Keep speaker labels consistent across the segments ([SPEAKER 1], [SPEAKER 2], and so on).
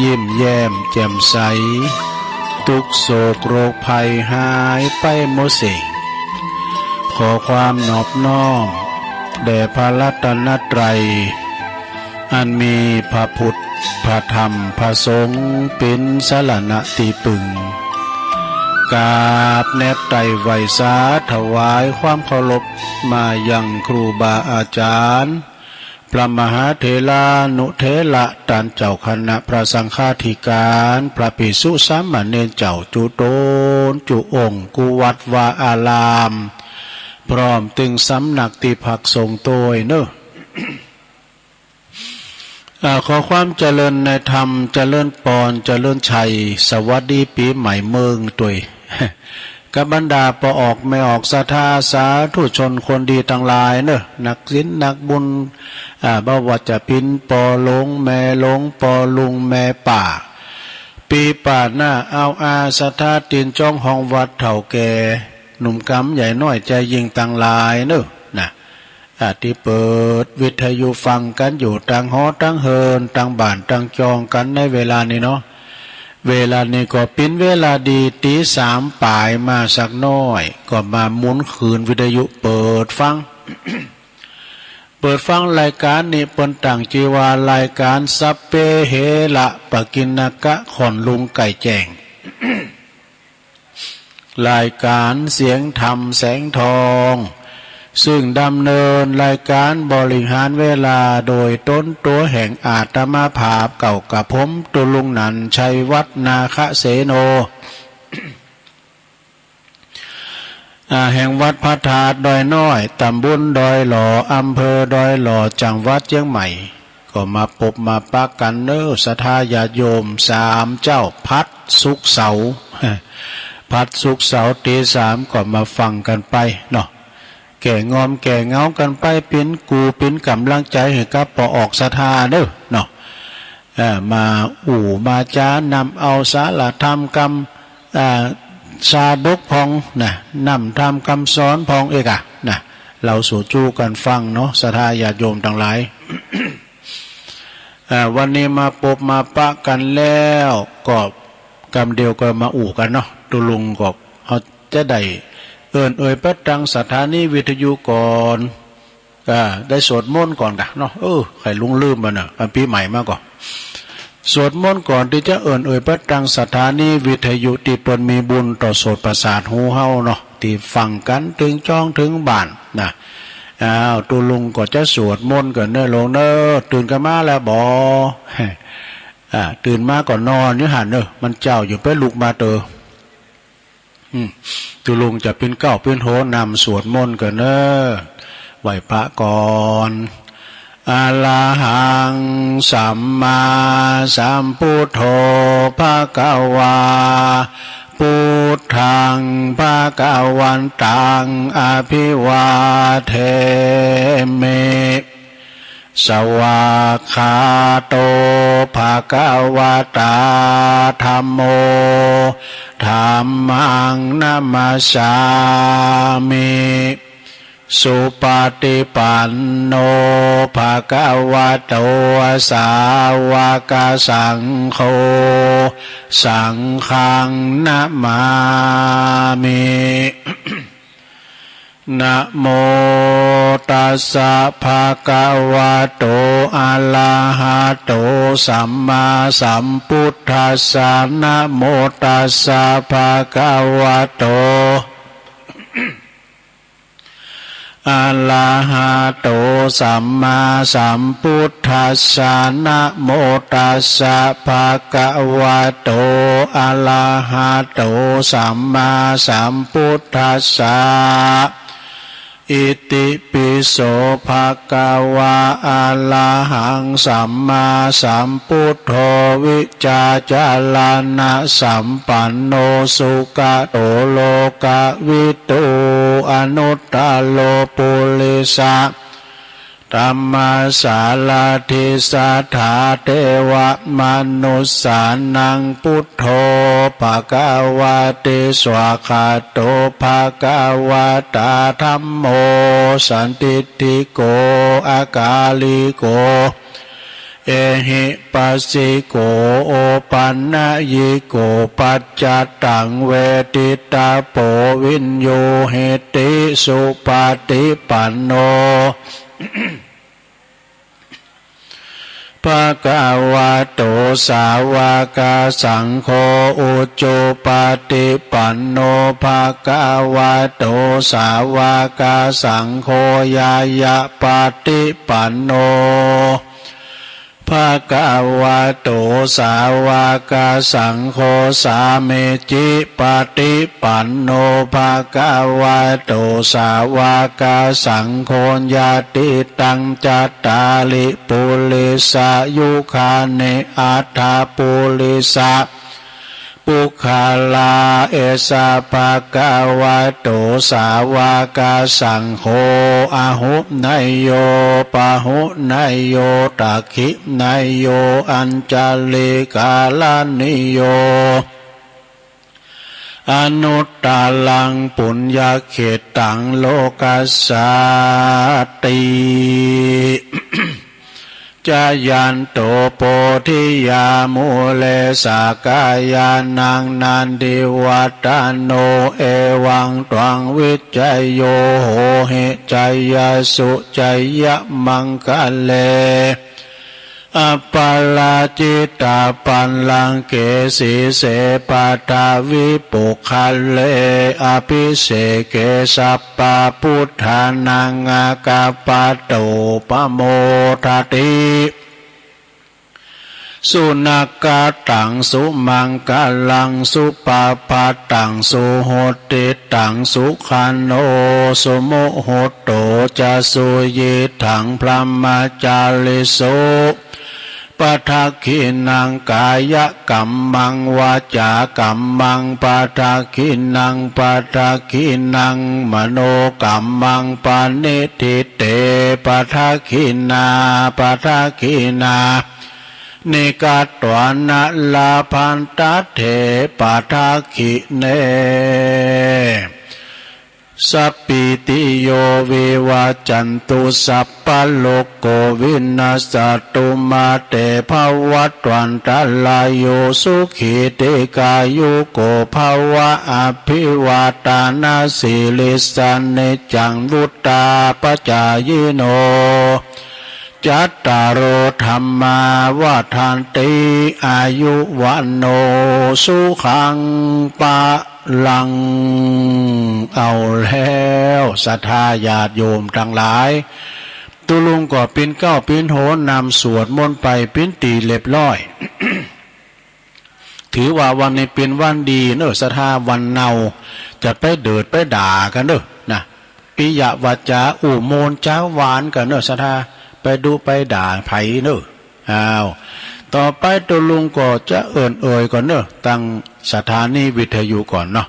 [SPEAKER 1] ยิ้มแย้มแจ่มใสทุกโศกโรคภัยหายไปหมดสิ้นขอความนอบน้อมแด่พระรัตนตรัยอันมีพระพุทธพระธรรมพระสงฆ์เป็นสรณะที่พึ่งกราบแนบไตรไวสาถวายความเคารพมายังครูบาอาจารย์พระมหาเถรานุเถระท่านเจ้าคณะพระสังฆาธิการพระภิกษุสามเณรเจ้าจุโตนจุองค์กุวัดวาอารามพร้อมตึงสำนักติภักสงฆ์โตยเนอะขอความเจริญในธรรมเจริญปอนเจริญชัยสวัสดีปีใหม่เมืองตุยกับบรรดาปอออกไม่ออกศรัทธาสาธุชนคนดีทั้งหลายเนอะนักศีลนักบุญบ่ว่าจะพินปอหลงแม่หลงปอลุงแม่ป่าปีป่าหน้าเอาอาศรัทธาตีนจ้องห้องวัดเถ่าแก่หนุ่มกำใหญ่น้อยใจยิงต่างหลายเนอะนะที่เปิดวิทยุฟังกันอยู่ต่างหอต่างเฮินต่างบ้านต่างจองกันในเวลานี้เนาะเวลานี้ก็เป็นเวลาดีตีสามป่ายมาสักน้อยก็มาหมุนคืนวิทยุเปิดฟัง เปิดฟังรายการนี้ปนต่างจีวารายการสัพเพเหระปกิณกะขอนลุงไก่แจ้ง รายการเสียงธรรมแสงทองซึ่งดำเนินรายการบริหารเวลาโดยต้นตัวแห่งอาตมาภาพเก่ากับผมตุลุงนันชัยวัฒนาคเสโน แห่งวัดพระธาตุดอยน้อยตำบลดอยหล่ออำเภอดอยหล่อจังหวัดเชียงใหม่ก็มาพบมาปะกันเนอศรัทธาญาติโยมสามเจ้าพัดสุกเสาพัดสุกเสาตีสามก็มาฟังกันไปเนาะแก่งอมแก่เงากันไปเป็นกูเป็นกำลังใจให้กับปอออกศรัทธาเด้อเนาะมามาจานำเอาสาระธรรมกรรมชาดกพองนะนำธรรมคำสอนพองเอกนะเราสู่จู้กันฟังเนาะศรัทธาญาติโยมทั้งหลาย วันนี้มาพบมาปะกันแล้วก็กำเดียวก็มากันเนาะตุลุงก็เขาจะได้พระตังสถานีวิทยุก่อนได้สวดมนต์ก่อนกันเนาะใครลุงลืมมันอ่ะปีใหม่มาก่อนสวดมนต์ก่อนที่จะพระตังสถานีวิทยุที่เปิ้นมีบุญต่อโสตประสาทหูเฮาเนาะที่ฟังกันถึงจ้องถึงบ้านนะตุลุงก็จะสวดมนต์กันเนอะลงเนอะตื่นกันมาแล้วบ่ตื่นมาก่อนนอนอยู่หันเนอะมันเจ้าอยู่ไปลุกมาเตอตุลุงจะเป็นเก้าเป็นโหนำสวดมนต์กันเนอะไหวพระก่อนอะระหังสัมมาสัมพุทโธภะคะวาพุทธังภะคะวันตังอภิวาเทมิสวากขาโตภะคะวะตาธัมโมธัมมังนัมมัสสามิสุปฏิปันโนภะคะวะโตสาวกสังโฆสังฆังนะมามินะโมตัสสะภะคะวะโตอะระหะโตสัมมาสัมพุทธัสสะนะโมตัสสะภะคะวะโตอะระหะโตสัมมาสัมพุทธัสสะนะโมตัสสะภะคะวะโตอะระหะโตสัมมาสัมพุทธัสสะอิติปิโสภะคะวะอะระหังสัมมาสัมพุทโธวิจาจารณะสัมปันโนสุขโตโลกวิทูอนุตตโลปุริสะธัมมาสาลาธิสัทธาเทวมนุสสานังพุทโธภะคะวะเตสวากขาโตภะคะวะตาธัมโมสันติติโกอากาลิโก เอหิปัสสิโกโอปันนะยิโกปัจจตังเวทิตาโปวินโยเหติสุปาติปันโนภะคะวะโตสาวกสังโฆอุจุปาติปันโนภะคะวะโตสาวกสังโฆยายะปาติปันโนภะคะวะโตสาวกสังโฆสาเมจิปาติปันโนภะคะวะโตสาวกสังโฆญาติตังจัตตาลิปุริสายุคาเนอัฏฐปุริสาปุคาลาเอสะภะคะวะโตสาวกสังโฆอะหุนายโยปะหุนายโยตักขินายโยอัญจลิกาลานิโยอนุตตลังปุญญเขตังโลกัสสติจายันโตโพธิยามุเลสากายานังนันดิวัตโนเอวังตวังวิจัยโยโหหิจัยยสุจัยยะมังคะเลอปาลาจิตาปันลังเกสีเสปาตาวิปุคัลเลอภิเสเกสัปปะพุทธานังอากาปะโตปะโมทติสุนักกตังสุมังกลังสุปาปาตังสุโหติตังสุขันโนสุโมโหโตจะสุยิถังพรหมจาริโสปะทักขินังกายกัมมังวาจากัมมังปะทักขินังปะทักขินังมโนกัมมังปานิทิเตปะทักขินาปะทักขินานิกาตวานะลาพันตัเถปะทักขิเนสัพพิติโยวิวัจจันตุสัพพะโลกโควินาศตุมาเตภวัตวันตลายโยสุขิติกายุโกภวะอภิวาตานาสิลิสันเนจังวุตตาปจายโนจัตตารโอธรรมาวาทานติอายุวันโนสุขังปะลังเอาแล้วศรัทธาญาติโยมทั้งหลายตุลุงก็ปิ้นเก้าปิ้นโหนนำสวดมนต์ไปปิ้นตีเรียบร้อย ถือว่าวันนี้เป็นวันดีเนอะศรัทธาวันเนาจะไปเดือดไปด่ากันเนอะนะปิยวาจาอุโมนจ้าหวานกันเนอะศรัทธาไปดูไปด่าไผเนอะต่อไปตุลุงก็จะเอ่ยก่อนเนอะตั้งสถานีวิทยุก่อนเนาะ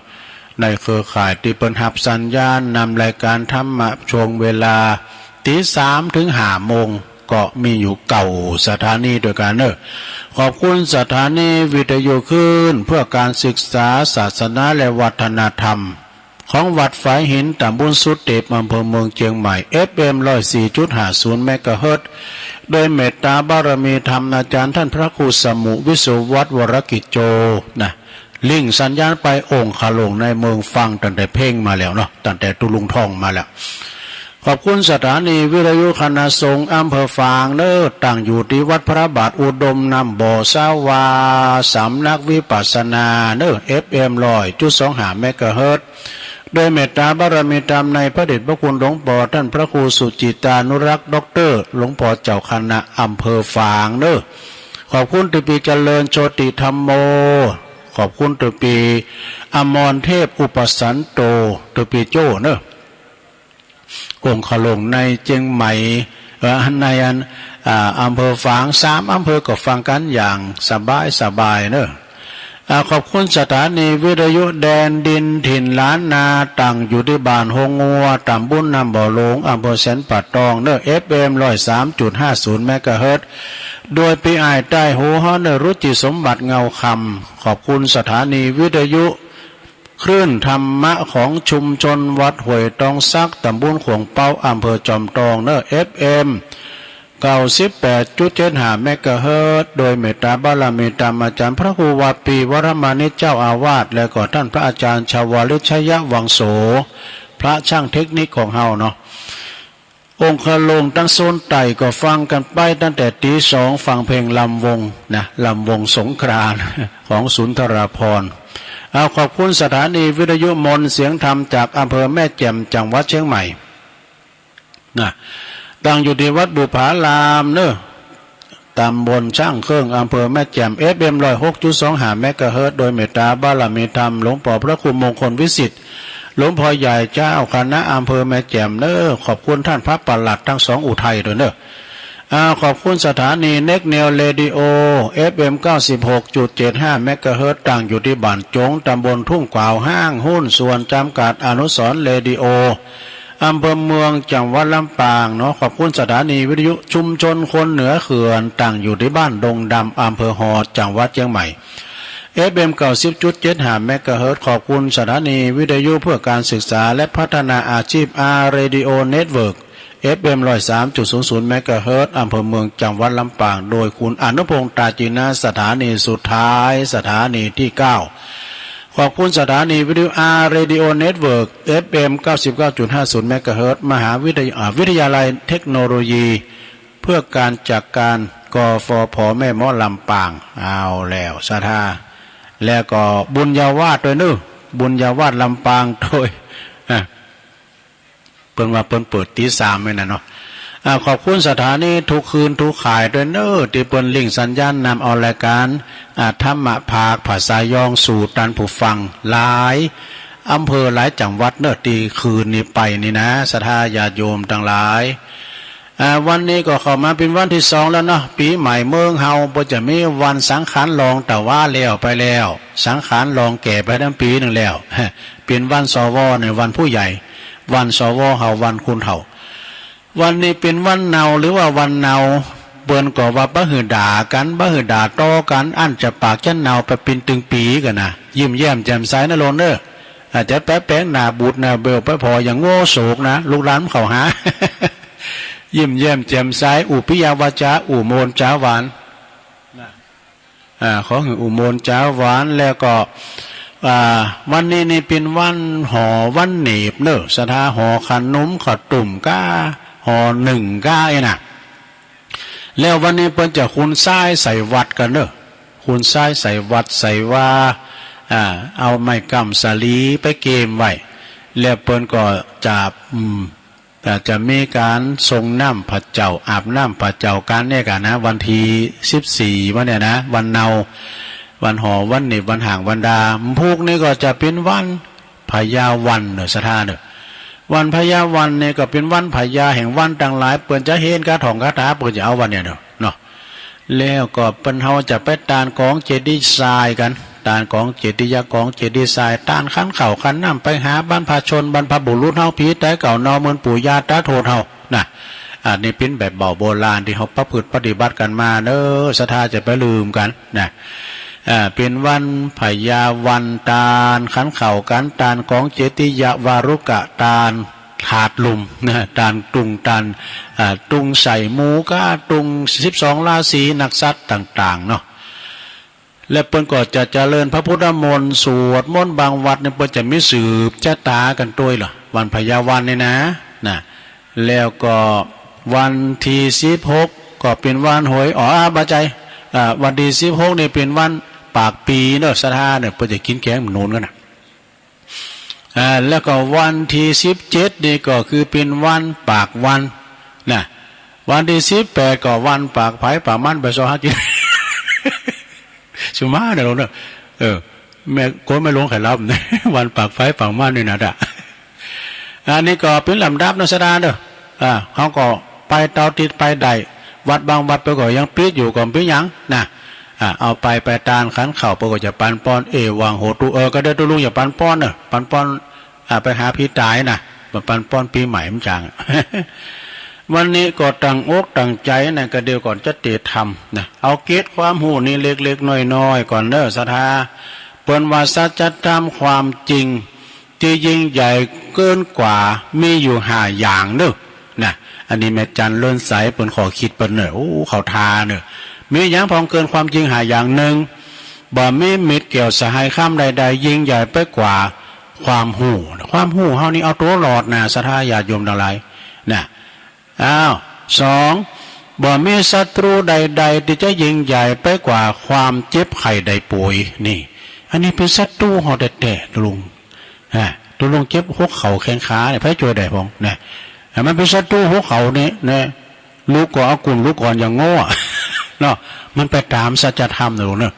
[SPEAKER 1] ในเครือข่ายที่เปิดหับสัญญาณนำรายการธรรมะช่วงเวลาตี3 ถึง 5 โมงก็มีอยู่เก่าสถานีโดยการเนอะขอบคุณสถานีวิทยุขึ้นเพื่อการศึกษาศาสนาและวัฒนธรรมของวัดฝายหินตำบลสุดเดชอำเภอเมืองเชียงใหม่ FM 104.50 เมกะเฮิรตซ์โดยเมตตาบารมีธรรมอาจารย์ท่านพระครูสมุวิสุวัฒน์วรกิจโจนะลิงสัญญาณไปองค์ขลงในเมืองฟังตั้งแต่เพ่งมาแล้วเนาะตั้งแต่ตุลุงทองมาแล้วขอบคุณสถานีวิทยุคณะสงฆ์อำเภอฝางเนอตั้งอยู่ที่วัดพระบาทอุดมนำบ่อสาวาสำนักวิปัสสนาเนอ FM 100.25 เมกะเฮิรตซ์โดยเมตตาบารมีธรรมในพระเดชพระคุณหลวงพ่อท่านพระครูสุจิตานุรักษ์ด็อกเตอร์หลวงพ่อเจ้าคณะอำเภอฝางเนอขอบคุณตุปีเจริญโชติธรรมโมขอบคุณตุปีอมรเทพอุปสันโตตุปีโจเนอองค์ขลงในเจียงใหม่ในอำเภอฝาง3 อำเภอก็ฟังกันอย่างสบายเนอขอบคุณสถานีวิทยุแดนดินถิ่นล้านนาตั้งอยู่ที่บ้านหงงัวตำบลน้ำบ่อหลงอำเภอแสนป่าตองเนอ FM 103.50 เมกะเฮิรตซ์โดยปีอ้ายใต้หูฮ้อเนอรุจิสมบัติเงาคำขอบคุณสถานีวิทยุคลื่นธรรมะของชุมชนวัดห้วยตองซักตำบลขวงเป้าอำเภอจอมทองเนอ FM 98.75 เมกะเฮิรตซ์โดยเมตตาบารมีตามอาจารย์พระครูวาปีวรมานิจเจ้าอาวาสและก็ท่านพระอาจารย์ชาวลิชยวังโสพระช่างเทคนิคของเฮาเนาะองค์คลงตั้งโซนไต่ก็ฟังกันไปตั้งแต่ตี 2ฟังเพลงลำวงนะลำวงสงกรานต์ของสุนทราภรณ์เอาขอบคุณสถานีวิทยุมนต์เสียงธรรมจากอำเภอแม่แจ่มจังหวัดเชียงใหม่นะตั้งอยู่ที่วัดบุพารามเนอะตำบลช่างเครื่องอำเภอแม่แจ่ม FM 106.25 เมกะเฮิรตซ์โดยเมตตาบารมีธรรมหลวงพ่อพระครูมงคลวิสิทธิ์หลวงพ่อใหญ่เจ้าคณะอำเภอแม่แจ่มเนอะขอบคุณท่านพระปลัดทั้งสองอุทัยด้วยเนอะขอบคุณสถานีเน็กเนลเรดิโอ FM 96.75 เมกะเฮิรตซ์ตั้งอยู่ที่บ้านจงตำบลทุ่งกวาวห้างหุ้นส่วนจำกัดอนุสรณ์เรดิโออำเภอเมืองจังหวัดลำปางเนาะขอบคุณสถานีวิทยุชุมชนคนเหนือเขื่อนตั้งอยู่ที่บ้านดงดำอำเภอฮอดจังหวัดเชียงใหม่ FM 90.75 เมกะเฮิรตซ์ขอบคุณสถานีวิทยุเพื่อการศึกษาและพัฒนาอาชีพ Radio Network FM 103.00 เมกะเฮิรตซ์อำเภอเมืองจังหวัดลำปางโดยคุณอนุพงษ์ตาจีนาสถานีสุดท้ายสถานีที่ 9ขอบคุณสถานีวิทยุ Radio Network FM 99.50 เมกะเฮิรตซ์มหาวิทยาลัยเทคโนโลยีเพื่อการจัดการกฟผแม่หมอลำปางเอาแล้วศรัทธาแล้วก็บุญญาวาสด้วยนึบุญญาวาสลำปางโดยเพิ่นว่าเพิ่นเปิดตี 3ไว้น่ะเนาะขอบคุณสถานีทุกคืนทุกข่ายด้วยเนอที่เปิ้นลิงก์สัญญาณนำเอารายการธรรมภาคภาษายองสู่ตันผู้ฟังหลายอำเภอหลายจังหวัดเนอที่คืนนี้ไปนี่นะศรัทธาญาติโยมทั้งหลายวันนี้ก็เข้ามาเป็นวันที่2แล้วเนาะปีใหม่เมืองเฮาบ่จะมีวันสังขารรองแต่ว่าแล้วไปแล้วสังขารรองแก่ไปทั้งปีนึงแล้วเป็นวันสวในวันผู้ใหญ่วันสวเฮาวันคุณเฒ่าวันนี้เป็นวันเนาหรือว่าวันเนาเปิ้นก็ว่าบ่ฮือด่ากันบ่ฮือด่าต่อกันอันจะปากจะเนาไปเป็นตึงปีกันนะยิ้มแย้มแจ่มใสนะโลนเด้ออาจจะแป๊ะแป้งหน้าบูดหน้าเบลไปพออย่างโง่โศกนะลูกหลานเข้าหา ยิ้มแย้มแจ่มใสอุปิยาวาจาอุโมนจ้าหวานขอให้อุโมนจ้าหวานแล้วก็วันนี้นี่เป็นวันห่อวันหนีบเนอะสถาห่อขนมขตุ่มก้าห่อ1ก้าน่ะแล้ววันนี้เปิ้นจะคุณทรายใส่วัดกันเนอะคุณทรายใส่วัดใส่ว่าเอาไม้กำสาลีไปเกมไว้แล้วเปิ้นก็จะแต่จะมีการทรงน้ำพระเจ้าอาบน้ำพระเจ้ากันเนี่ยกันนะวันที่14วันเนี่ยนะวันเนาวันหอวันหนีวันห่างวันดาพวกนี้ก็จะเป็นวันพญาวันเนอะสถานเนอะวันพญาวันเนี่ยก็เป็นวันพญาแห่งวันต่างหลายเปิ้นจะเห็นกระถองกระถาเปิ้นจะเอาวันเนี่ยเนาะแล้วก็เปิ้นเฮาจะไปตานของเจดีย์ทรายกันตานของเจดีย์ของเจดีย์ทรายตานขันเข่าขันน้ำไปหาบรรพชนบรรพบุรุษเฮาผีแต่เก่านอเหมือนปู่ย่าตาโทษเฮาน่ะนี่เป็นแบบเบาโบราณที่เฮาประพฤติปฏิบัติกันมาเด้อศรัทธาจะไปลืมกันนะเป็นวันพญาวันตาลขันเข่ากันตาลของเจติยวารุกะตาลขาดลุมนะตาลตุงตาลตุงใส่หมูก้าตุง12ราศีนักสัตว์ต่างๆเนาะและเปิ้นก็จะเจริญพระพุทธมนต์สวดมนต์บางวัดเนี่ยเปิ้นจะมีสืบชะตากันด้วยเหรอวันพญาวันเนี่ยนะแล้วก็วันที่16ก็เป็นวันหวยบาใจวันที่16นี่เป็นวันปากปีเนาะศรัทธาเนี่ยเปิ้นจะกินแกงหนุนกันนะแล้วก็วันที่17นี่ก็คือเป็นวันปากวันนะวันที่18ก็วันปากไผ่ปากมันไปซอหากินสุมาเนี่ยเราเนาะแม่ก็ไม่ลงไข่ลับนะวันปากไฟปากมันนี่นะอันนี้ก็เป็นลำดับนักศรัทธาเด้อเขาก็ไปเตาติดไปใดวัดบางวัดไปก็ยังปิดอยู่ก่อนปิดยังนะเอาไปตานขันเข่าไปก็จะปันป้อนวางโหตุก็ได้ตัวลุงอย่าปันป้อนเนอะปันป้อนไปหาพี่ตายนะปันป้อนปีใหม่มันจัง วันนี้ก็ตั้งอกตั้งใจนะก็เดียวก่อนจะเตะทำนะเอาเกตความหูนี่เล็กๆน้อยๆก่อนเด้อศรัทธาเปิ้นว่าสัจธรรมความจริงที่ยิ่งใหญ่เกินกว่ามีอยู่5อย่างเด้อนะ อันนี้แม่จันเลื่อนใสเปิ้นขอคิดเปิ้นเนอะโอ้เขาทาเนอะมีอย่างพองเกินความจริงหาอย่างหนึ่งบ่มีมิตรเกี่ยวสหายข้ามใดๆยิ่งใหญ่ไปกว่าความหูความหูเฮานี่เอาตัวหลอดนะศรัทธาญาติโยมทั้งหลายนะสองบ่มีศัตรูใดๆที่จะยิ่งใหญ่ไปกว่าความเจ็บไข้ใดป่วยนี่อันนี้เป็นศัตรูเฮาแต่ลุงตัวลุงเจ็บหัวเข่าแข้งขาเนี่ยพระช่วยได้พงนะมันเป็นศัตรูหัวเข่านี่นะลูกก็เอากุ่นลูกก่อนอย่างโง่เนาะมันไปตามสัจธรรมนะลุงเนาะ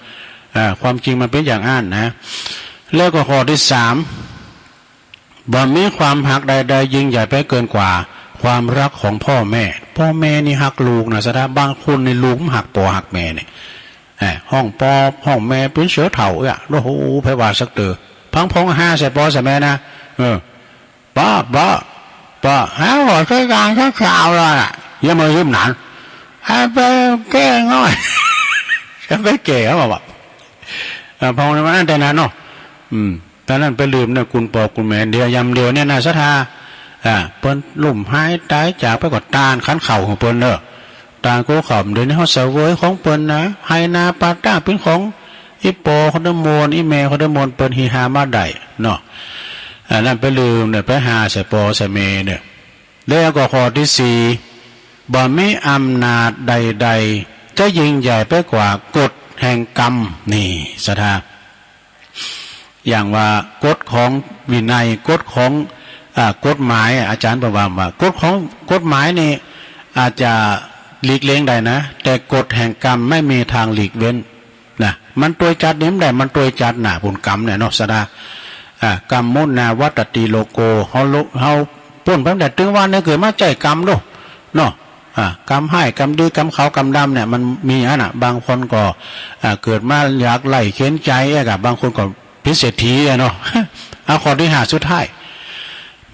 [SPEAKER 1] ความจริงมันเป็นอย่างอ่านนะแล้วก็ข้อที่สามบ่มีความหักใดๆยิ่งใหญ่ไปเกินกว่าความรักของพ่อแม่นี่หักลูกนะสะดาบางคนในลูกหักพ่อหักแม่เนี่ยห้องพ่อห้องแม่เป็นเสือเถ่าโอ้โหไพว่าสักเตอพังพง5ใส่พ่อใส่แม่นะป้าหาหัวใช้การใช้ข่าวเลยยังมายืมหนานไปแก้ง่อยจะไปแก่เขาบอกพองในวันแต่นั้นเนาะตอนนั้นไปลืมเนี่ยคุณปอบคุณแม่เดียวยำเดียวเนี่ยนะศรัทธาเปิ้นลุ่มหายตายจากไปกดตาลขันเข่าของเปิ้นเนอะตาลโกขอบเดี๋ยวนี้เขาเสวยของเปิ้นนะไฮนาปาต้าเป็นของอีโปคอนโมนอีเมคอนโมนเปิ้นฮีฮามาได้เนาะนั่นไปลืมเนี่ยไปหาใส่ปอใส่เมเนี่ยแล้วก็ข้อที่สี่บ่มีอำนาจใดๆจะยิ่งใหญ่ไปกว่ากฎแห่งกรรมนี่ศรัทธาอย่างว่ากฎของวินัยกฎของกฎหมายอาจารย์ประวามว่ากฎของกฎหมายนี่อาจจะหลีกเลี่ยงได้นะแต่กฎแห่งกรรมไม่มีทางหลีกเว้นนะมันตัวจัดเน้มได้มันตัวจัดหนาบุญกรรมเนี่ยเนาะสดากรรมมุนาวัตติโลโกเฮาป่นพระแต่ถึงว่าเนี่ยเกิดมาใจกรรมด้วยเนาะกรรมให้กรรมดีกรรมขาวกรรมดำเนี่ยมันมีนะบางคนก็เกิดมาอยากไล่เข็นใจกับบางคนก็พิเศษทีเนาะเอาข้อที่5สุดท้าย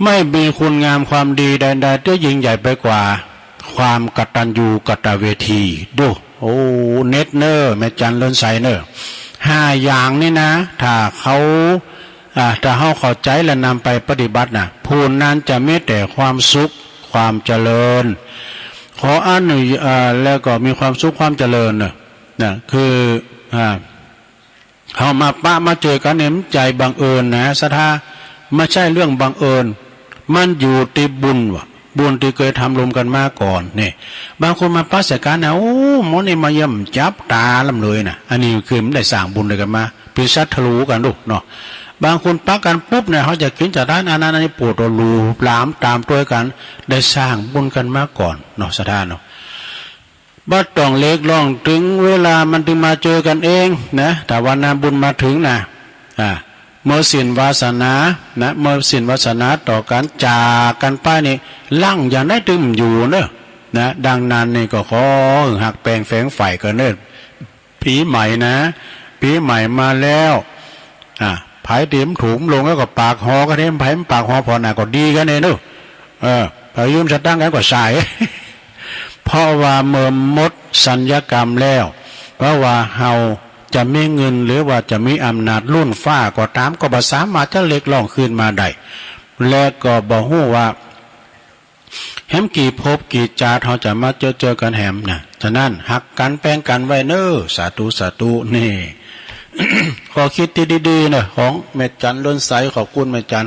[SPEAKER 1] ไม่มีคุณงามความดีใดๆที่ยิ่งใหญ่ไปกว่าความกตัญญูกตเวทีดูโอ้เน็ตเนอร์แม่จันเลินใสเนอร์5อย่างนี่นะถ้าเขาเข้าใจและนำไปปฏิบัตินะผู้นั้นจะมีแต่ความสุขความเจริญขออันหนึ่งแล้วก็มีความสุขความเจริญนะคือเขามาเจอกันเนี่ยใจบังเอิญนะศรัทธาไม่ใช่เรื่องบังเอิญมันอยู่ที่บุญบุญที่เคยทำรวมกันมาก่อนเนี่ยบางคนมาปัสสการนะโอ้หมอนี่มาเยี่ยมจับตาลำเลยนะอันนี้คือมันได้สร้างบุญเลยกันมาเป็นชัดทะลุกันลูกเนาะบางคนปักกันปุ๊บเนี่ยเขาจะกินจากด้านอันนั้นปวดรูหลามตามตัวกันได้สร้างบุญกันมาก่อนเนาะศรัทธาเนาะบัดต้องเล็กล่องถึงเวลามันถึงมาเจอกันเองนะแต่วันนั้นบุญมาถึงนะเมื่อสินวาสนานะเมื่อสินวาสนาต่อกันจากกันไปนี่ลั่งอย่างได้ตึมอยู่เนอะนะดังนั้นนี่ก็ขอหักแปลงแฝงฝ่ายกันเนอะผีใหม่นะผีใหม่มาแล้วไผ่เต็มถุงลงแล้วก็ปากหอก็เต็มไผ่ปากหอพอหนาก็ดีกันเองเนอะพอยืมจะตั้งกันก็สายเพราะว่าเมื่อมดสัญญกรรมแล้วเพราะว่าเฮาจะมีเงินหรือว่าจะมีอำนาจลุ่นฟ้าก็ตามก็บ่สามารถจะเล็กล่องคืนมาได้และก็บ่ฮู้ว่าแหมกี่ภพกี่ชาติเขาจะมาเจอกันแหมนะฉะนั้นหักกันแป้งกันไว้เนอสาธุนี่ ขอคิดดีๆนะของแม่จันล้นใสขอบคุณแม่จัน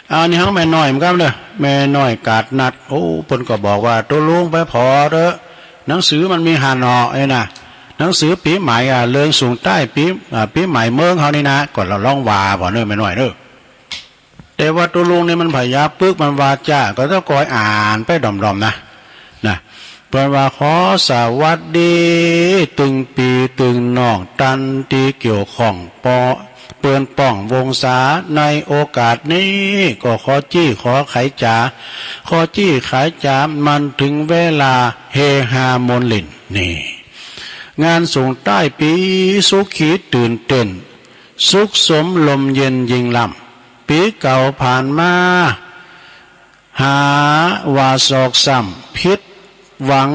[SPEAKER 1] เอานี่ทั้งแม่น้อยเหมือนกันเลยแม่น้อยกาดนัดโอ้เพิ่นก็บอกว่าตัวลุงไปพอเด้อหนังสือมันมีหาหนอไอ้นะหนังสือปีใหม่เลื่องสูงใต้ปีใหม่เมืองเขานี่นะก่อนเราล่องวาพอเนอแม่น้อยเนอแต่ว่าตัวลุงเนี่ยมันพยาปึกมันวาจ้าก็ต้องคอยอ่านไปดอมๆนะเปิดว่าขอสวัสดีตึงปีตึงน้องตันตีเกี่ยวข้องเปิ่นป้องวงศาในโอกาสนี้ก็ขอจี้ขอไขจ๋าขอจี้ไขจ๋ามันถึงเวลาเฮฮามนลินนี่งานส่งใต้ปีสุขีตื่นเต้นสุขสมลมเย็นยิงลำปีเก่าผ่านมาหาวาศอกซ้ำพิษหวัง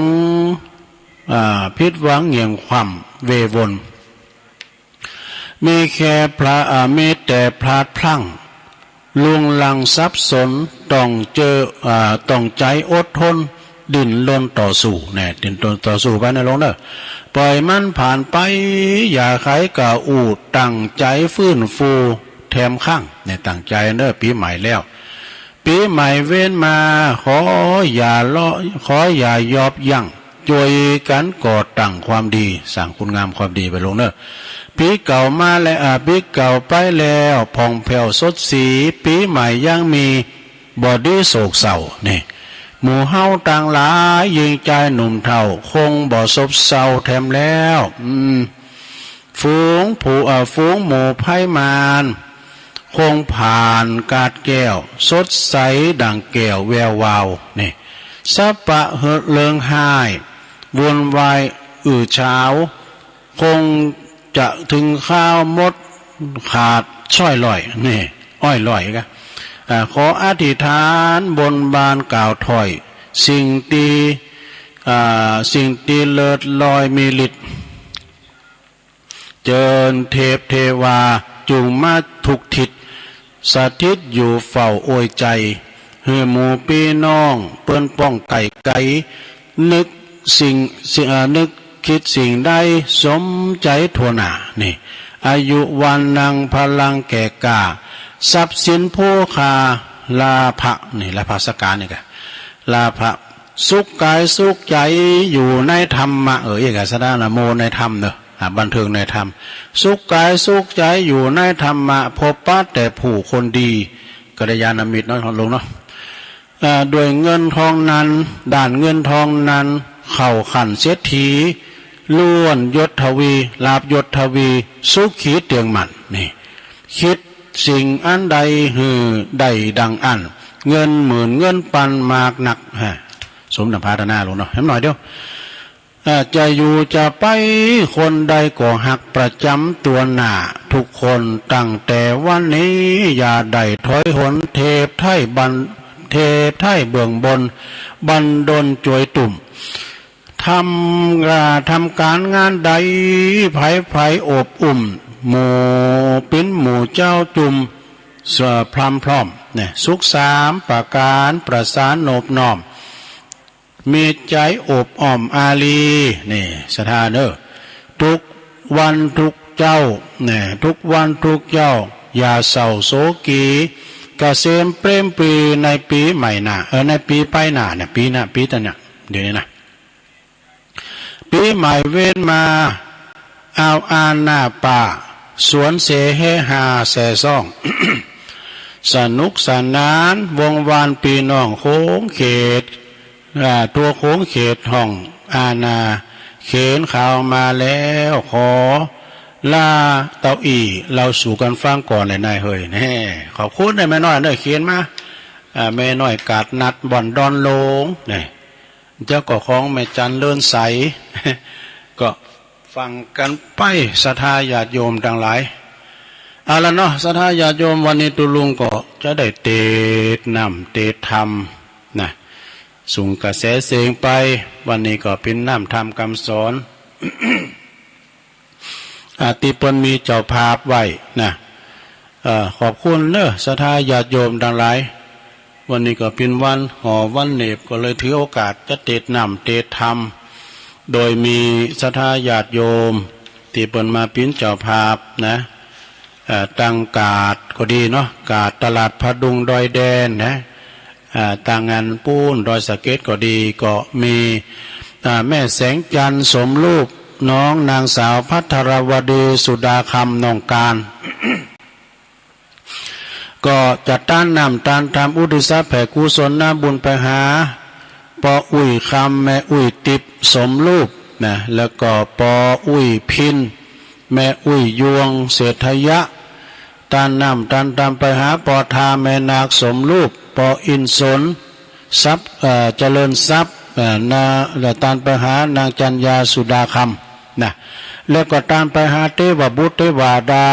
[SPEAKER 1] เหยียงความเววนมีแค่มีแต่พลาดพลั้งลุงลังซับสนต้องใจอดทน ดินล้นต่อสู่เนี่ยดินล้นต่อสู่ไปนะลงเด้อปล่อยมันผ่านไปอย่าไขกะอูดตั้งใจฟื้นฟูแถมข้างเนี่ยตั้งใจเด้อปีใหม่แล้วปีใหม่เว้นมาขออย่าล้อขออย่ายอบยั้งช่วยกันก่อตั้งความดีสร้างคุณงามความดีไปลงเด้อปีเก่ามาแล้วปีเก่าไปแล้วผ่องแผ้วสดสีปีใหม่ยังมีบอดี้โศกเศร้านี่หมู่เฮาต่างหลายยิงใจหนุ่มเฒ่าคงบ่ซบเศร้าแถมแล้วฝูงฝูงหมู่ไพ่มารคงผ่านกาดแก้วสดใสดังแก้วแวววาวนี่สัปะเหิดเลิงหายวนวายเช้าคงจะถึงข้าวมดขาดช่อยลอยนี่อ้อยลอยกะขออธิษฐานบนบานกล่าวถอยสิ่งตีเลิศลอยมีฤทธิ์เจิญเทพเทวาจุงมาทุกทิศสถิตอยู่เฝ้าโอยใจเฮือหมู่พี่น้องเปิ้นป้องไก่ไก่นึกคิดสิ่งใดสมใจทั่วหน้านี่อายุวันนังพลังแก่กล้าทรัพย์สินผู้คาลาภะนี่ลาภสการนี่กะลาภะสุขกายสุขใจอยู่ในธรรมะกะสดานะโมในธรรมเนอะบันเทิงในธรรมสุขกายสุขใจอยู่ในธรรมะพบป้าแต่ผู้คนดีกัลยาณมิตรน้อยลงเนาะด้วยเงินทองนั้นด่านเงินทองนั้นเข้าขันเศรษฐีล้วนยศทวีลาภยศทวีสุขีเตียงมันนี่คิดสิ่งอันใดหือใดดังอันเงินหมื่นเงินปันมากหนักสมดังพาธนาลงเนาะเห็นหน่อยเดียวจะอยู่จะไปคนใดก็หักประจำตัวหน้าทุกคนตั้งแต่วันนี้อย่าได้ถอยหนเทพไทยเบื้องบนบันดลจวยตุ่มทำการงานใดไผ่อบอุ่มหมู่ปิ้นหมู่เจ้าจุมพร้ำพร้อมเนี่ยสุขสามประการประสานโนบน้อมมีใจอบอ้อมอารีนี่สถานทุกวันทุกเจ้าเนี่ยทุกวันทุกเจ้าอย่าเศร้าโศกีกเกษมเปรมปรีในปีใหม่หน้าในปีไปหน้าเนี่ยปีหน้าปีต่อเนี่ยเดี๋ยวนี้นะปีใหม่เว้นมาเอาอาหน้าป่าสวนเสเฮหาแสซ่อง สนุกสนานวงวานปีน้องโค้งเขตตัวโค้งเขตห้องอาณาเขนข่าวมาแล้วขอลาเต้าอีเราสู่กันฟังก่อนเลยนายเฮ้ยแน่ขอบคุณได้แม่น้อยเด้อเขียนมาแม่น้อยกาดนัดบ่อนดอนโลงนี่เจ้าก็ของแม่จันเลื่อนใส ก็ฟังกันไปศรัทธาญาติโยมทั้งหลายเอาละเนาะศรัทธาญาติโยมวันนี้ตุลุงก็จะได้เตดนำเตดธรรมนะส่งกระแสเสียงไปวันนี้ก็เป็นน้ำธรรมคำสอน ติปนมีเจ้าภาพไว้นะขอบคุณเนอะศรัทธาญาติโยมทั้งหลายวันนี้ก็เป็นวันห่อวันเหน็บก็เลยถือโอกาสจะเตดนำเตดธรรมโดยมีศรัทธาญาติโยมที่เปิดมาปิ้นเจ้าภาพนะตั้งกาดก็ดีเนาะกาดตลาดพดุงดอยแดนนะต่างงานปูนดอยสะเก็ดก็ดีก็มีแม่แสงจันทร์สมรูปน้องนางสาวพัทรวดีสุดาคำน้องการ ก็จัดต้านนำตานทำอุทิศแผ่กุศลน้ำบุญไปหาปออุ้ยคำแม่อุ้ยติบสมรูปนะแล้วก็ปออุ้ยพินแม่อุ้ยยวงเศรษฐยะตานนำตานทำไปหาปอทาแม่นาคสมรูปปออินสนทรัพย์เจริญทรัพย์และตานไปหานางจันยาสุดาคำนะแล้วก็ตานไปหาเทวบุตรเทวดา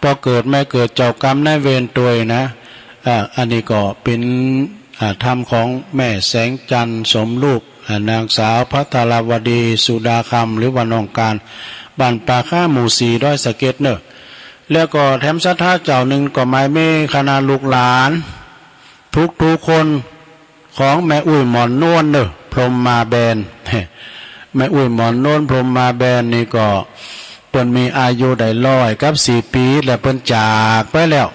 [SPEAKER 1] พอเกิดไม่เกิดเจ้ากรรมนายเวรตัวนะอันนี้ก็เป็นธรรมของแม่แสงจันทร์สมรูปนางสาวพัทรวดีสุดาคำหรือว่าน้องการบ้านป่าข้าหมู่สีด้อยสะเก็ดเนอะแล้วก็แถมศรัทธาเจ้าหนึ่งก็หมายเมคณะลูกหลานทุกคนของแม่อุ้ยหมอนนวลเนอะ พรหมมาแบนแม่อุ้ยหมอนโน้นพรหมมาแบนนี่ก็เปิ้นมีอายุได้104 ปีแล้วเปิ้นจากไปแล้ว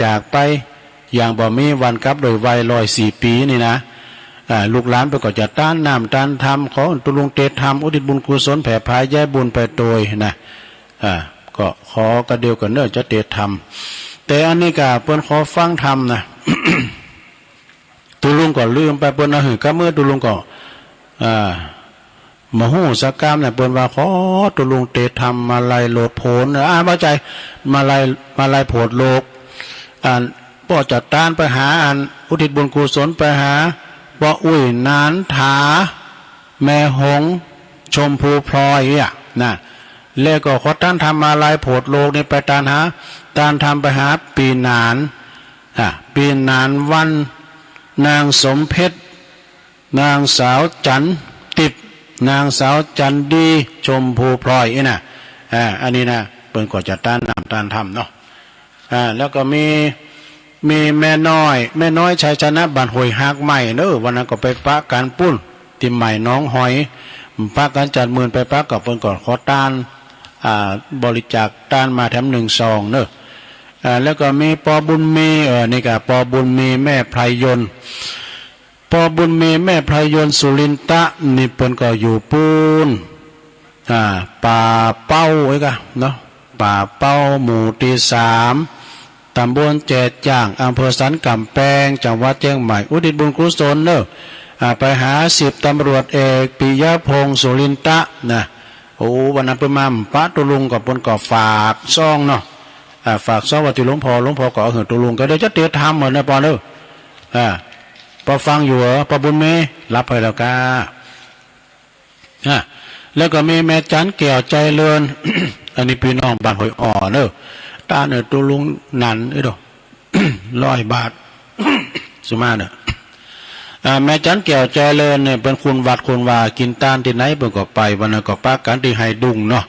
[SPEAKER 1] จากไปอย่างบ่มีวันกลับโดยวัย104 ปีนี่นะลูกหลานไปก็จะต้านน้ำต้านธรรมขอตุลุงเตธรรมอุทิศบุญกุศลแผ่พายแย่บุญไปโดยนะก็ขอกระเดียวกันเนอจะเตธรรมแต่อันนี้ก็เปิ้นขอฟังธรรมนะ ตุลุงก็ลืมไปเปิ้นเอาหือก็เมื่อตุลุงก็มหูสักกรรมเนี่ยเปิ้นว่าขอตุลุงเตธรรมมาลัยโลดโผนเข้าใจมาลัยโผดโลกป้อจัดต้านไปหาอุทิศบุญกุศลไปหาป้ออุ้ยนานถาแม่หงชมพูพลอยนะแล้วก็ขอต้านทำมาลัยโผดโลกนี่ไปต้านหาต้านทำไปหาปีนานปีนานวันนางสมเพชรนางสาวจันติบนางสาวจันดีชมพูพลอยอันนี้นะเปิ้นก็จะต้านนำต้านทำเนาะแล้วก็มีแม่น้อยชัยชนะบ้านห้วยฮักใหม่เนอะวันนั้นก็ไปปะการปุ้นที่ใหม่น้องหอยปะการจัดมือไปปะกับเปิ้นก่อนขอต้านบริจาคต้านมาแถม1 ซองเนอะแล้วก็มีปอบุญมีนี่ก็ปอบุญมีแม่ไพรยนต์ปอบุญมีแม่ไพรยนต์สุรินทะนี่เปิ้นก็อยู่ปูนป่าเป้าไว้กะเนาะป่าเป้าหมู่ที่3ตำบลแจดจ่างอำเภอสันกำแพงจังหวัดเชียงใหม่อุทิศบุญกุศลเนอะไปหา10 ตำรวจเอกปิยพงศ์สุรินทะนะโอ้วันนั้นเปิ้นมาปะตุลุงกับเปิ้นก็ฝากซองเนาะฝากซองว่าที่หลวงพ่อก็เอาเหินตุลุงก็เดี๋ยวจะเตรียมทำเหมือนนะปอเนอะพอฟังอยู่เหรอปอบุญเมรับไปแล้วก้าแล้วก็มีแม่จันแก้วใจเลิน อันนี้พี่น้องบ้านหอยอ่อเนอะตาเนอะตุลุงนันดอก 100 บาท สุมาเนอะแม่จันแก้วใจเลินเนี่ยเป็นคุณวัดคุณว่ากินตานที่ไหนเพิ่นก็ไปวันนั้นก็ปากันที่ไฮดุงเนาะ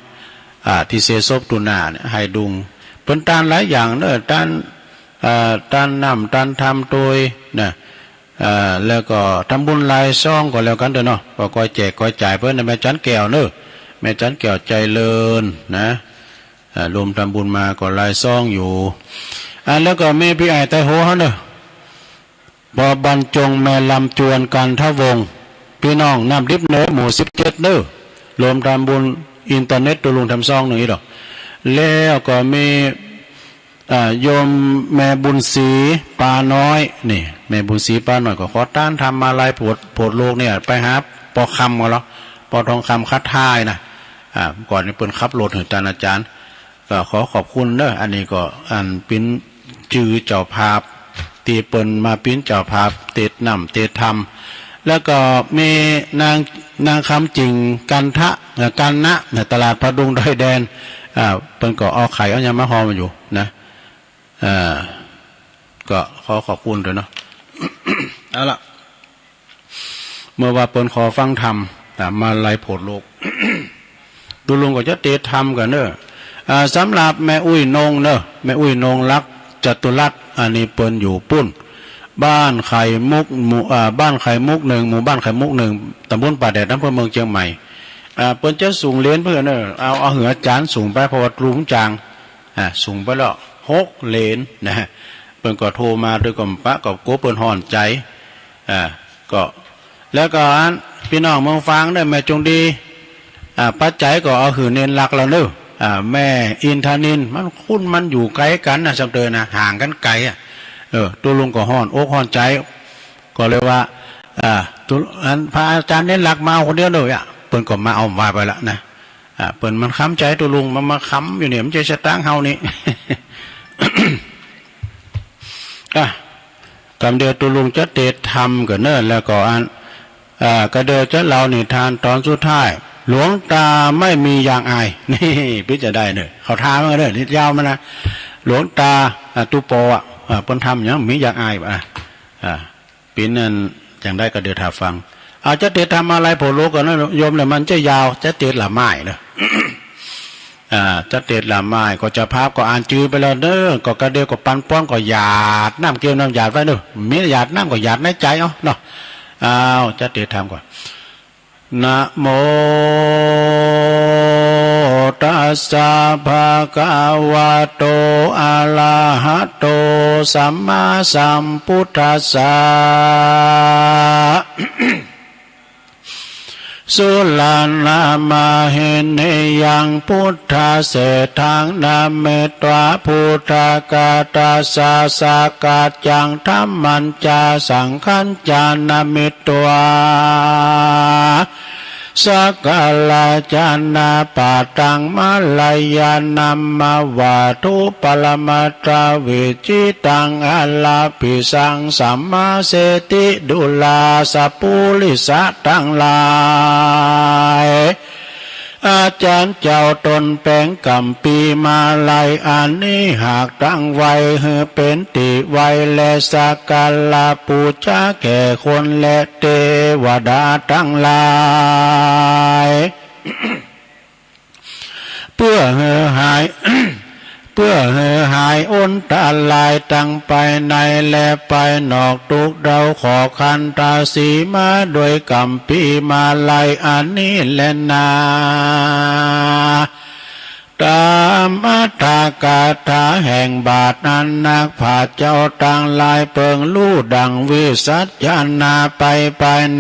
[SPEAKER 1] ที่เสซบตุนาเนี่ยไฮดุงเพิ่นตานหลายอย่างเนอะตานน้ำตานทำโดยนะแล้วก็ทำบุญลายซ่องก็แล้วกันเด้อเนาะก็ก้อยแจกก้อยจ่ายเพิ่นแม่จันแก้วเนอะแม่จันแก้วใจเลินนะรวมทำบุญมาก็ลายซ่องอยู่แล้วก็มีพี่ไอ้ไต้โหเฮาเนอะบ่บรรจงแม่ลำจวนกันทวงพี่น้องน้ำดิบเนอะหมู่17เนอะรวมทำบุญอินเทอร์เน็ตตัวลุงทำซ่องหนึ่งอีกดอกแล้วก็มีโยมแม่บุญศรีปาน้อยนี่แม่บุญศรีปาน้อยก็ขอต้านทำมาลายโผดโลกเนี่ยไปหาปอคำกันแล้วปอทองคำคัดท้ายนะก่อนนี้เปิ้นขับรถถึงอาจารย์ก็ขอขอบคุณเนอะอันนี้ก็ปิ้นจือเจ้าภาพตีเปิ้นมาปิ้นเจ้าภาพเตดนำเตดธรรมแล้วก็มีนางคำจริงกันทะกันนะตลาดพระดุงดอยแดนเปิ้นก็เอาไข่เอายามาหอมาอยู่นะก็ขอขอบคุณด้วยเนาะ เอาล่ะเมื่อว่าเปิ้นขอฟังธรรมมาไล่โผดโลก ดูลุงก็จะเตะธรรมกันเนอะสำหรับแม่อุ้ยนงเนอะแม่อุ้ยนงรักจตุรัสอันนี้เปิ้นอยู่ปุ้นบ้านไข่มุกหมู่บ้านไข่มุก1หมู่บ้านไข่มุก1ตำบลป่าแดดอำเภอเมืองเชียงใหม่เปิ้นจะสูงเหรียญเพื่อนเนอะเอาเหือจานสูงไปเพราะว่ารุ้งจางสูงไปแล้ว6 เหรียญนะเปิ้นก็โทรมาด้วยกับปะกับโกเปิ้นห่อนใจก็แล้วก็พี่น้องเมืองฟังได้แม่จงดีปัจจัยก็เอาหือเน้นหลักแล้วเนอะแม่อินทนินมันคุ้นมันอยู่ไกลกันนะสักเดือนนะห่างกันไกลตัวลุงก็ห่อนอกห่อนใจก็เลยว่าตัวพระอาจารย์เน้นหลักมาคนเดียวเลยเปิ้นก็มาเอามาไปละนะเปิ้นมันค้ำใจตัวลุงมาค้ำอยู่เนี่ยมันจะสตางค์เฮานี่ กำเดียวตัวลุงจะเตะทำกันเนอะแล้วก็กระเดือจะเล่านิทานตอนสุดท้ายหลวงตาไม่มีอย่างอายนี่พี่จะได้เนอะเขาท้ามาเนอะนิดยาวมานะหลวงตาตุโปเปิ้นทำอย่างมีอย่างอายปีนั้นอย่างได้กระเดือถาฟังจะเตะทำอะไรโผล่โลกกันนะโยมเนี่ยมันจะยาวจะเตะหละไม้เนอะจะเตะหละไม้ก็จะภาพก็อ่านจือไปแล้วเนอะก็กระเดือก็ปันป้อนก็หยาดน้ำเกลียวน้ำหยาดไว้เนอะมีหยาดน้ำก็หยาดในใจเนาะ อ้าวจะเตะทำก่อนนะโมตัสสะภะคะวะโตอะระหะโตสัมมาสัมพุทธัสสะ สุลานามาเหเนยังพุทธาเสถังนาเมตวาพุทธากาตาสาสากาจังธรรมันจาสังขัญจานามิตวาสักกาลาจานาปาตังมาลายานัมมาวาทุปลมัตราวิจิตังอาลาภิสังสัมมาเสติดุลาสัพพุลิสะทั้งหลายอาจารย์เจ้าตนแปลงกำปีมาลายอันนี้หากตั้งไว้เฮือเป็นติไว้และสักกาลาปูชาแก่คนและเทวดาทั้งหลาย เพื่อเฮือหาย เพื่อเฮือหายอนตาลายตั้งไปในและไปนอกทุกเราขอคันตาสีมาโดยกำปีมาลายอันนี้แลนาตามอัตถกาถาแห่งบาทนันนักผาเจ้าต่างลายเปิงลู่ดังวิสัชญานาไป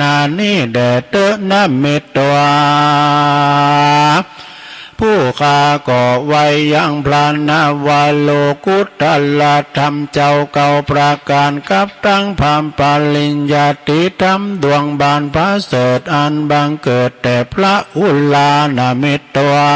[SPEAKER 1] นานี้แด่เตนะเมตตวาผู้ข้าก่อไว้ยังพลานาวาโลกุตตลธรรมเจ้าเก่าประการกับตั้งพามปาลิญญาติธรรมดวงบานพระเสดอันบังเกิดแต่พระอุลานามิตวา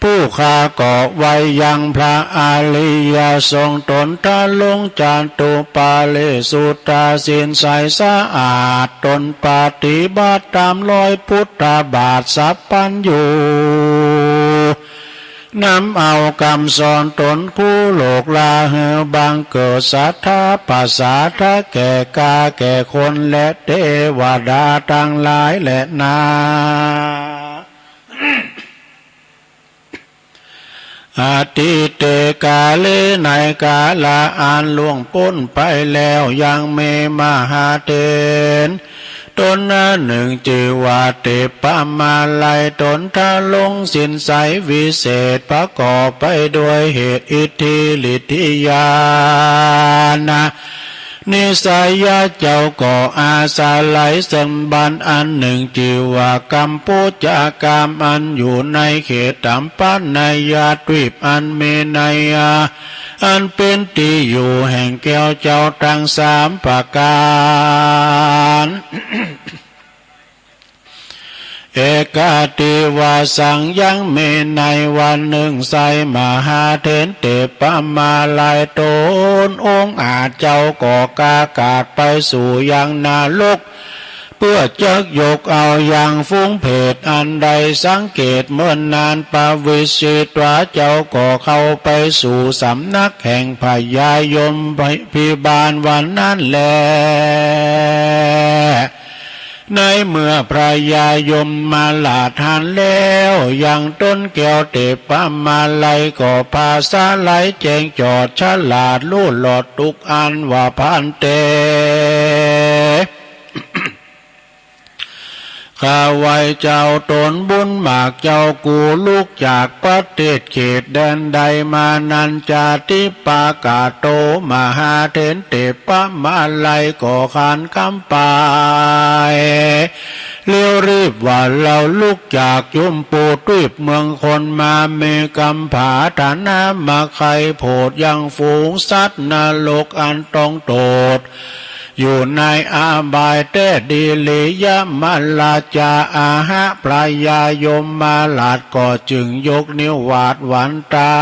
[SPEAKER 1] ผู้ข้าก่อไว้ยังพระอาลิยทรงตนทะลงจานตุปาเลสุตาสินใสสะอาดตนปฏิบัติตามรอยพุทธบาทสัพพัญญูนำเอาคำสอนตนผู้โลกลาเหือบางเกิดศรัทธาปัสสาทะแก่กาแก่คนและเทวดาทั้งหลายและนาอาทิเตกาเลในกาลาอันล่วงพ้นไปแล้วยังเมมหาเทนตนหนึ่งจิวาเตปะมาลัยตนทะลงสินใสวิเศษประกอบไปด้วยเหตุอิทธิฤทธิญาณนิสัยยะเจ้าก่ออาสาไหลสัมบันอันหนึ่งจิวากรรมปุจจากรรมอันอยู่ในเขตตัมปันนายาตวิปอันเมนายาอันเป็นที่อยู่แห่งแก้วเจ้าทั้งสามประการ เอกาติวาสังยังเมในวันหนึ่งใสมหาเถรเตปะมาลายตนองค์อาจเจ้าก่อกากาศไปสู่ยังนาลกเพื่อจักยกเอาอย่างฟุ้งเพศอันใดสังเกตเมื่อนานปวิชิตวาเจ้าก่อเข้าไปสู่สำนักแห่งพญายมพิบาลวันนั้นแลในเมื่อพระยายมมาลาทานแล้วยังต้นแก้วเตปะมาลัยก็ภาษาไหลแจงจอดฉลาดลู่หลอดทุกอันว่าพันเต ข้าไว้เจ้าตนบุญมากเจ้ากูลูกจากประเทศเขตแดนใดมานันจาติปากาโตมหาเถรเตปะมาลัยก่อขานคำปายเลี้ยวรีบว่าเราลูกจากยุมปูตุบเมืองคนมาเมกำผาฐานะมาใครโพดยังฝูงสัตว์นรกอันต้องโตดอยู่ในอาบายเตดีลิยมาลาจาอาหะพระยายมมาลาดก็จึงยกนิ้ววาดหวันตา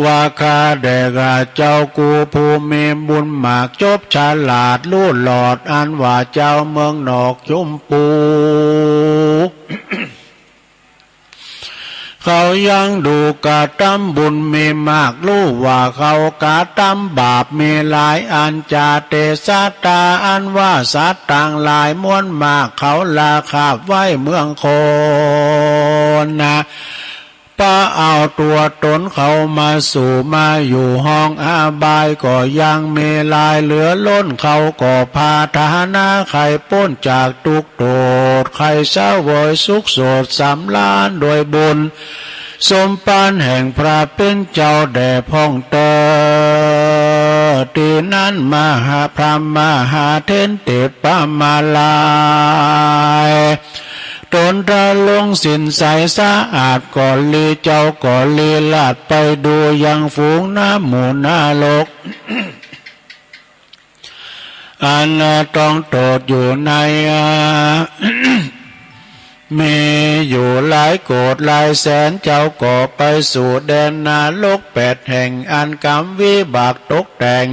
[SPEAKER 1] ว่าข้าแด่เจ้ากูผู้มีบุญมากจบฉลาดลู่หลอดอันว่าเจ้าเมืองนอกยุมปู เขายังดูกาตำบุญมีมากรู้ว่าเขากาตำบาปมีหลายอันจาเตสัตตาอันว่าสัตว์ต่างหลายม้วนมากเขาลาขาบไว้เมืองโคนนะป ป้าเอาตัวตนเขามาสู่มาอยู่ห้องอาบายก็ยังเมลายเหลือล้นเขาก็พาทหานาไข่ป้นจากทุกโดดไข่เศร้าโวยสุขโสดสำล้านโดยบุญสมปานแห่งพระเป็นเจ้าแด่พ่องเตอตีนั้นมหาพรหมมหาเทนเตปะมาลายตนตะลงสินใสสะอาดก่อนลีเจ้าก่อนลีลาดไปดูยังฝูงน้ำหมูนาลก อันต้องโตดอยู่ใน มีอยู่หลายโกฏหลายแสนเจ้าก่อไปสู่แดนนาลก8แห่งอันกรรมวิบากตกแต่ง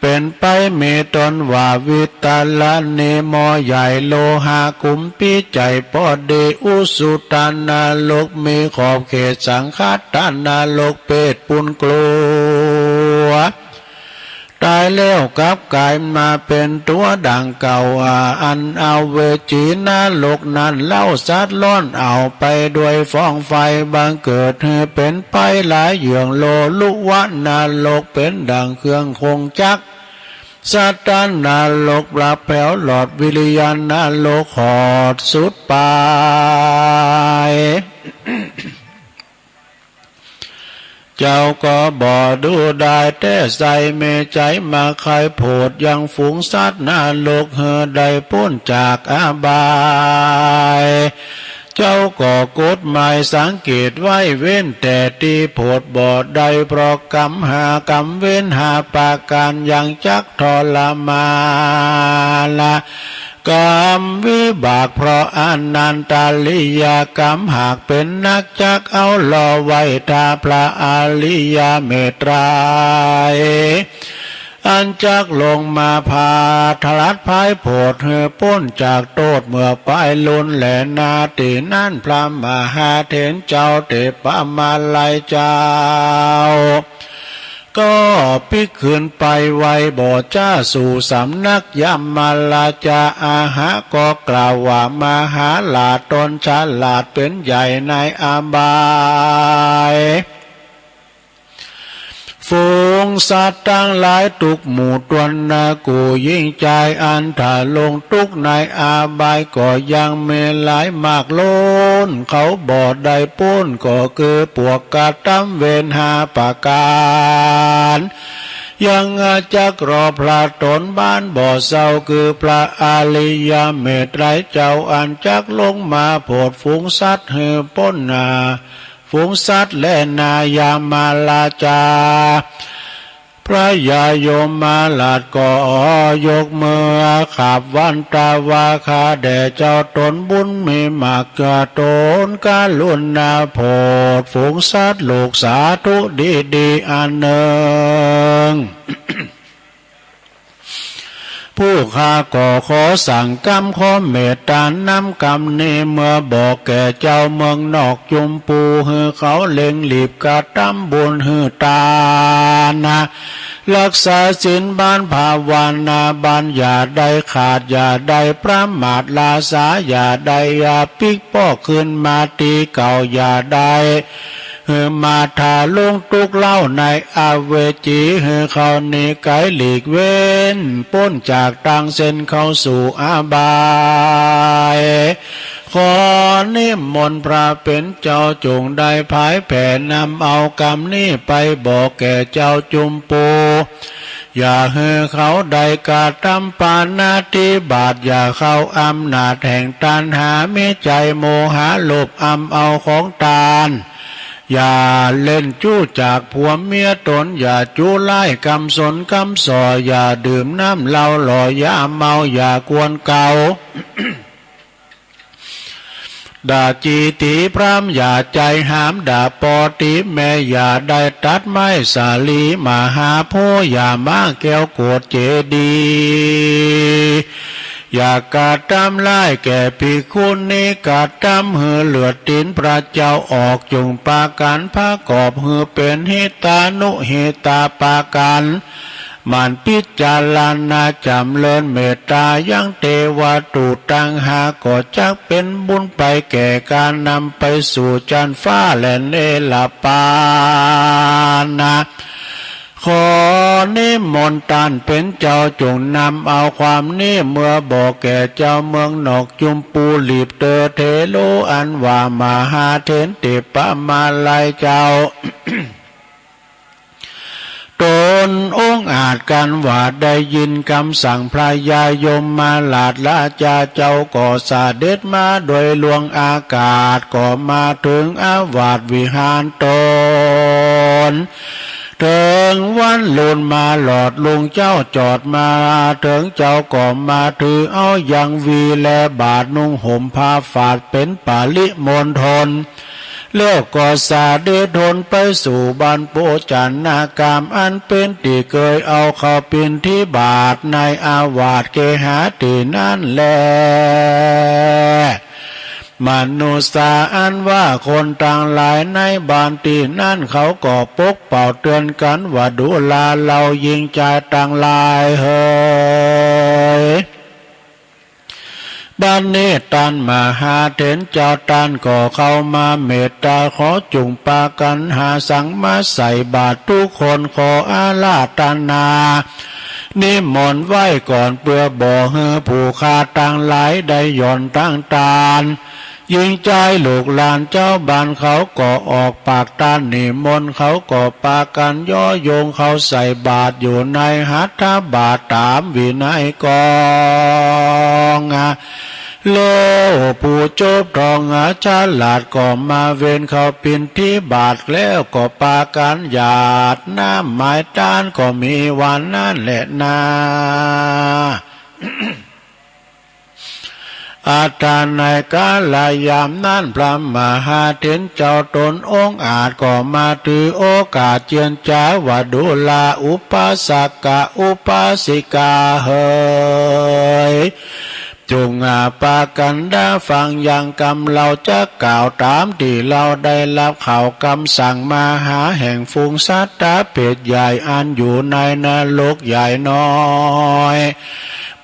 [SPEAKER 1] เป็นไปมีตนว่าวิตาลเนมอใหญ่โลหะกุมปีใจปอดีอุสุตานาลกมีขอบเขตสังฆทานาลกเปตปุนกลัวตายแล้วกลับกลายมาเป็นตัวดังเก่าอันเอาเวจีนาลกนั้นเล่าซัดล้อนเอาไปด้วยฟ้องไฟบังเกิดเป็นไปหลายเหยื่องโลลุวะนาลกเป็นดังเครื่องคงจักสัตตานาลกปราบแผ่วหลอดวิริยานาลกหอดสุดปาย เจ้าก็บ่ดูได้แต่ใส่เมใจมาใครโผดยังฝูงสัตว์นาลกเฮอได้พ้นจากอาบายเจ้าก็กฎหมายสังเกตไว้เว้นแต่ตีโผดบ่ได้เพราะกรรมหากรรมเว้นหาปาการยังจักทรมาละกรรมวิบากเพราะอนันตาลิยกรรมหากเป็นนักจักเอาล่อไว้ตาพระอริยเมตไตรอันจักลงมาพาทลัดพายโผดเหือป้นจากโตดเมื่อไปลุนแหลนาตินั่นพระมหาเถรเจ้าเตปะมาลัยเจ้าก็พิกขึ้นไปไวบ่จ้าสู่สำนักยามมาลาจาอาหะก็กล่าวว่ามหาลาตนฉลาดเป็นใหญ่ในอาบายฝูงสัตว์ทั้งหลายทุกหมู่ตวนนากูยิ่งใจอันถ้าลงทุกในอาบายก็ยังเมหลายมากล้นเขาบ่ได้พ้นก็คือปวกกาตำเวนหาปาการยังจักรอพระตนบ้านบ่อเศร้าคือพระอาลิยเมตไตรเจ้าอันจักลงมาโพดฝูงสัตว์เหือป้นนาฝูงสัตว์และนายามาลาจาพระยาโยมมาลาดก็ยกมือขับวันตาวาคาแด่เจ้าตนบุญมีมากกะตนกาลุนนาโพดฝูงสัตว์ลูกสาธุดีอันหนึ่ง ผู้ข้าก็ขอสั่งกรรมขอเมตตานำกรรมนี้เมื่อบอกแก่เจ้าเมืองนอกจุมปูฮือเขาเล็งหลีบกระทำบุญฮือตานะรักษาศีลบ้านภาวนาบ้านอย่าได้ขาดอย่าได้ประมาทลาสาอย่าได้อย่าปิกป้อขึ้นมาตีเก่าอย่าได้มาทาลงตุกเล่าในอาเวจีเขานี้ไกหลีกเว้นพ้นจากทางเส้นเข้าสู่อาบายขอนิมนต์พระเป็นเจ้าจงได้ภายแผ่นำเอากรรมนี้ไปบอกแก่เจ้าจุมปูอย่าให้เขาได้กระทำปานาติบาตอย่าเข้าอำนาจแห่งตัณหามิใจโมหะโลภอำเอาของตานอย่าเล่นจู้จากผัวเมียตนอย่าจู้ไล่กำสนกำส่ออย่าดื่มน้ำเหล้าหล่อยาเมาอย่ากวนเกา ด่าจีตีพรามอย่าใจหามด่าปอตีแม่อย่าได้ตัดไม้สาลีมหาโพอย่ามาแก้วโกดเจดีอย่ากาดตามไล่แก่ภิกขุนี้กาดตามเหือเลือดตินพระเจ้าออกจงปากันพระกอบเหือเป็นหิตานุหิตาปากัน มันพิจารณาจำเริญเมตตายังเทวตูตังหาก็จักเป็นบุญไปแก่การนำไปสู่จันฟ้าและเนลปานะขอนิมนต์ท่านเป็นเจ้าจงนำเอาความนี้เมื่อบอกแก่เจ้าเมืองนอกจุมปูลีบเตอเทโลอันว่ามหาเถรติปะมาลายเจ้า ตนองค์อาจกันว่าได้ยินคำสั่งพระยายมมาลาดละจาเจ้าก่อสาเด็จมาโดยลวงอากาศก็มาถึงอาวาสวิหารตนถึงวันลุนมาหลอดลุงเจ้าจอดมาถึงเจ้าก็มาถือเอาอย่างวีแลบาทนุ่งห่มผ้าฝาดเป็นปาลิมณฑลแล้วก็สาเดชนไปสู่บ้านโปจันนากามอันเป็นที่เคยเอาเข้าเป็นที่บาทในอาวาสเกหาตีนั่นแลมนุษย์อันว่าคนต่างหลายในบ้านตีนั่นเขาก็ปกเป่าเตือนกันว่าดูลาเรายิงใจต่างหลายเฮ้ยบ้านนี้ตันมหาเถรเจ้าตันก็เข้ามาเมตตาขอจุงปากันหาสังมาใส่บาตรทุกคนขออาลาตนานิมนต์ไว้ก่อนเพื่อบ่เฮือผู้ขาต่างหลายได้ย่อนตั้งตาลยิงใจลูกหลานเจ้าบ้านเขาก็ออกปากตานนิมนต์เขาก็ปากันย่อโยงเขาใส่บาตรอยู่ในหัตถบาตรตามวินัยกองโลผู้โจบทองฉลาดก็มาเว้นเขาปินที่บาทแล้วก็ปากันหยาดน้ำหมายต้านก็มีวันนั่นแหละนา อาจารย์ในกาลยามนั้นพระมหาเถรเจ้าตนองค์อาจก็มาถือโอกาสเจียนจ้าว่าดูลาอุปาสกะอุปาสิกาเฮยจงปากันได้ฟังอย่างกรรมเราจะกล่าวตามที่เราได้รับข่าวคำสั่งมาหาแห่งฝูงสัตว์เปรตใหญ่อันอยู่ในนรกใหญ่น้อย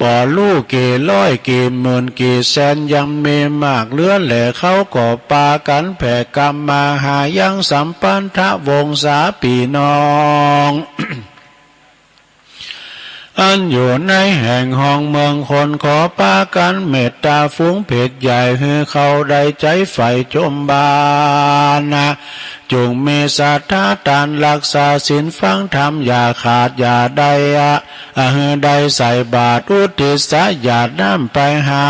[SPEAKER 1] บ่ลูกกี่ร้อยกี่หมื่นกี่แสนยังมีมากเหลือแหล่เขาก็ปากันแผ่กรรมมาหายังสัมปันทะวงศาปีน้อง อันอยู่ในแห่งห้องเมืองคนขอปากันเมตตาฟุ้งเพศใหญ่ให้เขาได้ใจใฝ่จมบานนะจงมีศรัทธาตานรักษาศีลฟังธรรมอย่าขาดอย่าได้ได้ใส่บาตรอุทิศอย่าน้ำไปหา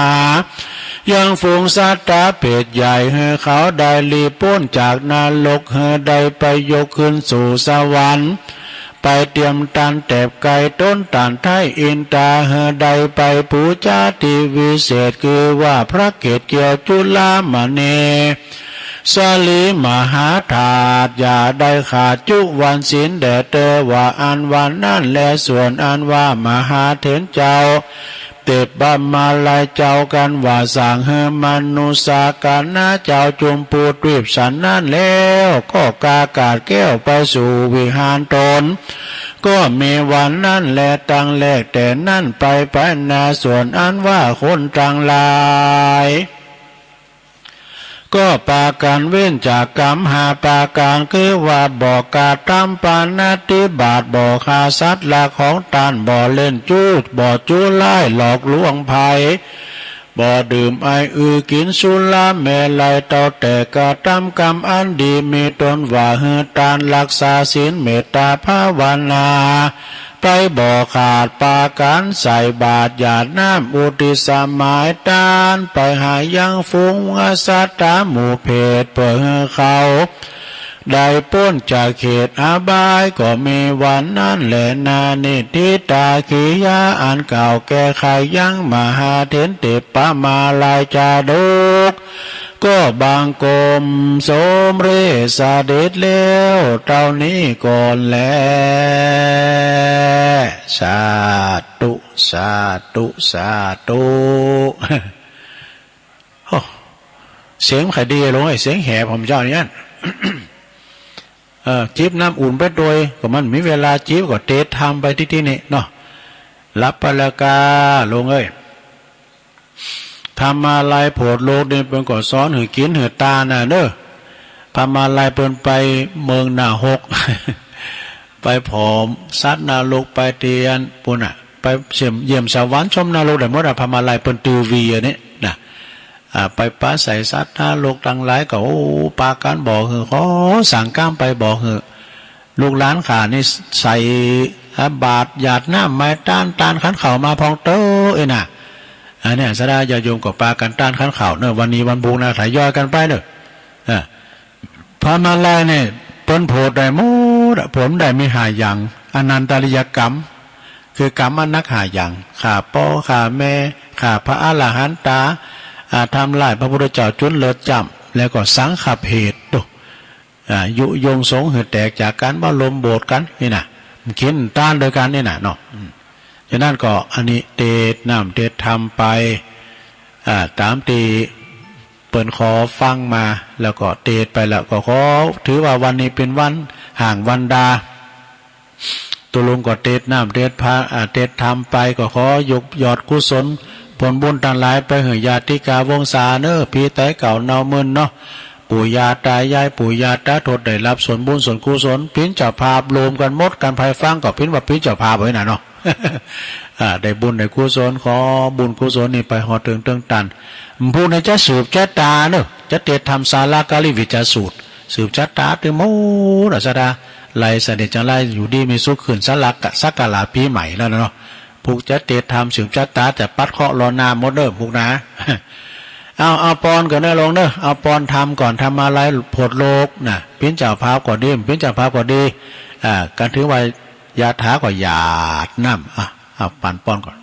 [SPEAKER 1] ยังฝูงสัตว์เพศใหญ่ให้เขาได้ลีพ้นจากนรกให้ได้ไปยกขึ้นสู่สวรรค์ไปเตรียมตันแตบไก่ต้นตานไทยอินตาเฮใดไปปูจาติวิเศษคือว่าพระเกศเกี่ยวจุลามณีสลีมหาธาตุอย่าได้ขาดจุวันศีลแด่เตอว่าอันวันนั่นและส่วนอันว่ามหาเถรเจ้าเต็บบามาลายเจ้ากันว่าสั่งเฮมนุสาการนาเจ้าจุมปูตรีบสันนั่นแล้วก็กากาศแก้วไปสู่วิหารตนก็มีวันนั่นแลตั้งแลกแต่นั่นไปไปนาส่วนอันว่าคนต่างหลายก็ปาการเว้นจากกรรมหาปาการคือว่าบอกกาตามปานาติบาทบ่ฆ่าสัตว์ละของตานบ่เล่นจู้บ่จู้ไล่หลอกลวงภัยบ่ดื่มไอกินสุราเมลัยต่อแต่กาตามกรรมอันดีมีตนว่าเฮตานรักษาศีลเมตตาภาวนาไปบ่ขาดปาการใส่บาตรหยาดน้ำอุทิศหมายตานไปหายังฟุ้งสัตตาหมู่เพศเพื่อเขาได้พ้นจากเขตอาบายก็มีวันนั้นแหละนานิทิตาขียาอันเก่าแก่ไขยังมหาเถรติปะมาลายจาดุกก็บางกรมสมเรสาเด็จแล้วเท่านี้ก่อนแลสาธุสาธุสาธุเสียงใครดีลงไอ้เสียงแห่ผมเจ้านี่นั่น จีบน้ำอุ่นไปโดยก็มันมีเวลาจีบก็เตะทำไปที่นี่เนาะรับปลากาลงทำมาลายโผดโลกเนี่ยเป็นก่อซ้อนหือกินหือตาน่ะเนอะพามาลายเปิ้นไปเมืองหน้าหก ไปผอมซัดนาลกไปเตียนปุ่นอ่ะไปเยี่ยมสวรรค์ชมนาลกแต่เมื่อไรพามาลายเปิ้นตูวีอันนี้นะไปป้าใส่ซัดนาลกตั้งหลายก็โอ้ปาการบอกเหอะขอสั่งก้ามไปบอกเหอะลูกหลานขานี่ใส่บาทหยาดน้ำไม้ต้านขันเข่ามาพองเต้อน่ะอันนี้สดาญาโยมกับปากันต้านขันเข่าเนอะวันนี้วันพุธนะถ่ายย่อยกันไปเนอะพามาลายเนี่ยเปิ้นโพดได้หมดผลได้ไม่หาอย่างอนันตริยกรรมคือกรรมอันนักหาอย่างข่าพ่อข่าแม่ข่าพระอรหันตาทำลายพระพุทธเจ้าจุนเลิศจำแล้วก็สังขเพศตุยุยงสงเหตุแตกจากการว่าลมโบดกันนี่นะขินต้านโดยกันนี่นะเนาะฉะนั้นก็อันนี้เตดน้ำเตดทำไปตามตีเปิ่นขอฟังมาแล้วก็เตดไปแล้วก็ขอถือว่าวันนี้เป็นวันห่างวันดาตัวลงก็เตดน้ำเตดพระเตดทำไปก็ขอยกยอดกุศลผลบุญต่างหลายไปเหยญาติกาวงศาเนอพี่ไตเก่าเนาเมินเนาะปู่ย่าตายายปู่ย่าตาทดได้รับส่วนบุญส่วนกุศลพิ้นเจ้าภาพรวมกันหมดกันภายฟังก็พิ้นว่าพิ้นเจ้าภาพไว้น่ะเนาะ ได้บุญได้กุศลขอบุญกุศลนี่ไปหอเติงตันผู้ในจะสืบจะตาเนอะจะเตะทำศาลากาลิวิจสูตรสืบจะตาถึงโมดสดาไล่เสด็จจังไรอยู่ดีมีสุขขึ้นสลักสักกะลาปีใหม่แล้วเนาะผูกจะเตะทำสืบจะตาแต่ปัดเคาะรอนาหมดเด้อพวกนะ เอาปอนก่อนเนอะลงเนอะเอาปอนทำก่อนทำอะไรผดโลกน่ะพิ้นเจ้าภาพก่อนดีพิ้นเจ้าภาพก่อนดีการถือว่ายาถาก็หยาดน้ำเอาปั่นปอนก่อน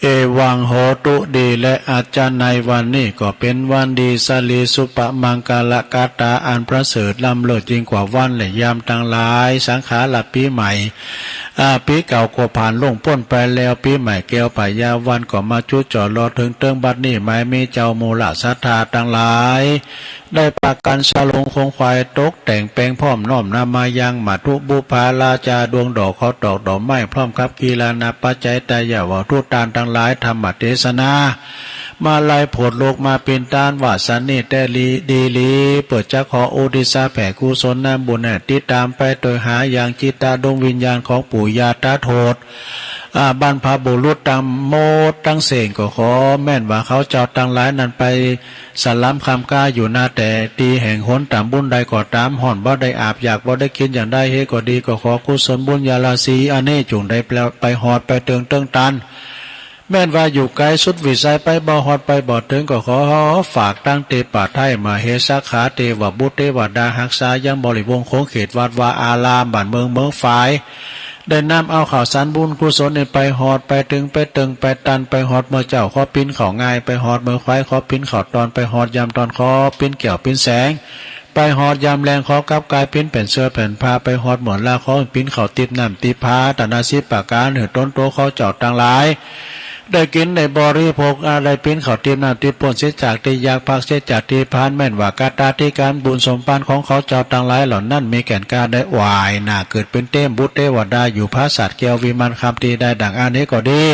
[SPEAKER 1] เอวังโหตุดีและอาจารย์ในวันนี้ก็เป็นวันดีสลีสุปมังกาลกาตาอันประเสริฐล้ำเลิศยิ่งกว่าวันและยามต่างหลายสังขารปีใหม่ปีเก่าก็ผ่านลงพ้นไปแล้วปีใหม่แก้วป่ายาวันก็มาจุดจอดรอถึงเติงบัดนี้หมายมีเจ้ามูลศรัทธาต่างหลายได้ปากกันสลงคงควายตกแต่งแปลงพร้อมน้อมนามายังมาทุบุพาลาจาดวงดอกเขาดอกไม้พร้อมกับกีฬานาปัจจัยแต่อย่าว่าทุตานต่างหลายธรรมเทศนามาลายผลโลกมาเป็นตานวาสนิแต่ลีดีลีเปิดจะขอโอดิสาแผ่กุศลน้ำบุญติดตามไปโดยหาอย่างจิตตาดวงวิญญาณของปู่ย่าตาโทษบรรพบุรุษตามโมดตั้งเสงก็ขอแม่นว่าเขาเจ้าตั้งหลายนั้นไปสลัมคำก้าอยู่หน้าแต่ตีแห่งหนตามบุญใดก็ตามห่อนบ่ได้อาบอยากบ่ได้กินอย่างได้เฮก็ดีก็ขอกุศลบุญญาลาสีอันนี้จุงได้ไปหอดไปเติงตันแม่นว่าอยู่ไกลสุดวิสัยไปบ่ฮอดไปบ่ถึงก็ขอฝากตั้งเตปาไทยมาเฮสาขาเทวบุตรเทวดาหักษายังบริวงโคงเขตวัดวาอารามบ้านเมืองฝ่ายได้นำเอาข่าวสารบุญกุศลไปหอดไปถึงไปตึงไปตันไปหอดเมื่อเจ้าขอปิ้นเขาง่ายไปหอดเมื่อควายขอปิ้นเขาตอนไปหอดยามตอนขอปิ้นเกี่ยวปิ้นแสงไปหอดยามแรงขอกับกายปิ้นแผ่นเสื้อแผ่นผ้าไปหอดหมอนลาขอปิ้นเขาติดน้ำติดผ้าตนาสิปากการเหือต้นโตเขาเจาะต่างหลายได้กินได้บริโภคอะไรปิ้นเขาติดน้ำติดปนเสียจากที่ยากพักเสียจากที่พานแม่นว่ากาตาที่การบุญสมปานของเขาเจ้าต่างหลายเหล่านั้นมีแก่นกล้าได้วายน่าเกิดเป็นเต้มบุตรเทวดาอยู่พระสัตว์เกียววิมันคำตีได้ดังอันนี้ก็ดี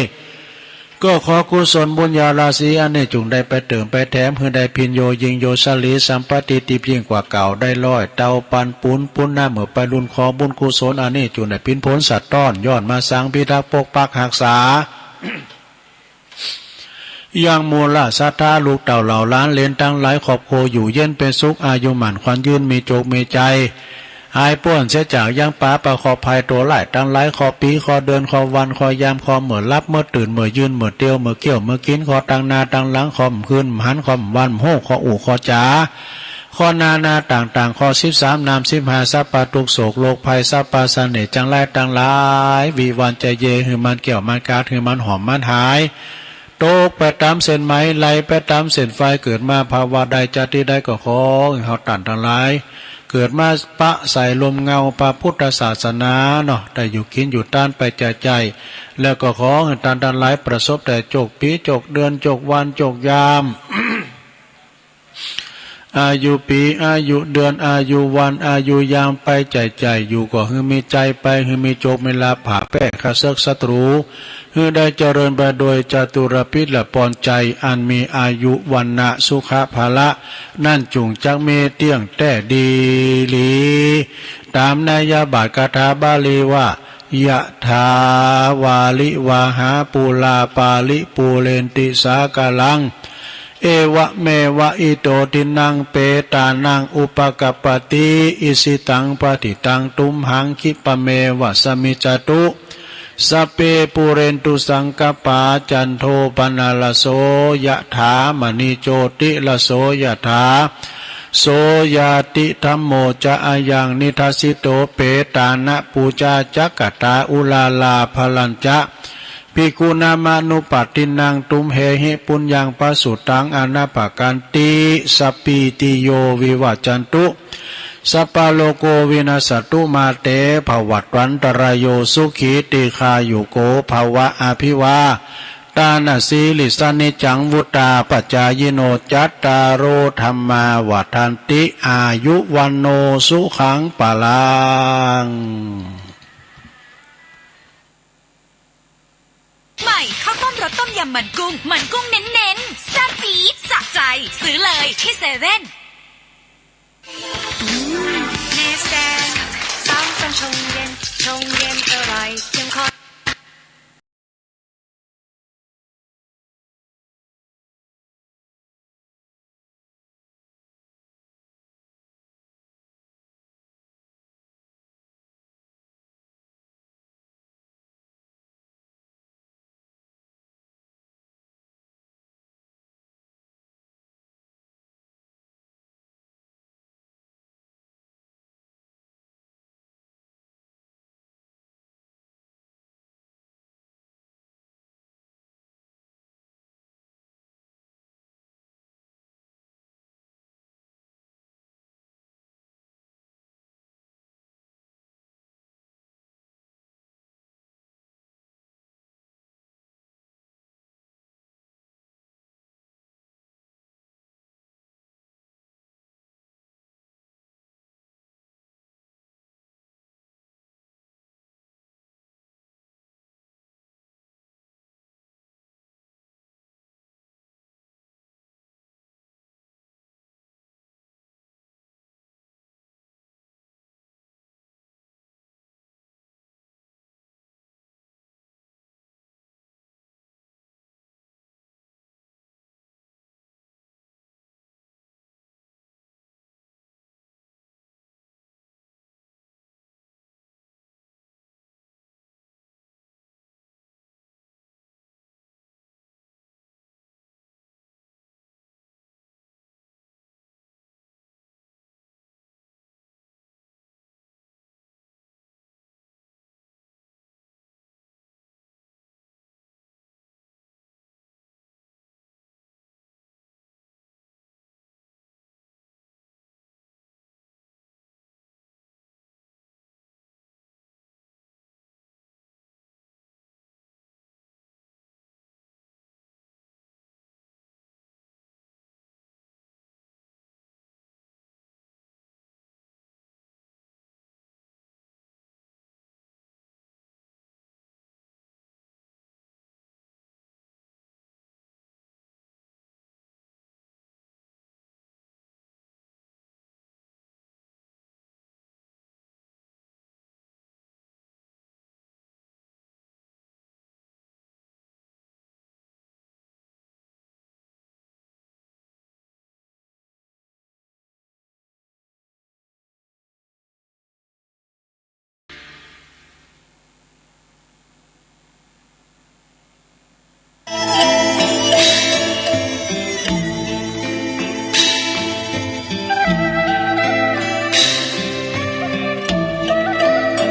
[SPEAKER 1] ก็ขอกุศลบุญญาราศีอันนี้จุงได้ไปเติมไปแถมเพื่อได้พินโยยิงโยสลีสัมปติติยิ่งกว่าเก่าได้ร้อยเตาปันปุ้นหน้าเหมือไปรุนขอบุญกุศลอันนี้จุงได้พินพ้นสัตว์ต้อนย้อนมาสร้างพิทักษ์ปกปักหักษา ยังมูลศรัทธาลูกเต่าเหล่าล้านเลนตั้งหลายขอบโคอยู่เย็นเป็นสุขอายุหมันควันยืนมีโจกมีใจหายป้วนเสียจากยังป้าประขอภัยตัวไหลตั้งหลายขอปีขอเดินขอวันขอยามขอเหมือรับเมื่อตื่นเมื่อยืนเมื่อเตียวเมื่อเกี่ยวเมื่อกินขอตั้งนาตั้งหลังขอมขึ้นหันขอมวันโหขออู่ขอจ๋าข้อนาต่างๆข้อ13นาม15สัพพะทุกโศกโลกภัยสัพพะเสน่ห์จังไรตั้งหลายวิวันใจเยหือมันเกี่ยวมันกาดหือมันหอมมันหายโตกไปตามเส้นไหมไหลไปตามเส้นไฟเกิดมาภาวะใดจัติใดก็ขอเขาตันทั้งหลายเกิดมาปะใส่ลมเงาพระพุทธศาสนาเนาะได้อยู่กินอยู่ต้านไปใจแล้วก็ขอตันทั้งหลายประสบแต่โจกปีโจกเดือนโจกวันโจกยาม อายุปีอายุเดือนอายุวันอายุยามไปใจอยู่ก็คือมีใจไปคือมีโจกมีลาผ่าแป้ข้าศึกศัตรูคือได้เจริญไปโดยจตุรพิษและปอนใจอันมีอายุวันนะสุขภาละนั่นจุงจักเมเตียงแต่ดีหลีตามนัยบาทคาถาบาลีว่ายะถาวาลิวาหาปูลาปาลิปูเรนติสากาลังเอวะเมวะอิโตตินังเปตานังอุปกปปติอิสิตังปฏิตังตุมหังคิปะเมวะสมิจตุสัพเพปุเรนตุสังกปาจันโทปนาลโสยะถามณีโจติลโสยะถาโสยาติธัมโมจะอายังนิทัสสิโตเปตานะปูจาจักกตาอุลาลาภลัญจะภิกขุนามานุปัตตินังตุมเหหิปุญญังปสุตังอนาปกันติสัพพิติโยวิวัจจันตุสัพพะโลกวินาสตุมาเตภวัตวันตรายโยสุขีติคายุโกภวะอภิวาตานาสีลิสานิจังวุตาปัจจายโนจัตตารโอธรรมาวัฏันติอายุวันโนสุขังปะลัง
[SPEAKER 2] ใหม่ข้าวต้มรสต้มยำมันกุ้งเน้นๆแซ่บจี๊ดสะใจซื้อเลยที่เซเว่น
[SPEAKER 3] เนสแกนซ้ำชงเย็นอร่อยเข้มข้น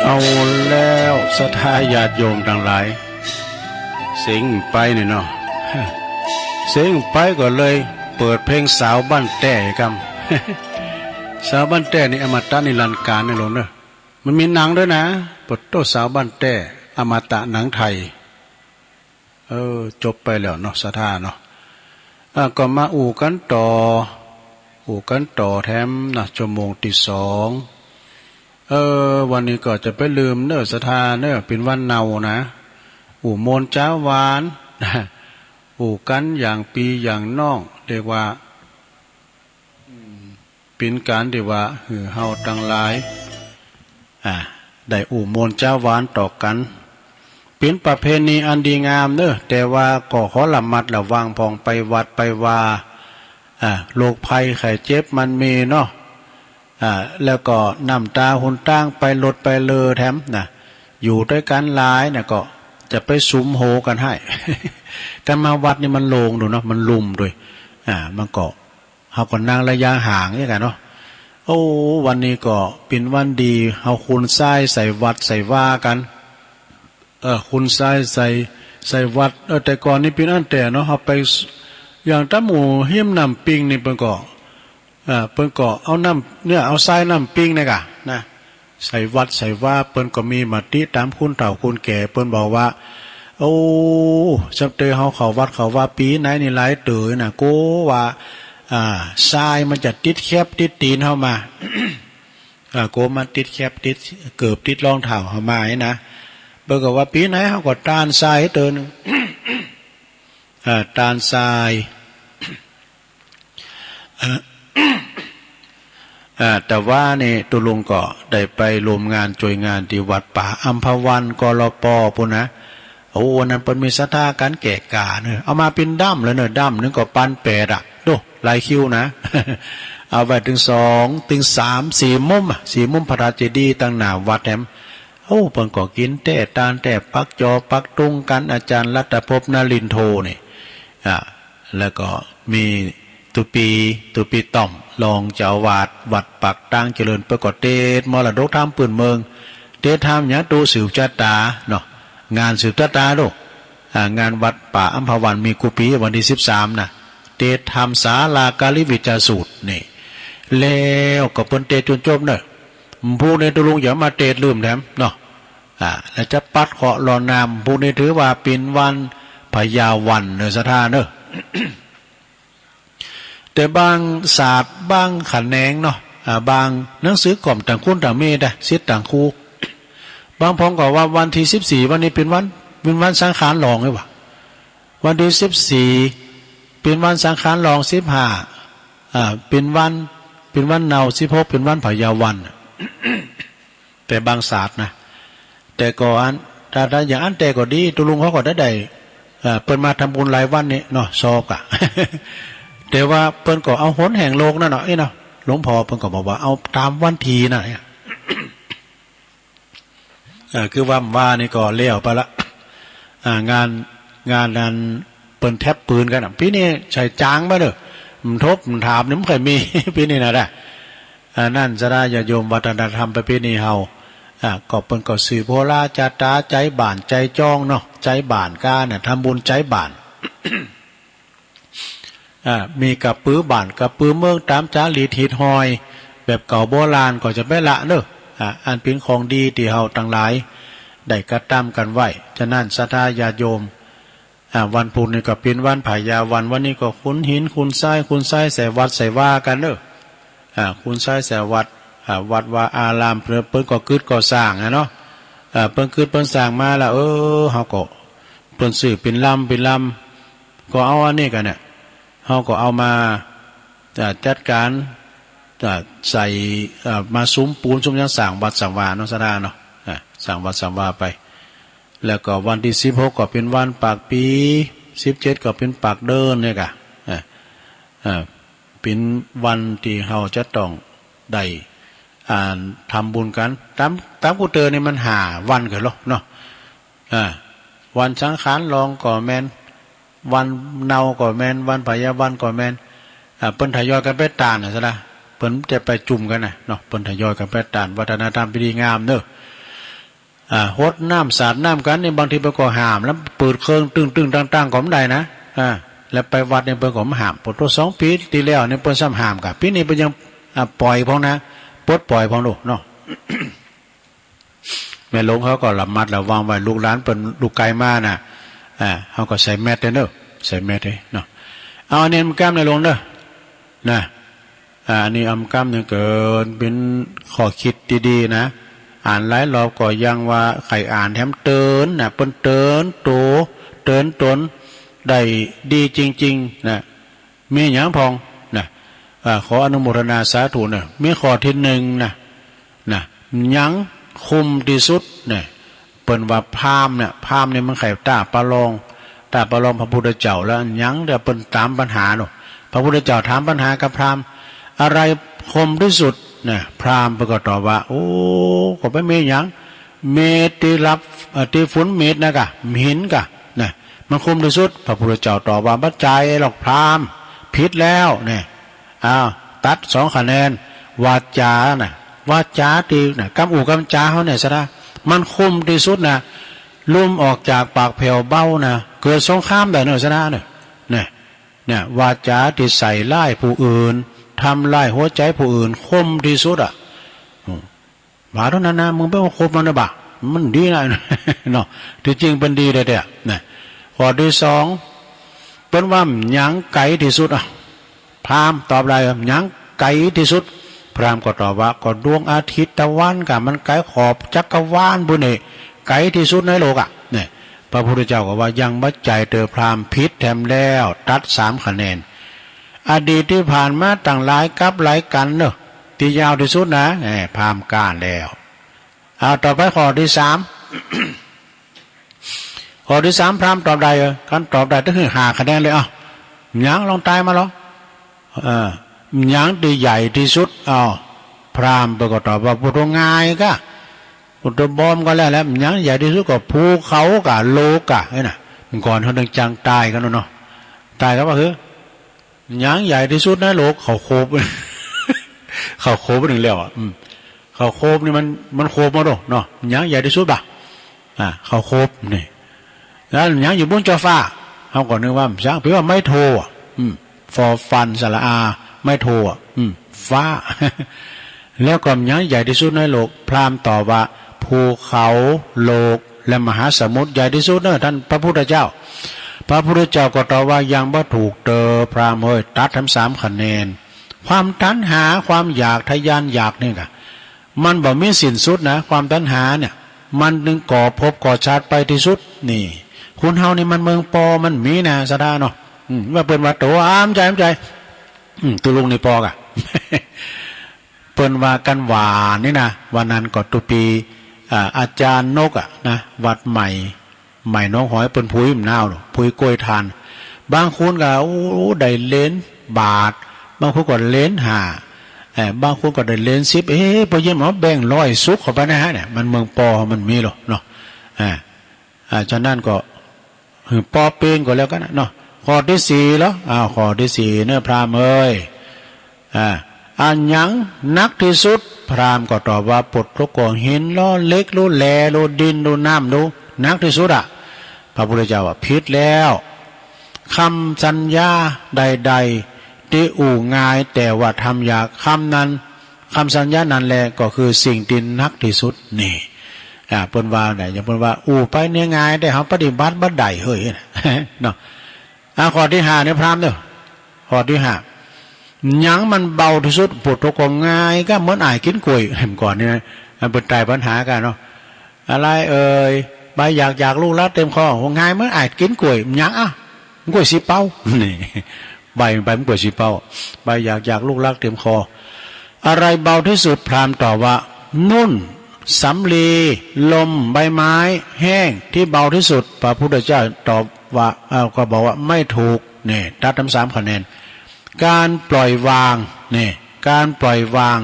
[SPEAKER 1] เอาแล้วศรัทธาญาติโยมทั้งหลายเสียงไปเนี่ยเนาะเสียงไปก็เลยเปิดเพลงสาวบ้านแต้กันสาวบ้านแต้นี่อมตะนิรันดร์การนี่ลงเนอะมันมีหนังด้วยนะปดโตสาวบ้านแต้อมตะหนังไทยจบไปแล้วเนาะศรัทธาเนาะก็มาอู่กันต่อ อูกันต่อแถมนะชั่วโมงที่สองวันนี้ก็จะไปลืมเนอสถานเนอเป็นวันเนานะอูโมนจ้าวานนะอูกันอย่างปีอย่างน้องเรียกว่าเป็นการที่ว่าเฮาตั้งหลายได้อูโมนจ้าวานต่อกันเป็นประเพณีอันดีงามเนอะแต่ว่าก็ขอระมัดระวังพองไปวัดไปว่าโรคภัยไข้เจ็บมันมีเนาะแล้วก็น้ำตาหุนตั้งไปลดไปเลอแถมนะอยู่ด้วยกันหลายนะก็จะไปสุมโหกันให้ กันมาวัดนี่มันโลงดูเนาะมันลุมด้วยมันก็เฮาก็นั่งระยะห่างนี่กันเนาะโอ้วันนี้ก็เป็นวันดีเฮาคุณทรายใส่วัดใส่ว่ากันคุณทรายใส่วัดแต่ก่อนนี่เป็นอันแต่เนาะเฮาไปอย่างตะหมู่เฮียมน้ำปิงนี่เพิ่นก็เอาน้ำเนี่ยเอาทรายน้ำปิงนี่กะนะใส่วัดใส่ว่าเพิ่นก็มีมติตามคุณเฒ่าคุณแก่เพิ่นบอกว่าโอ้จับเตอเฮาเข้าวัดเข้าว่าปีไหนนี่หลายเตอน่ะโกว่าทรายมันจะติดแคบติดตีนเฮามา โกมันติดแคบติดเกือบติดรองเท้าเฮามาให้นะเบิ่งก็ว่าปีไหนเฮาก็ต้านทรายเตอนึง ต้านทรายแต่ว่านี่ตุลุงก็ได้ไปรวมงานจ่วยงานที่วัดป่าอัมพวันกลปปุ่นนะโอ้วันนั้นเปิ้นมีศรัทธาการแก่กาเนอะเอามาเป็นด้ำเลยเนอะด้ำนึงก็ปันแปดดูหลายคิวนะ เอาไว้ถึง2ถึง3 4มุม4มุมพระราชเจดีย์ตั้งหน้าวัดแถมโอ้เปิ้นก็กินแต่ตาลแต่ปักจอปักตุงกันอาจารย์รัตภพนลินโทนี่แล้วก็มีตุปีต่อมรองเจ้าวาดวัดปักตั้งเจริญประกอบเตศมรดกธรรมปืนเมืองเตศธรรมเนี่ยตูสืบชะตาเนาะงานสืบชะตาลูกงานวัดป่าอัมพวันมีกุปีวันที่13นะเตศธรรมศาลากาลิวิจาสูตรนี่แล้วก็เปิ้นเตศจนจบเนาะผู้ในตุลุงอย่ามาเตศลืมแถมเนาะแล้วจะปัดเคาะรอนามผู้นี้ถือว่าเป็นวันพยาวันเนอสถานเนอะ แต่บางศาสตร์บางขันแหนงเนาะบางหนังสือกล่อมต่างคุณต่างเมตเสียต่างคูบางพ้องก็ว่าวันที่14วันนี้เป็นวันสังขารรองไงวะวันที่14เป็นวันสังขารรอง15เป็นวันเนา16เป็นวันพยาวัน แต่บางศาสตร์นะแต่ก่อนถ้าอย่างอันแต่ก็ดีตุลุงเขาก็ได้เปิ้นมาทำบุญหลายวันนี่เนาะซอกะ แต่ว่าเปิ้นก็เอาหนแห่งโลกนั่นเนาะเนาะหลวงพ่อเปิ้นก็บอกว่าเอาตามวันทีน่ะ คือว่านี่ก็เลี้ยวไปละงานนั้นเปิ้นแทบปืนกันพี่นี่ใช้จางมาเด้อมันทบมันถามนี่มันเคยมี พี่นี่น่ะได้นั่นจะได้ญาโยมวัฒนธรรมประเพณีเฮาก็เปิ้นก็สื่อโพลาจาตาใจบ้านใจจ้องเนาะใจบ้านกาเนี่ยทำบุญใจบ้าน มีกับปื้อบ้านกับปื้อเมืองตามจารีตหิดหอยแบบเก่าโบราณก็จะไม่ละเนอะอันเป็นของดีที่เฮาทั้งหลายได้กระทำกันไว้ฉะนั้นศรัทธาญาโยมวันพุธนี่ก็เป็นวันพยาวันวันนี้ก็ขุนหินขุนทรายใส่วัดใส่ว่ากันเนอะขุนทรายใส่วัดวัดว่าอารามเพิ่นก็กึดก็สร้างเนาะเพิ่นกึดเพิ่นสร้างมาแล้วเฮาก็เพิ่นซื้อเป็นลำก็เอาอันนี้กันเนี่ยเฮาก็เอามาจัดการใส่มาซุ้มปูนซุ้มยังสร้างวัดสังวาเนาะสะดาเนาะสร้างวัดสังวาไปแล้วก็วันที่16ก็เป็นวันปากปี17ก็เป็นปากเดินเนี่ยกะเป็นวันที่เฮาจะต้องได้ทำบุญกันตามกูเตอร์นี่มันหาวันกันหรอเนาะวันสังขารรองก่อแมนวันเนาก่อแมนวันพยาวันก่อแมนเปิ้นทยอยกันไปตานน่ะซะละเปิ้นจะไปจุ่มกันน่ะเนาะเปิ้นทยอยกันไปตานวัฒนธรรมพิธีงามเด้อฮดน้ำสาดน้ำกันนี่บางทีเปิ้นก็ห้ามแล้วเปิดเครื่องตึ้งๆตั้งๆก็ไม่ได้นะแล้วไปวัดนี่เปิ้นก็ห้ามปดตัว2ปีที่แล้วนี่เปิ้นซ้ำห้ามกับปีนี้เปิ้นยังปล่อยพองนะปลดปล่อยพองดูเนาะ แม่หลวงเขาก็ระมัดระวังไว้ลูกหลานเป็นลูกไก่มาน่ะเขาก็ใส่แมสเด้อใส่แมสเนาะเอาเน้นมันแก้มในหลวงเด้อนะ อันนี้อำกำเนี่ยเกินเป็นข้อคิดดีๆนะอ่านหลายรอบก็ยังว่าใครอ่านแถมเตือนนะเปิ้นเตือนโตเตือนตนได้ดีจริงๆนะมีหยังพองนะขออนุโมทนาสาธุนะมีข้อที่หนึ่งนะหยังคุมที่สุดเนี่ยเปิ้นว่าพราหมณ์เนี่ยมันไข่ตาปะลองพระพุทธเจ้าแล้วหยังเดี๋ยวเปิ้นตามปัญหาเนาะพระพุทธเจ้าถามปัญหากับพราหมณ์อะไรคมที่สุดเนี่ยพราหมณ์ก็ตอบว่าโอ้ก็ไม่มีหยังเมตที่รับที่ฝนเมตนะกะหินกะเนี่ยมันคมที่สุดพระพุทธเจ้าตอบว่าบัจจัยหรอกพราหมณ์ผิดแล้วเนี่ยตัด2 คะแนนวาจาน่ะวาจาที่น่ะกำอูกำจาเขาเนี่ยซะนะมันคมที่สุดนะลุ่มออกจากปากแผ่วเบ้านะเกิดสงครามได้เนอะชนะเนี่ยวาจาที่ใส่ร้ายผู้อื่นทำร้ายหัวใจผู้อื่นคมที่สุดบาเท่านั้นนะมึงไม่ว่าคมมันนะบ่ามันดีนะเนาะที่จริงเป็นดีเลยเนี่ยข้อที่2เป็นว่าหยังไกลที่สุดพราหมณ์ตอบอะไรหยังไกลที่สุดพราหมณ์ก็ตอบว่าก็ดวงอาทิตย์ตะวันกับมันไกลขอบจักรวาลบุญนี่ไกลที่สุดในโลกเนี่ยพระพุทธเจ้าก็ว่ายังบัจจัยเตอพราหมณ์ผิดแถมแล้วตัด3 คะแนนอดีตที่ผ่านมาต่างหลายกับหลายกันเนอะที่ยาวที่สุดนะพราหมณ์ก้านแล้วต่อไปข้อที่3 ข้อที่3พราหมณ์ตอบได้การตอบได้ก็คือ5 คะแนนเลยหยังลองตายมาหรอหยังที่ใหญ่ที่สุดพราหมณ์ก็ตอบว่าพุทธง่ายก็พุทธบอมก็แล้วหยังใหญ่ที่สุดก็ภูเขากับโลกะนี่นะก่อนเขาดังจังตายกันเนาะตายก็ว่าคือหยังใหญ่ที่สุดนะโลกเขาโคบเขาโคบไปถึงแล้วเขาโคบนี่มันโคบมาดูเนาะหยังใหญ่ที่สุดเขาโคบนี่แล้วหยังอยู่บนจอฟ้าเขาก่อนนึกว่าช้างเพื่อไม่โทฟอฟันสระอาไม่โทฟ้าแล้วก็หยังใหญ่ที่สุดในโลกพราหมณ์ตอบว่าภูเขาโลกและมหาสมุทรใหญ่ที่สุดเนอะท่านพระพุทธเจ้าก็ตอบว่ายังบ่ถูกพราหมณ์เฮ้ยตัดทั้ง3 คะแนนความตัณหาความอยากทยานอยากนี่กะมันบ่มีสิ้นสุดนะความตัณหาเนี่ยมันนึงก่อภพก่อชาติไปที่สุดนี่คุณเฮานี่มันเมืองปอมันมีนะสะดาเนาะว่าเปิ้นว่าโตอ้ามใจตุลุงนี่ปอกะ เปิ้นว่ากันหวานนี่นะวันนั้นก็ตุปีอาจารย์นกนะวัดใหม่น้องหอยเปิ้นพุ้ยมนาวพุ้ยกล้วยทานบางคนก็โอ้ได้เลนบาทบางคนก็เลน5บางคนก็ได้เลน10พอเยี่ยมเอาแบ่ง100ซุกเข้าไปนะฮะเนี่ยมันเมืองปอมันมีหรอเนาะฉะนั้นก็ปอเป็นก็แล้วกันเนาะข้อที่4แล้วข้อที่4เนี่ยพราหมณ์เอ้ยอันหยังนักที่สุดพราหมณ์ก็ตอบว่าปุถุกหินล้อเล็กล้อแลล้อดินล้อน้ำล้อนักที่สุดพระพุทธเจ้าว่าผิดแล้วคำสัญญาใดๆที่อู่ง่ายแต่ว่าทำยากคำสัญญานั้นแหละก็คือสิ่งที่นักที่สุดนี่เปิ้นว่าไหนอย่างเปิ้นว่าอู่ไปเนี่ยง่ายแต่เฮาปฏิบัติบ่ได้เฮ้ยเนาะข้อที่5เนี่ยพราหมณ์เด้อข้อที่5หยังมันเบาที่สุดปุถุก็ง่ายก็เหมือนอ้ายกินกล้วยเห็นก่อนนี่นะเปิ้นตายปัญหากันเนาะอะไรใบอยากลูกละเต็มคอง่ายเหมือนอ้ายกินกล้วยหยังกล้วย10 เป้านี่ใบมันกล้วย10 เป้าใบอยากลูกละเต็มคออะไรเบาที่สุดพราหมณ์ตอบว่านุ่นสำลีลมใบไม้แห้งที่เบาที่สุดพระพุทธเจ้าตอบว่าก็บอกว่าไม่ถูกนี่ตัดทั้ง3 คะแนนการปล่อยวางนี่การปล่อยวาง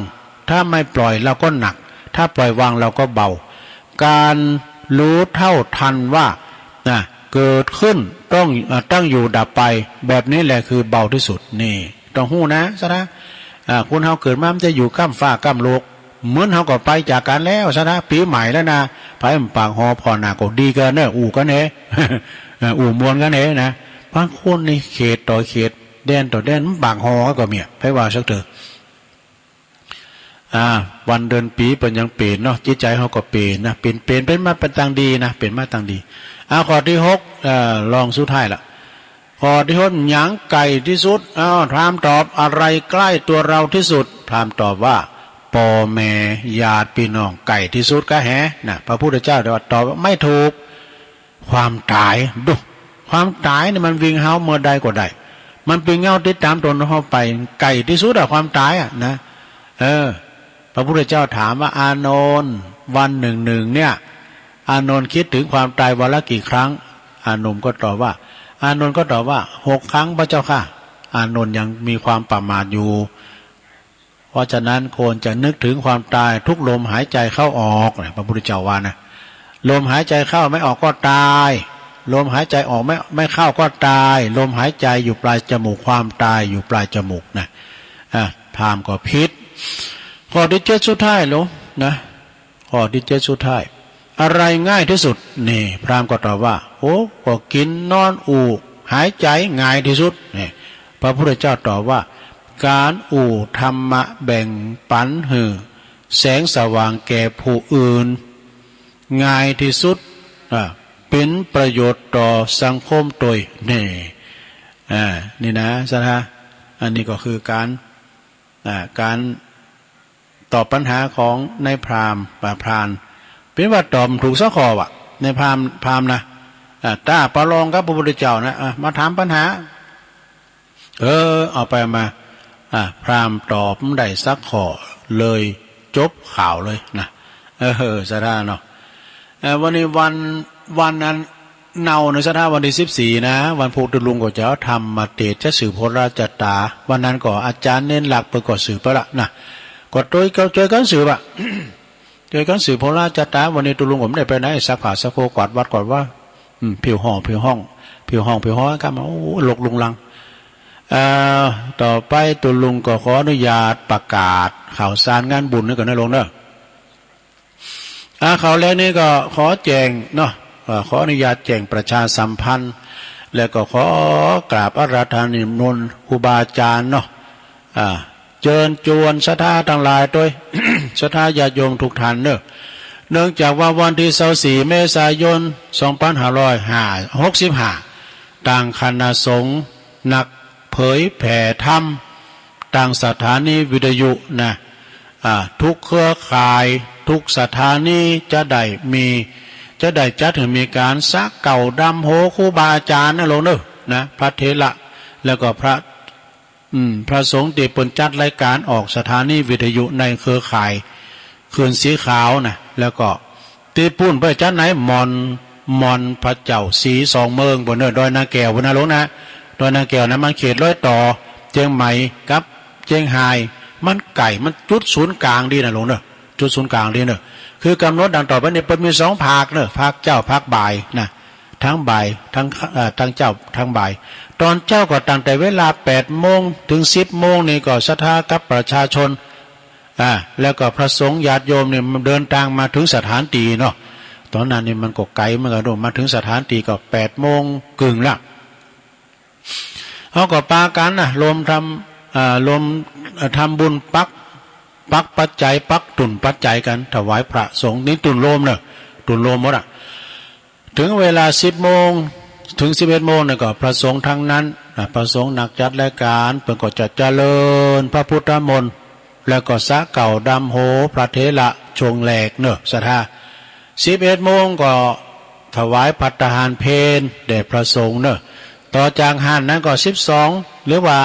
[SPEAKER 1] ถ้าไม่ปล่อยเราก็หนักถ้าปล่อยวางเราก็เบาการรู้เท่าทันว่าเกิดขึ้นต้องตั้งอยู่ดับไปแบบนี้แหละคือเบาที่สุดนี่ต้องหู้นะซะนะคุณเฮาเกิดมามันจะอยู่ข้ามฟ้าข้ามโลกเหมือนเฮาก็ไปจากกันแล้วซะนะปีใหม่แล้วนะไปปากหอพอหน้าก็ดีกันเนอะอู่กันเนอู่มวนกันเนนะบางคนนี่เขตต่อเขตแดนต่อแดนบางหอก็มีไปว่าสักเถอะวันเดือนปีเป็นยังเปลี่ยนเนาะจิตใจเขาก็เปลี่ยนนะเปลี่ยนเป็นมาเป็นต่างดีนะเป็นมาต่างดีข้อที่6ลองสุดท้ายละข้อ ข้อที่หกหยังไก่ที่สุดพราหมณ์ตอบอะไรใกล้ตัวเราที่สุดพราหมณ์ตอบว่าพ่อแม่ญาติพี่น้องไก่ที่สุดก็แฮนะพระพุทธเจ้าตอบว่าไม่ถูกความตายดูความตายเนี่ยมันวิ่งเฮาเมื่อใดก็ได้มันเป็นเงาติดตามตนเราไปไก่ที่สุดอะความตายอะนะพระพุทธเจ้าถามว่าอานนท์วันหนึ่งเนี่ยอานนท์คิดถึงความตายวันละกี่ครั้งอานนท์ก็ตอบว่า6 ครั้งพระเจ้าค่ะอานนท์ยังมีความประมาทอยู่เพราะฉะนั้นควรจะนึกถึงความตายทุกลมหายใจเข้าออกพระพุทธเจ้าว่านะลมหายใจเข้าไม่ออกก็ตายลมหายใจออกไม่เข้าก็ตายลมหายใจอยู่ปลายจมูกความตายอยู่ปลายจมูกนะพราหมณ์ก็พิษข้อที่7สุดท้ายลงนะข้อที่7สุดท้ายอะไรง่ายที่สุดนี่พราหมณ์ก็ตอบว่าก็กินนอนหายใจง่ายที่สุดนี่พระพุทธเจ้าตอบว่าการธรรมะแบ่งปันแสงสว่างแก่ผู้อื่นง่ายที่สุดเป็นประโยชน์ต่อสังคมโดยนี่นะสะท้าอันนี้ก็คือการตอบปัญหาของนายพราหมณ์พรานเป็นว่าตอบถูกสักข้อว่ะในพราหมณ์นะถ้าประลองกับพระพุทธเจ้านะมาถามปัญหาเอาไปมาพราหมณ์ตอบได้สักข้อเลยจบข่าวเลยนะสะท้าเนาะวันนี้วันนั้นเนาในสถานวันที่14นะวันพุธลุงก็จะทำมาเตจะสื่อโพราจตาวันนั้นก็อาจารย์เน้นหลักไปกดสื่อไปละนะกดโดยเจอกันสื่อปะ เจอกันสื่อโพราจตาวันนี้ตุลุงผมได้ไปไหนสักผ้าสักโคกวาดวัดกวาดว่าผิวห้องกันมาหลกลุงลังต่อไปตุลุงก็ขออนุญาตประกาศข่าวสารงานบุญนี่ก่อนนะลุงเนาะข่าวแรกนี้ก็ขอแจ้งเนาะขออนุญาตแจ้งประชาสัมพันธ์แล้วก็ขอกราบอาราธนานิมนต์ครูบาอาจารย์เนาะเชิญชวนศรัทธาทั้งหลายโดย ศรัทธาญาติโยมทุกท่านเนื่องจากว่าวันที่24 เมษายน 2565ต่างคณะสงฆ์นักเผยแผ่ธรรมต่างสถานีวิทยุนะทุกเครือข่ายทุกสถานีจะได้จัดให้มีการซักเก่าดำโหครูบาอาจารย์นะลงเนอะนะพระเถระแล้วก็พระสงฆ์ที่เป็นจัดรายการออกสถานีวิทยุในเครือข่ายเขื่อนสีขาวนะแล้วก็ตีปุ้นไปจัดไหนมอนพระเจ้าสีสองเมืองบนเนอะดอยนาแก้วบนนะลงนะดอยนาแก้วนะมันเขตร้อยต่อเชียงใหม่กับเชียงรายมันไก่มันจุดศูนย์กลางดีนะลงเนอะจุดศูนย์กลางดีเนอะคือกำหนดดังต่อไปเนี่ยเป็นมี2 ภาคเนอะภาคเจ้าภาคบ่ายนะทั้งบ่ายทั้งเจ้าทั้งบ่ายตอนเจ้าก็ตั้งแต่เวลา8 โมงถึง10 โมงนี่ก็ศรัทธากับประชาชนแล้วก็พระสงฆ์ญาติโยมเนี่ยเดินทางมาถึงสถานที่เนาะตอนนั้นนี่มันก็ไกลเหมือนกันมาถึงสถานที่ก็8 โมงกึ่งละเขาก็ปากันนะรวมทำบุญปักปัจจัยปักตุนปัจจัยกันถวายพระสงฆ์นี่ตุนโลมเนอะตุนโลมหมดถึงเวลา10 โมงถึง11 โมงเนี่ยก็พระสงฆ์ทั้งนั้นพระสงฆ์นักจัดรายการเพิ่นก็จะเจริญพระพุทธมนต์แล้วก็สะเก่าดำโหพระเถระชงแหลกเนอะศรัทธา11 โมงก็ถวายภัตตาหารเพลแด่พระสงฆ์เนอะต่อจากหานนั้นก็12หรือว่า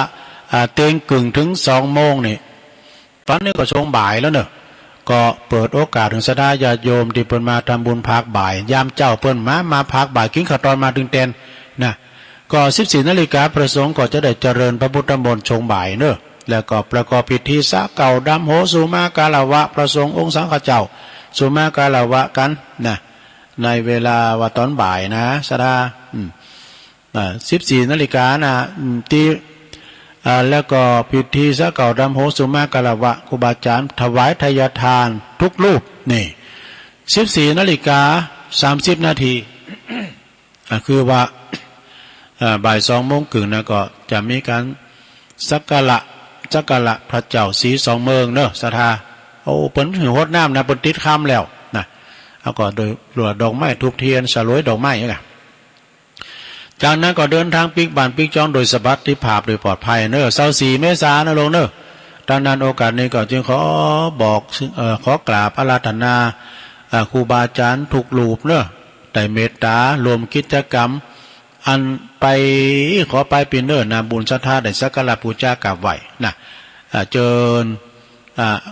[SPEAKER 1] เต็งกึ่งถึง2 โมงนี่ตอนนี้ก็ชงบ่ายแล้วเนอะก็เปิดโอกาสถึงศรัทธาญาติโยมที่เพิ่นมาทำบุญภาคบ่ายยามเจ้าเพิ่นมาภาคบ่ายกินข้าวตอนมาถึงเต็นนะก็14 นาฬิกาพระสงฆ์ก็จะได้เจริญพระพุทธมนต์ชงบ่ายเนอะแล้วก็ประกอบพิธีสะเก่าดำโหสุมากาลวะพระสงฆ์องค์สังฆเจ้าสุมากาลวะกันนะในเวลาว่าตอนบ่ายนะศรัทธา14 นาฬิกานะที่แล้วก็พิธีสะเก่าดำโหสุมากาลวะครูบาอาจารย์ถวายทายทานทุกรูปนี่14 นาฬิกา 30 นาที คือว่าบ่าย2 โมงครึ่งนะก็จะมีการสักการะพระเจ้าสีสองเมืองเนอะศรัทธาเปิ้นถือฮดน้ำนะเปิ้นติดค่ำแล้วนะเอาก็โดยหลวดดอกไม้ทูบเทียนสลวยดอกไม้อย่างเงี้ย จากนั้นก็เดินทางปิกบ้านปิกจ้องโดยสบัดที่ภาพโดยปลอดภัยเนอะ24 เมษายนนะลงเนอะดังนั้นโอกาสนี้ก็จึงขอบอกขอกราบอาราธนาครูบาอาจารย์ทุกรูปเนอะได้เมตตารวมกิจกรรมอันไปขอไปปีเนอร์นาบุญศรัทธาได้สักการะบูชากราบไหว้นะเจิญ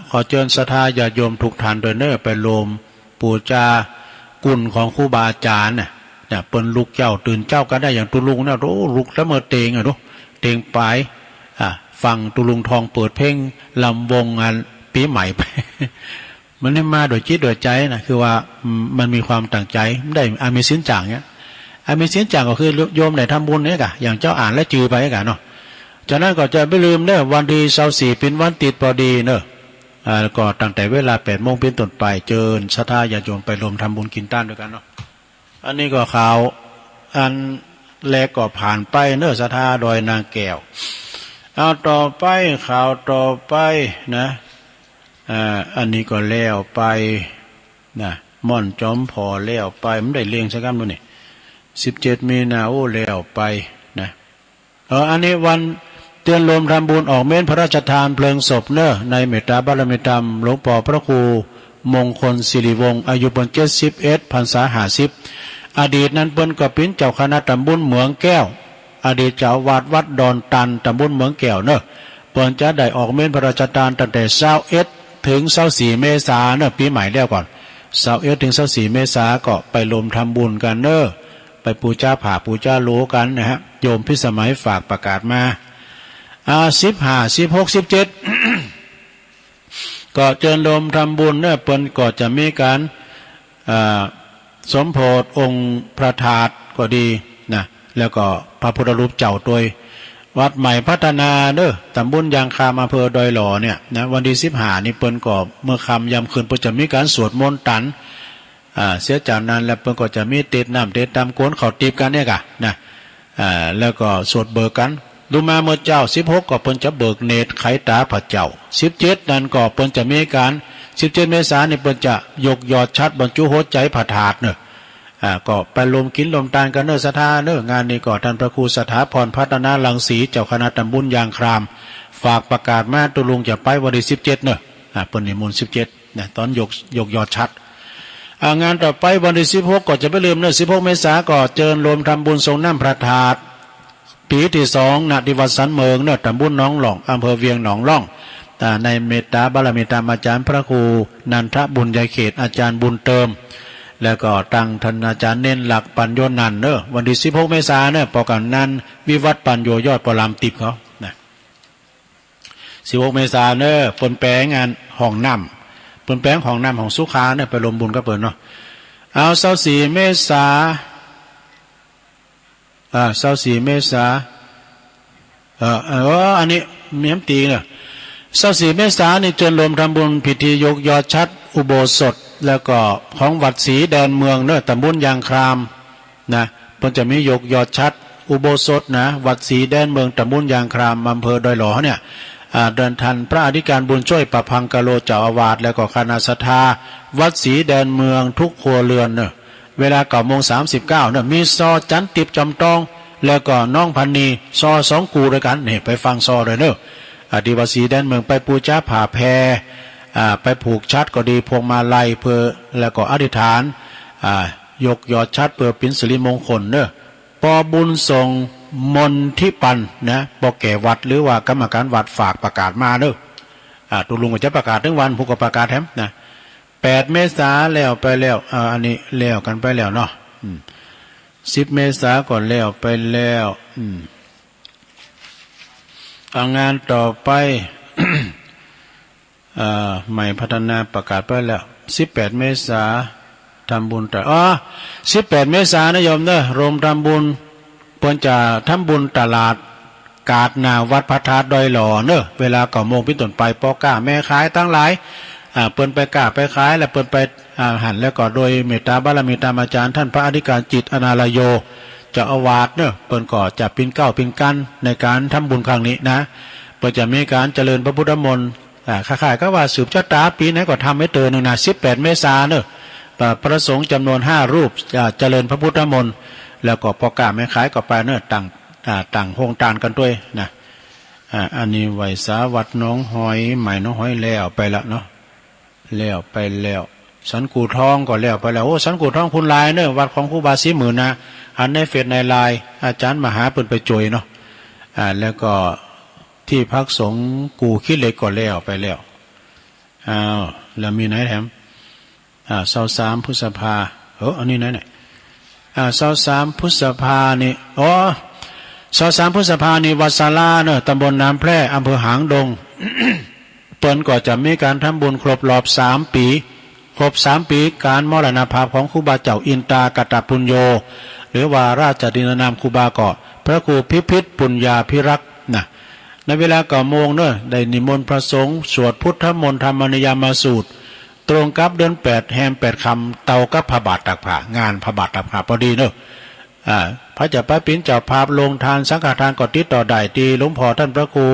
[SPEAKER 1] ขอเจิญศรัทธาญาติโยมทุกท่านโดยเนอร์ไปรวมบูชากุลของครูบาอาจารย์เนี่ยเปิ้นลูกเจ้าตื่นเจ้ากันได้อย่างตุลุงนะโอ้ลูกแล้วเมื่อเตงดูเตงปลายฟังตุลุงทองเปิดเพลงลำวงงานปีใหม่ไป มันได้มาโดยจิตโดยใจนะคือว่ามันมีความตั้งใจไม่ได้อามีสินจ่างเนี้ยอามีสินจ่างก็คือโยมได้ทำบุญเนี่ยกะอย่างเจ้าอ่านและจือไปกะเนาะจากนั้นก็จะไม่ลืมเนอะวันที่24เป็นวันติดพอดีเนอะก็ตั้งแต่เวลา 8 โมงเป็นต้นไปเจิญศรัทธาญาติโยมไปรวมทำบุญกินต้านด้วยกันเนาะอันนี้ก็ข่าวอันแรกก็ผ่านไปเนอะศรัทธาดอยนางแก้วเอาต่อไปข่าวต่อไปนะอันนี้ก็แล้วไปนะม่อนจอมพอแล้วไปมันได้เลี้ยงสักคำดูนี่17 มีนาโอ้แล้วไปนะอันนี้วันเตือนลมทำบุญออกเม้นพระราชทานเพลิงศพเนอะในเมตตาบารมีธรรมหลวงพ่อพระครูมงคลศิริวงศ์อายุบน71 พรรษา50อดีตนั้นเปิ้นก็เป็นเจ้าคณะตำบลเหมืองแก้วอดีตเจ้าวาดวัดดอนตันตำบลเหมืองแก้วเนอะเปิ้นจะได้ออกเม้นพระราชทานตั้งแต่21ถึง24 เมษายนเนอะปีใหม่แล้วก่อน21ถึง24 เมษายนก็ไปรวมทำบุญกันเนอะไปปูชาผ่าปูชาโลกันนะฮะโยมพิสมัยฝากประกาศมา15 16 17 ก็เจิญรวมทำบุญเนี่ยเปิ้นก็จะมีการสมโภชองค์พระธาตุก็ดีนะแล้วก็พระพุทธรูปเจ้าตัววัดใหม่พัฒนาเด้อตำบลยางคามอำเภอดอยหล่อเนี่ยนะวันที่15นี่เปิ้นก็เมื่อค่ำยามคืนเปิ้นจะมีการสวดมนต์ตันเสียจากนั้นแล้วเปิ้นก็จะมีเตดน้ำเตดตำกวนเข้าตีบกันเนี่ยกะนะแล้วก็สวดเบิกกันดูมาเมื่อเจ้า16ก็เปิ้นจะเบิกเนตรไขตาพระเจ้า17นั้นก็เปิ้นจะมีการ17 เมษายนนี่เปิ้นจะยกยอดชัดบรรจุหัวใจพระธาตุเนอะก็ไปรวมกินรวมทานกันเนอะศรัทธาเนอะงานนี้ก็ท่านพระครูสถาพรพัฒนารังสีเจ้าคณะตำบลยางครามฝากประกาศมาตุลุงจะไปวันที่17เนอะเปิ้นนิมนต์17นะตอนยกยอดชัดงานต่อไปวันที่16ก็จะไม่ลืมเนอะ16 เมษายนก็เจิญรวมทำบุญทรงน้ำพระธาตุปีที่2ณที่วัดสันเมืองเนอะตำบลหนองหล่องอำเภอเวียงหนองล่องในเมตตาบารมีธรรมอาจารย์พระครูนันทบุญยเขตอาจารย์บุญเติมแล้วก็ตั้งท่านอาจารย์เน้นหลักปัญโยนันเนอะวันที่16 เมษายนเนอะปอกันนั้นวิวัฒน์ปัญโยยอดปรามติบเขานะ16 เมษายนเนอะเปิ้นแปลงงานห้องน้ำเปิ้นแปลงห้องน้ำของสุขาเนอะไปรวมบุญกับเปิ้นเนาะเอา24 เมษายน24 เมษายนอันนี้มีน้ำตีเนอะ24 เมษายนนี่เจิญรวมทำบุญพิธียกยอดชัดอุโบสถแล้วก็ของวัดศรีแดนเมืองเนอะตำบลยางครามนะเพิ่นจะมียกยอดชัดอุโบสถนะวัดศรีแดนเมืองตำบลยางครามอำเภอดอยหล่อเนี่ยเดินทันพระอธิการบุญช่วยประพังกะโลเจ้าอาวาสแล้วก็คณะศรัทธาวัดศรีแดนเมืองทุกครัวเรือนเนอะเวลา 9:39 เนอะมีซอจันติบจำตองแล้วก็น้องพันนีซอ2กูด้วยกันนี่ไปฟังซอเลยเนอะที่วัดศรีแดนเมืองไปปูชาผ่าแพไปผูกชัดก็ดีพวงมาลัยเพื่อแล้วก็อธิษฐานยกยอดชัดเพื่อเป็นสิริมงคลเนอะปอบุญส่งมนทิปันนะปอแก่วัดหรือว่ากรรมการวัดฝากประกาศมาเนอะตุลุงก็จะประกาศทั้งวันผู้ก็ประกาศแถมนะ8 เมษายนแล้วไปแล้วอันนี้แล้วกันไปแล้วเนาะ10 เมษายนก่อนแล้วไปแล้วงานต่อไป ใหม่พัฒนาประกาศไปแล้ว18 เมษายนทำบุญแต่18 เมษายนนะโยมเนอะรวมทำบุญเพิ่นจะทำบุญตลาดกาดนาวัดพระธาตุดอยหล่อเนอะเวลา9 โมงเป็นต้นไปปอก้าแม่ขายทั้งหลายเปิ้นไปก้าไปขายแล้วเปิ้นไปหันแล้วก็โดยเมตตาบารมีตามอาจารย์ท่านพระอธิการจิตอนาลโยเจ้าอาวาสเนอะเปิ้นก็จะเป็นเก้าเป็นกันในการทำบุญครั้งนี้นะเปิ้นจะมีการเจริญพระพุทธมนต์ค่าๆก็ว่าสืบชะตาปีนั้นก็ทำให้เตือนหนึ่งนะ18 เมษายนเนอะพระสงฆ์จำนวน5 รูปจะเจริญพระพุทธมนต์ แล้วก็พอกล้าไม่ขายก็ไปเนอะต่างโฮงตานกันด้วยนะอันนี้ไหวสาวัดน้องหอยใหม่น้องหอยแล้วไปละเนาะแล้วไปแล้วสันกูทองก็แล้วไปแล้วโอ้สันกูทองคุณลายเนอะวัดของครูบาศรีหมื่นนะอันในเฟซในไลน์อาจารย์มหาเปิ่นไปจอยเนาะแล้วก็ที่พักสงฆ์กูขี้เหล็กก็แล้วไปแล้วแล้วมีไหนแถม23 พฤษภาอันนี้ไหนเนี่ย23 พฤษภานี่23 พฤษภานี่วัดศาลาเนอะตำบลน้ำแพร่อำเภอหางดง เปิ้นก็จะมีการทำบุญครบรอบ3 ปีครบ3 ปีการมรณภาพของครูบาเจ้าอินตากตปุญโญหรือว่าราชดินนามครูบาเกาะพระครูพิพิธปุญญาภิรักษ์นะในเวลา9 โมงเนอะได้นิมนต์พระสงฆ์สวดพุทธมนต์ธรรมนิยามสูตรตรงกับเดือน8แฮม8 ค่ำเตากับพระบาทตักผ้างานพระบาทตักผ้าพอดีเนอะพระเจ้าป้าปิ้นเจ้าภาพลงทานสังฆทานก่อนติดต่อได้ตีหลวงพ่อท่านพระครู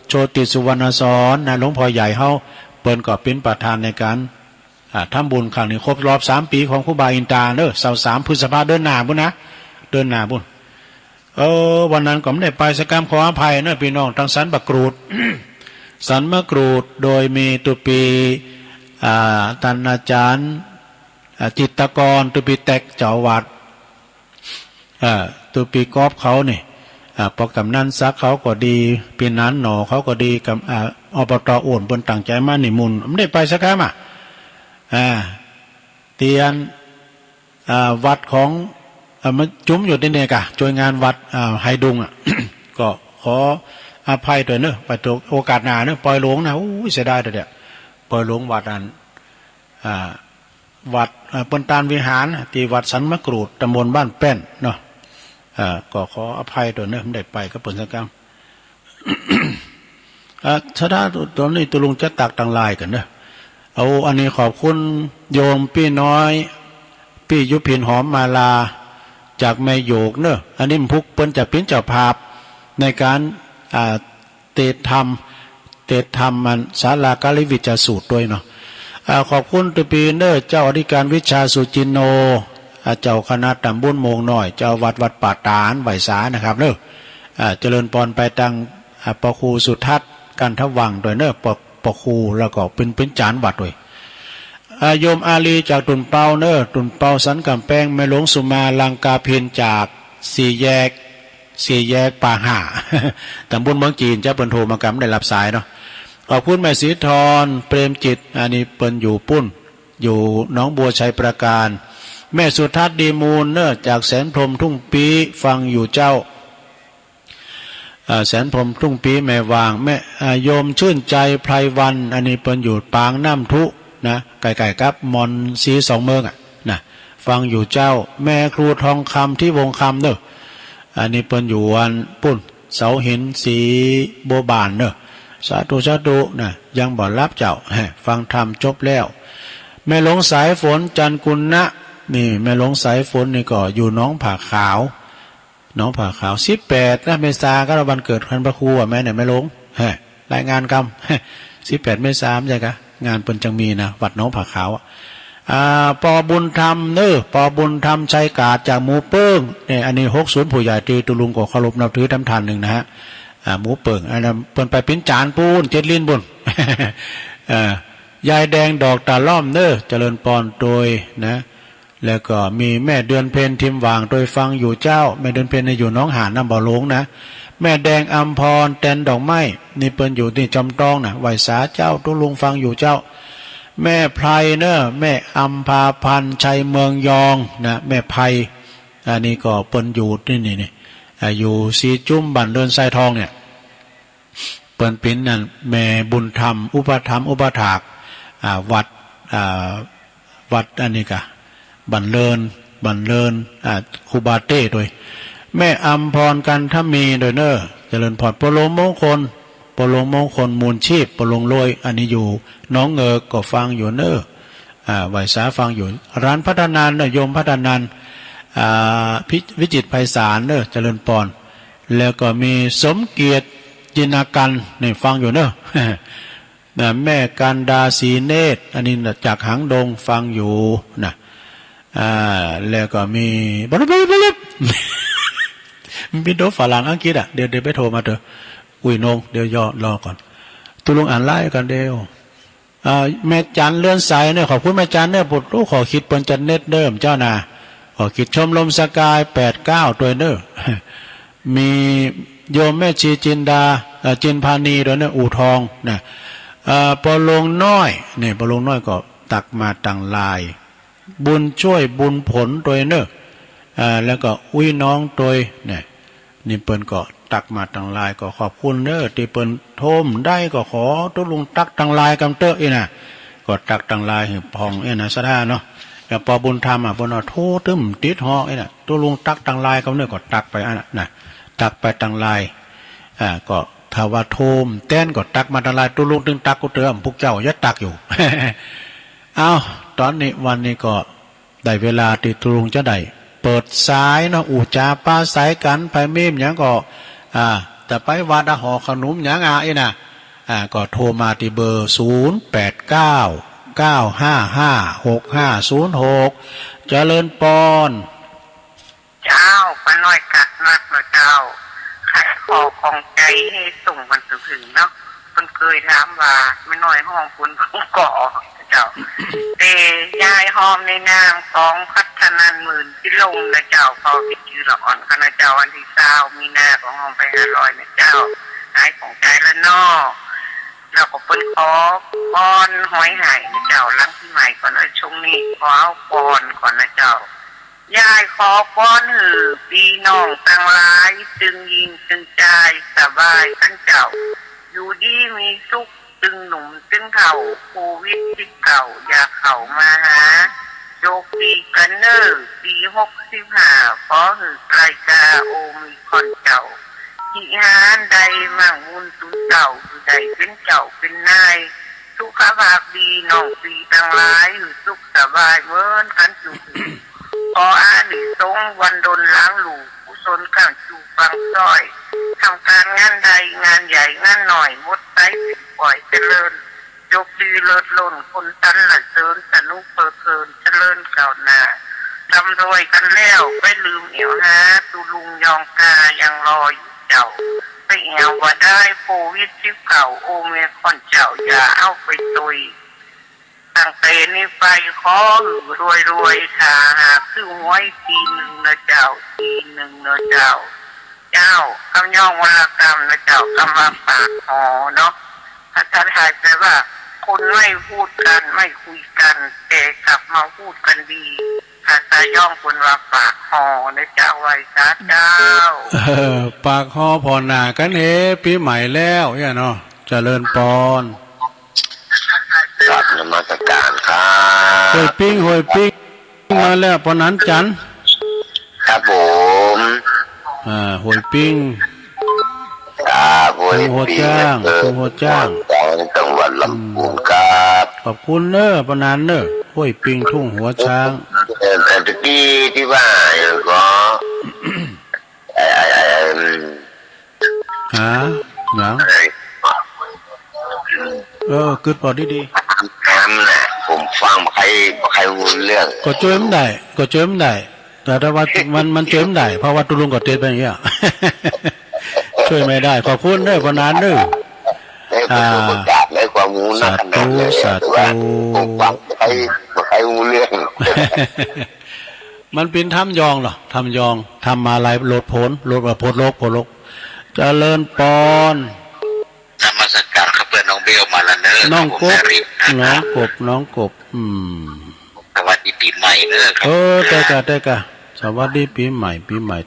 [SPEAKER 1] โชติสุวรรณสอนนะหลวงพ่อใหญ่เฮาเปิ้นก็เป็นประธานในการทำบุญครั้งนี้ครบรอบ3 ปีของครูบาอินตาเนอะ23 พฤษภาเดือนหน้าบุญนะเดือนหน้าบุญวันนั้นก็ไม่ได้ไปสักการขออภัยเนอะพี่น้องทางสันบะกรูด สันมะกรูดโดยมีตุปีท่านอาจารย์จิตรกรตุปีแตกเจ้าวัดตุปีกอบเขาเนี่ยพอกำนันซักเขาก็ดีปีนั้นหนอเขาก็ดีกับอบต.อ้วนบนต่างใจมาหนิมุนไม่ได้ไปสักครั้งเตียนวัดของมันจุ้มอยู่ที่นี่กะช่วยงานวัดไฮดุงก็ขออภัยด้วยเนอะไปตัวโอกาสหน้าเนอะปล่อยหลวงนะโอ้ยเสียดายเดี๋ยวปล่อยหลวงวัดนั้นวัดปนตานวิหารที่วัดสันมะกรูดตำบลบ้านแป้นเนาะก็ขออภัยด้วยเนอะไม่ได้ไปก็ผลสักครั้งถ้าตอนนี้ตุลุงจะตักต่างลายกันเนอะอันนี้ขอบคุณโยมพี่น้อยพี่ยุพินหอมมาลาจากแม่โยกเนอะอันนี้พุกเปิ้นจะเป็นเจ้าภาพในการเตธรรมมันศาลากาลิวิจสูตรด้วยเนาะขอบคุณตุปีเนอะเจ้าอธิการวิชาสุจินโนเจ้าคณะตำบลโมงน้อยเจ้าวัดป่าตานไหวสานะครับเนอะเจริญปอนไปตังปครูสุทัศน์กันทวังโดยเนอะปครูแล้วก็เป็นจานวัดด้วยโยมอาลีจากตุนเปาเนอะตุนเปาสันกำแพงแม่หลวงสุมาลังกาเพียนจาก4 แยกป่าห่าตำบลเมืองจีนเจ้าเปิ้นโทรมากำได้รับสายเนาะขอบคุณแม่ศรีธรเปรมจิตอันนี้เปิ้นอยู่ปุ้นอยู่หนองบัวชัยประการแม่สุทัศน์ดีมูลเนอะจากแสนพรมทุ่งปีฟังอยู่เจ้าแสนพรมทุ่งปีแม่วางแม่โยมชื่นใจไพรวันอันนี้เปิ้นอยู่ปางน้ำทุนะไก่กับมอนสี2 เมืองนะฟังอยู่เจ้าแม่ครูทองคำที่วงคำเนอะอันนี้เปิ้นอยู่วันปุ้นเสาหินสีโบบานเนอะสาธุนะยังบ่รับเจ้าฟังธรรมจบแล้วแม่หลงสายฝนจันกุลนะนี่แม่หลงสายฝนนี่ก็อยู่น้องผาขาว18 เมษายนก็วันเกิดพันพระครูแม่เนี่ยแม่หลงรายงานกรรม18 เมษายนใช่กะงานเปิ้นจังมีนะวัดน้องผาขาวปอบุญธรรมเนอะปอบุญธรรมชัยกาดจากหมูเปิ้งเนี่ยอันนี้60ผู้ใหญ่ตีตุลุงก็เคารพนับถือทำทานหนึ่งนะฮะหมูเปิ้งอันนั้นเปิ้นไปปิ้นจานปูนเจ็ดลิ้นบุญ ยายแดงดอกตาล้อมเนอะเจริญปอนโดยนะแล้วก็มีแม่เดือนเพ็ญทิมวางโดยฟังอยู่เจ้าแม่เดือนเพ็ญอยู่น้องหานน้ำบ่อหลวงนะแม่แดงอัมพรแตนดอกไม้นี่เปิ้นอยู่ที่จำตองนะไหวสาเจ้าตุลุงฟังอยู่เจ้าแม่ไพรเนอะแม่อัมพาพันธ์ชัยเมืองยองนะแม่ไพรอันนี้ก็เปิ้นอยู่นี่อยู่สีจุ้มบันเดินไซทองเนี่ยเปิ้นปิ้นนั่นแม่บุญธรรมอุปธรรมอุปถากวัดอันนี้กะบันเลินครูบาเต้โดยแม่อัมพรกันถ้ามีโดยเนอะเจริญพรปโลมงคลมูลชีพปลงโรยอันนี้อยู่น้องเงอก็ฟังอยู่เนอะไหวสาฟังอยู่ร้านพัฒนานเนอะโยมพัฒนานวิจิตรไพศาลเนอะเจริญพรแล้วก็มีสมเกียรติจินากันนี่ฟังอยู่เนอะ แม่กันดาสีเนตรอันนี้จากหางดงฟังอยู่นะแล้วก็มีบ มีโดฝรั่งอังกฤษอ่ะเดี๋ยวไปโทรมาเถอะอุ้ยนงเดี๋ยวย่อรอก่อนตุลุงอ่านไล่กันเดียวแม่จันเลื่อนสายเนี่ยขอบคุณแม่จันเนี่ยปุตขอคิดเปิ้นจันเน็ตเดิมเจ้านาขอคิดชมลมสกาย89ตัวเนอมีโยมแม่ชีจินดาจินพานีด้วยเนี่ยอู่ทองนะปอลงน้อยเนี่ยปอลงน้อยก็ตักมาต่างลายบุญช่วยบุญผลตัวเนอแล้วก็อุ้ยน้องตัวเนี่ยนี่เปิ้นก็ตักมาต่างลายก็ขอบคุณเนอที่เปิ้นโทมได้ก็ขอตุลุงตักต่างลายกำเตอะอีน่ะก็ตักต่างลายให้พองนะสะท่าเนาะแล้วปอบุญธรรมเปิ้นโทตึมติดฮอน่ะตุลุงตักต่างลายกำเนอก็ตักไปน่ะตักไปต่างลายก็ถ้าว่าโทมแต้นก็ตักมาต่างลายตุลุงตึงตักก็เติมพวกเจ้ายัดตักอยู่ เอาตอนนี้วันนี้ก็ได้เวลาที่ตุลุงจะได้เปิดสายเนาะอูจาป้าสายกันไปเมมหยังก็แต่ไปวัดหอขนมหยังน่ะก็โทรมาที่เบอร์0899556506เจริญปอน
[SPEAKER 4] เจ้าป้าน้อยกัดมากนะเจ้าขัดคอของใจให้ส่งมันถึงเนาะมันเคยถามว่าไม่น้อยห้องคุณเพิ่งก่อเจ้าเตยายหอมในนามของพัฒนันหมื่นที่ลงนะเจ้าพอพิจือละอ่อนคณะเจ้าวันที่20มีนาของห้องไป500นะเจ้าหายของใจละนอเราก็เป็นขอปอนหอยหายนะเจ้าลังที่ใหม่ก่อนนะช่วงนี้ขอเอาปอนก่อนนะเจ้ายายขอป้อนหือปีน้องตั้งหลายจึงยิงจึงใจสบายกันเจ้าอยู่ดีมีสุขจึงหนุ่มจึงเข่าโควิดที่เก่าอย่าเข่ามาหาโยกปีกันเนอร์ปี65ขอหือไกลกาโอมีคนเจ้าที่หานใดมั่งมุนตุเจ้าคือใดเป็นเจ้าเป็นนายสุขภาพดีน้องปีตั้งหลายหือสุขสบายเวิร์นกันจุกขออานิสงส์วันดลล้างหลูกุศลข้างจูฟังซ้อยทำการงานใดงานใหญ่งานหน่อยมดไซปล่อยเจริญยกดีเลิศล้นคนตันละเสริญสนุกเปิดเพลินเจริญเก่าหน้าทำรวยกันแล้วไม่ลืมเอวหาตุลุงยองกายังรออยู่เจ้าไปแอวว่าได้โควิดที่เก่าโอเมคอนเจ้าอย่าเอาไปตุยตั้งแต่นี้ไปขอรวยถ้าหากคือหวยทีหนึ่งนะเจ้าทีหนึ่งนะเจ้าเจ้าคำย่องวรรณกรรมนะเจ้ากำลังปากหอเนาะภาษาไทยแปลว่าคนไม่พูดกันไม่คุยกันแต่กลับมาพูดกันดีภาษาย่องคนว่าปากหอนะเจ้าไว้ซะเจ้า
[SPEAKER 1] ปากหอพอหนากันปีใหม่แล้วเนี่ยเนาะเจริญปอน
[SPEAKER 5] กราบนมัสการครับ
[SPEAKER 1] หวยปิ้งมาแล้วปอนั้นจัน
[SPEAKER 5] ครับผม
[SPEAKER 1] หวยปิ้ง
[SPEAKER 5] หวย
[SPEAKER 1] หัวจ้าง
[SPEAKER 5] จังหวัดลำพูนครับ
[SPEAKER 1] ขอบคุณเนอปอนั้นเนอหวยปิ้งทุ่งหัวช้าง
[SPEAKER 5] แต่ตะกี้ที่ว่าก็
[SPEAKER 1] หาหนังกึดพอดี
[SPEAKER 5] แอมน่ะผมฟังใครรู้เรื่อง
[SPEAKER 1] ก็เจิมได้แต่ถ้าว่ามันเจิมได้เพราะว่าตุลุงก็เตือนไปอย่างเงี้ยช่วยไม่ได้ขอบคุณเด้อปนานเด้อ
[SPEAKER 5] ประกาศในความรู้นะขนาดนี้ผมฟังใครรู้เรื่อง
[SPEAKER 1] มันเป็นทำยองเหรอทำยองทำมาลายโลดโผลโลกเจริญปอน
[SPEAKER 5] นมัสการครับเพื่อนน้องเบลมาแล้วเนอะ
[SPEAKER 1] น้องกบ
[SPEAKER 5] สวัสดีปีใหม่เนอะ
[SPEAKER 1] แต่กะสวัสดีปีใหม่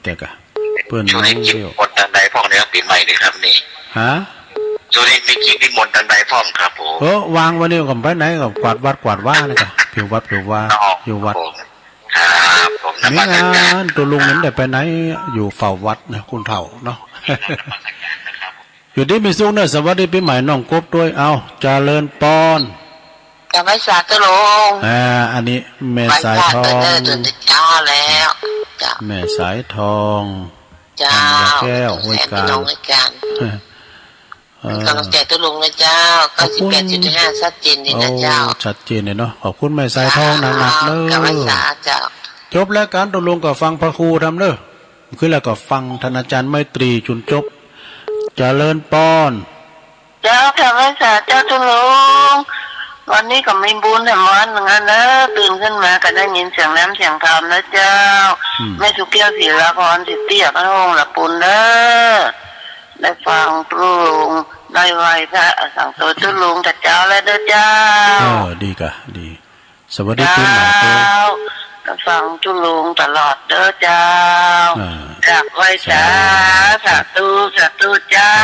[SPEAKER 1] แต่กะเพื่อนน้องเบล
[SPEAKER 5] มนต์ดังใดพ่องเนี่ยปีใหม่เลยครับนี่
[SPEAKER 1] ฮะ
[SPEAKER 5] ช่วงนี้มีกิจนิมนต์ดังใดพ่องครับผม
[SPEAKER 1] วางวันนี้กับไปไหนกับกวาดวัดกวาดว่านี่กะผิววัดอยู่วัด
[SPEAKER 5] ครับผมนมัสการ
[SPEAKER 1] ตัวลุงนั้นได้ไปไหนอยู่เฝ้าวัดนะคุณเฒ่าเนาะอยู่ที่มีสุขเนอะสวัสดีปีใหม่น้องกบด้วยเอาเจริญปอน
[SPEAKER 4] จะไม่สาตุลง
[SPEAKER 1] อันนี้แม่สายทอง
[SPEAKER 4] จ้าแล้ว
[SPEAKER 1] แม่สายทอง
[SPEAKER 4] จ้า
[SPEAKER 1] แก้วห้วยกาญ
[SPEAKER 4] กำลังใจตุลุงนะเจ้า98.5ชัดเจนดีนะเจ้า
[SPEAKER 1] ชัดเจนเลยเนาะขอบคุณแม่สายทองหนักๆเลย
[SPEAKER 4] กับไม่สาเจ้า
[SPEAKER 1] จบแล้วการตุลุงก็ฟังพระครูทำเด้อ ขึ้นแล้วก็ฟังท่านอาจารย์ไมตรีจุนจบเจริญปอน
[SPEAKER 4] เจ้าค่ะพระสาเจ้าทุลุงวันนี้ก็มีบุญแต่วันหนึ่งนะตื่นขึ้นมาก็ได้ยินเสียงน้ำเสียงธรรมนะเจ้าแม่สุเกี้ยวศรีละพรสิเตี้ยพระองค์ละปุณเด้อได้ฟังทุลุงได้ไหวพระสั่งตัวทุลุงแต่เจ้าแล้วเด้อเจ้า
[SPEAKER 1] ดีกะดีสวัสดีปีใหม่เจ้า
[SPEAKER 4] ได้ฟังทุลุงตลอดเด้อเจ้าจากไหวจ้าสาธุเจ้า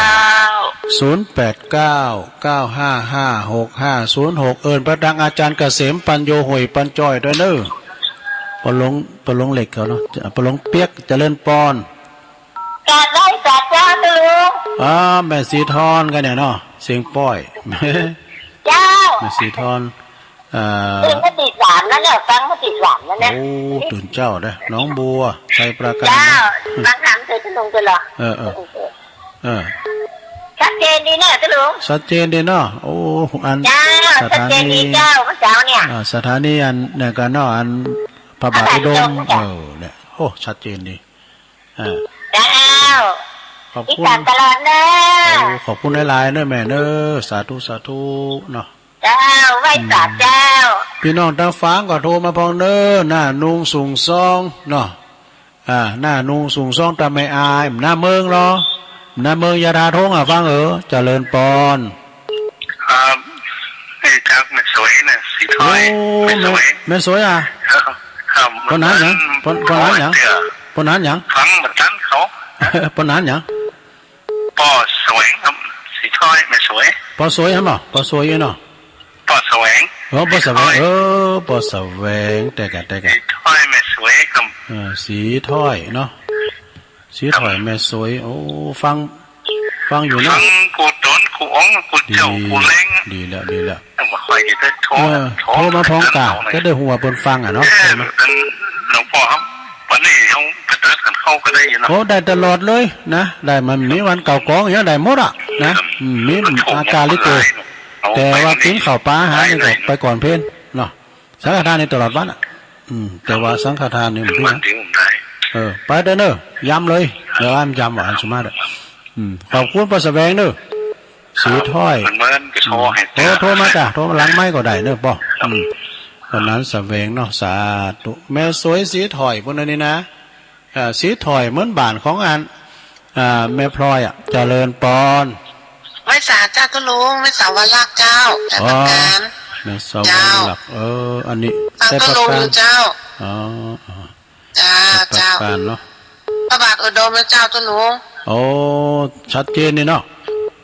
[SPEAKER 1] 0899555656เอิญพระดังอาจารย์เกษมปัญโยห่วยปัญจ้อยด้วยเด้อปลงเหล็กเขาเนาะปลงเปียกเจริญปอน
[SPEAKER 4] การได้จัดเจ้าทุลุง
[SPEAKER 1] แม่สีทอนกันเนี่ยเนาะเสียงป้อย
[SPEAKER 4] เจ้า
[SPEAKER 1] แม่สีทอน
[SPEAKER 4] ตื่นมาตีสามแล้วเนี่ยฟังมาตีสามแล้วเนี่ย
[SPEAKER 1] โอ้ตื่นเจ้าเด้อน้องบัวใส่ประกัน
[SPEAKER 4] เจ้าฟังถามเธอทุลุงจะหรอชัดเจนดีเนี่ยทุลุง
[SPEAKER 1] ชัดเจนดีเนาะโอ้อัน
[SPEAKER 4] สถานีเจ้าพระเจ้าเนี่ย
[SPEAKER 1] สถานีอันเนี่ยกันเนาะอันพระบาทอุดมเนี่ยโอ้ชัดเจนดี
[SPEAKER 4] เจ้า
[SPEAKER 1] ขอบคุณ
[SPEAKER 4] ตลอดเนอะ
[SPEAKER 1] ขอบคุณหลายๆเนอะแม่เนอะสาธุเนาะ
[SPEAKER 4] เจ้าไหว้ศาลเจ้า
[SPEAKER 1] พี่น้องทางฟ้าก็โทรมาพองเนอะหน้านุ่งสูงซองเนาะหน้านุ่งสูงซองแต่ไม่อายหน้าเมืองหรอหน้าเมืองยาดาทงฟังเจริญปอน
[SPEAKER 5] ครับไอ้ครับแม่สวยนะสีทอย
[SPEAKER 1] แม่สวย
[SPEAKER 5] ครับ
[SPEAKER 1] ปนนั้นหยังปนนั้นหยัง
[SPEAKER 5] ฟังมาตั้นเขา
[SPEAKER 1] ปนนั้นหยัง
[SPEAKER 5] ปอสวยครับสีทอยแม่สวย
[SPEAKER 1] ปอสวยมั้งปอสวยเนาะ
[SPEAKER 5] ปอสวย
[SPEAKER 1] ปอสวยปอสวยแต่กะ
[SPEAKER 5] สีทอยแม่สวยครับ
[SPEAKER 1] สีถอยเนาะสีถอยแม่สวยโอ้ฟังอยู่นะ
[SPEAKER 5] ฟังกูต้นกูอ้องกูเจ้ากูเล้ง
[SPEAKER 1] ดีแล้ว
[SPEAKER 5] มาคอยจะโทร
[SPEAKER 1] มาพร้อมกันก็ได้หัวบนฟังเนาะ
[SPEAKER 5] หลวงพ่อครับวันนี้เขาไปตัดกันเข้าก็ได้ยินนะ
[SPEAKER 1] โอ้ได้ตลอดเลยนะได้มันมีวันเก่ากองอย่างได้หมดอ่ะนะมีอาการลิโกแต่ว่าทิ้งเข่าป้าหานี่ก็ไปก่อนเพลนเนาะสังฆทานในตลอดวันอ่ะแต่ว่าสังฆทานนี่มันพี่นะไปเด้อเนอะย้ำเลยเดี๋ยวย้ำว่าอันสมาร์ทขอบคุณประสแวงเนอะสีถ้อยโทรมาจ้ะโทรมาหลังไม้ก็ได้เนอะป่ะตอนนั้นสแวงเนาะสาธุแม่สวยสีถอยพวกนั้นนี่นะสีถอยเหมือนบ้านของอันแม่พลอยเจริญปอน
[SPEAKER 4] ไม่สาเจ้าทุลุงไม่สาวรักเจ้าแต่ประการ
[SPEAKER 1] แม่สาวรักอันนี้
[SPEAKER 4] แต่ประการเจ้า
[SPEAKER 1] เจ้าเนาะ
[SPEAKER 4] พระบาทอุดมและเจ้าทุลุง
[SPEAKER 1] โอ้ชัดเจนนี่เนาะ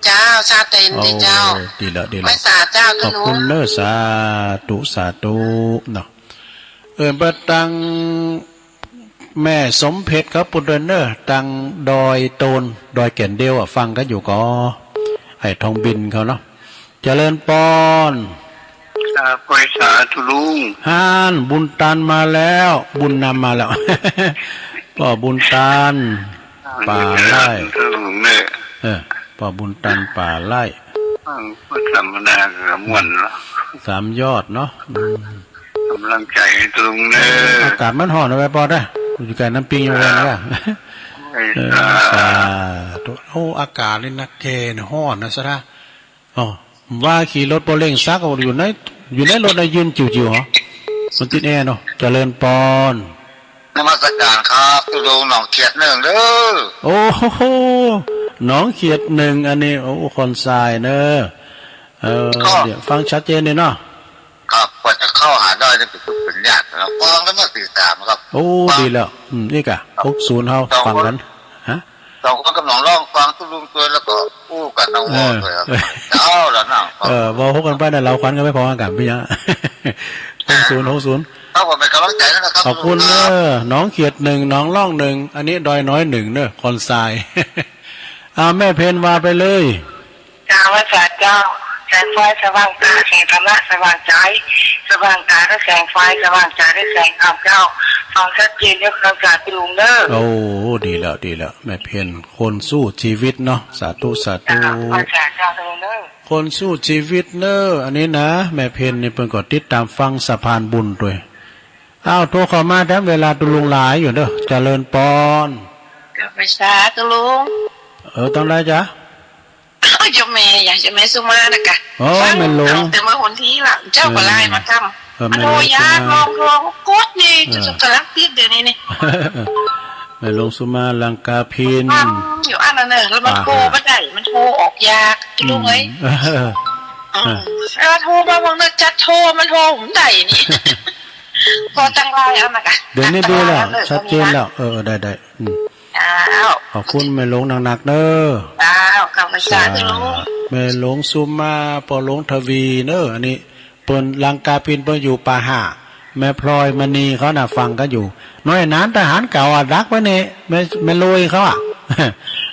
[SPEAKER 4] เจ้าชาเต็นดีเจ้า
[SPEAKER 1] ดีแล้ว
[SPEAKER 4] ไม่สาเจ้าทุลุง
[SPEAKER 1] ขอบคุณเนอะสาธุเนาะประตังแม่สมเพชรครับปุถุเนอร์ตังดอยโตนดอยแก่นเดียวฟังกันอยู่ก็ไอ้ทองบินเขาเนาะเจริญปอน
[SPEAKER 5] ไปสาธุลุง
[SPEAKER 1] ฮานบุญตันมาแล้วบุญนำมาแล้วป่อบุญตันป่าไร่ป่อบุญตันป่าไร่
[SPEAKER 5] ธรรมดากับม่วนเนาะ
[SPEAKER 1] 3 ยอดเนาะ
[SPEAKER 5] กำลังใจตรงเนอ
[SPEAKER 1] อากาศมันห่อนเอาไว้ปอได้อยู่กันน้ำปิงอยู่เลยนะโอ้อากาศนี่นักเกนห่อนนะซะนะว่าขี่รถโปรเล่งซักอยู่ในรถยืนจิ๋วๆเหรอมันติดแอร์เนาะเจริญปอน
[SPEAKER 5] นมัสการครับตุลงหนองเขียด1เด้อ
[SPEAKER 1] โอ้โหหนองเขียด1อันนี้โอ้คนทรายเนอะเดี๋ยวฟังชัดเจนเลยเนาะ
[SPEAKER 5] ครับกว่าจะเข้าหาได้จะเป็นญาติแล้วฟังแล้วมา43ครับ
[SPEAKER 1] โอ้ดีแล้วนี่กะ60เฮาฟังกัน
[SPEAKER 5] สองคนกับน้องร้องฟังตุลุงตัวแล้วก็อู้กันน้องวอเลยครับเอาแล้วนะ
[SPEAKER 1] บ่ฮกกันไปได้เราควันกันไม่พอกันพี่ยะ60
[SPEAKER 5] ครับผมเป็นกำลังใจนะครับ
[SPEAKER 1] ขอบคุณเนอะน้องเขียด1น้องล่อง1อันนี้ดอยน้อย1เนอะคนทรายแม่เพนว่าไปเลย
[SPEAKER 4] จ้าว่าสาเจ้าแสงไฟสว่างตาแสงธรรมะสว่างใจสว่างตาด้วยแสงไฟสว่างใจด้วยแสงธรรมเจ้าฟังชัดเจนด้วยพลังการตุลุงเนอะ
[SPEAKER 1] โอ้ดีแล้วแม่เพนคนสู้ชีวิตเนาะสาธุคนสู้ชีวิตเนอะอันนี้นะแม่เพนนี่เพิ่นก็ติดตามฟังสะพานบุญด้วยโทรเข้ามาแถมเวลาตุลุงหลายอยู่เด้อเจริญปอน
[SPEAKER 6] กับไปช้าตัวลุง
[SPEAKER 1] ต้องได้จ้ะ
[SPEAKER 6] เจ้าแม่อยากจะแม่สุมานะกะ
[SPEAKER 1] โอ้แม่ลุง
[SPEAKER 6] แต่เมื่อคนที่ละเจ้าก็ไล่มาทำมันโอยาลองกดนี่จะกระลักติดเดี๋ยวนี้นี่
[SPEAKER 1] แม่ลุงสุมาลังกาพิน
[SPEAKER 6] อยู่อันนั้นเนอะแล้วมันโทรมาได้มันโทรออกยากลุงเอ้ยโทรมาบางนึกจัดโทรมันโทรผมได้นี่ พอจังไรเอามากะ
[SPEAKER 1] เดี๋ยวนี้ดีแล้วชัดเจนแล้วได้ขอบคุณแม่หลงหนักๆเด้อ
[SPEAKER 6] กับภาษาตัวลุง
[SPEAKER 1] แม่หลงสุมาปอหลงทวีเนอะอันนี้เปิ้นลังกาพินเปิ้นอยู่ป่าห่าแม่พลอยมณีเขาน่ะฟังกันอยู่น้อยนานทหารเก่าดักไว้เนี่ยแม่ลอยเขาอ่ะ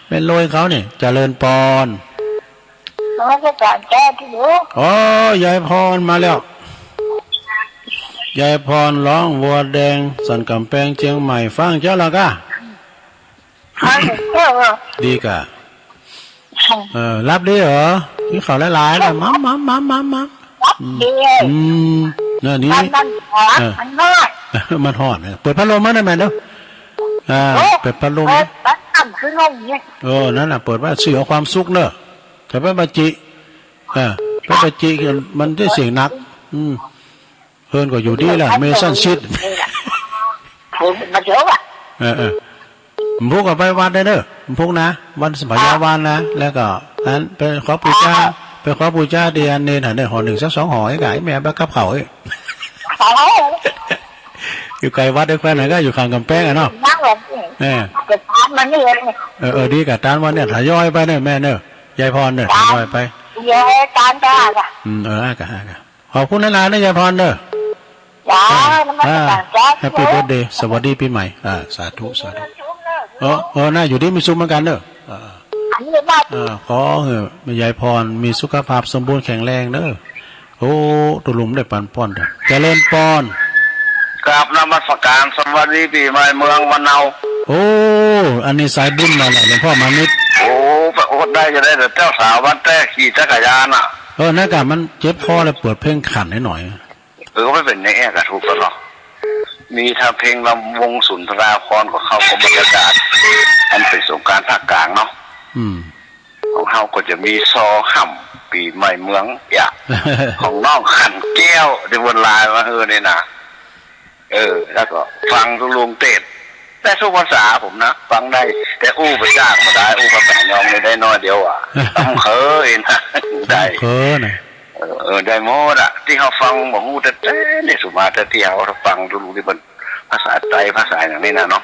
[SPEAKER 1] แม่ลอยเขาเนี่ยเจริญปอน
[SPEAKER 3] น้องจะการแก้ที่รู้
[SPEAKER 1] อ๋อยายพรมาแล้วยายพรร้องวัวแดงสันกำแพงเชียงใหม่ฟังเจ้าละกะ ดีกะรับดีเหรอนี่เขาหลายๆนะมัม
[SPEAKER 3] ดี
[SPEAKER 1] เนี่ยนี่
[SPEAKER 3] มันน้อย
[SPEAKER 1] มันหอดเปิดพัดลมมาได้ไหมเนาะเปิดพัดลม
[SPEAKER 3] ตั้งคือนมเนี่ย
[SPEAKER 1] นั่นแหละเปิดว่าเสียความสุขเนอะแต่เป็นบัจิเป็นบัจิมันได้เสียงนักเฮิร์นก็อยู่ดีแหละเมสันชิด
[SPEAKER 3] มาเจอว่ะ
[SPEAKER 1] พวกก็ไปวัดได้เด้อพวกนะวันสมัยวันนะแล้วก็อันไปขอปู่เจ้าเดียนเนนหันได้ห่อ1 สัก 2 ห่อไอ้ไก่แม่บ้ากับเขาอยู่ไกลวัดได้แค่ไหนก็อยู่ข้างกำแพงอ่ะเนาะ
[SPEAKER 3] นั่งหลบเกิดตามมันนี่เลย
[SPEAKER 1] ดีกับตานวันเนี่ยทยอยไปเนี่ยแม่เนอะยายพรเนี่ยทยอยไป
[SPEAKER 3] ยายตานจ้าจ้ะ
[SPEAKER 1] ขอบคุณนานๆนะยายพรเนอะแฮปปี้เบิร์ธเดย์สวัสดีปีใหม่สาธุน่าอยู่ดีมีสุขเหมือนกันเนอะขอเถอะยายพรมีสุขภาพสมบูรณ์แข็งแรงเนอะโอ้ตุลุมได้ปันป้อนเถอะเจริญปอน
[SPEAKER 5] กราบนมัสการสวัสดีปีใหม่เมืองวันเนา
[SPEAKER 1] โอ้อันนี้สายบุญมาแล้วหลวงพ่อมานิด
[SPEAKER 5] ไปอดได้จะได้แต่เจ้าสาววันแต่ขี่จักรยานอ่ะ
[SPEAKER 1] นั่นกะมันเจ็บคอเลยปวดเพ่งขันให้หน่อย
[SPEAKER 5] ก็ไม่เป็นในแอกถูกหรอกมีทางเพลงลำวงสุนทราพรของเขาของบรรยากาศอันเป็นสงการภาคกลางเนาะของเขาก็จะมีซอห่ำปีใหม่เมืองอยากของน้องขันแก้วในบนลายมาเนี่ยนะแล้วก็ฟังทุลุงเตดแต่ทุกภาษาผมนะฟังได้แต่อู้ไปจ้างมาได้อู้ภาษายองได้น้อยเดียวอ่ะต้องเคยนะได้
[SPEAKER 1] เคยนะ
[SPEAKER 5] ได้หมดอ่ะที่เขาฟังบอกงูแต่ในสุมาแต่ที่เขาฟังทุลุงที่เป็นภาษาไทยภาษาอย่างนี้นะเนาะ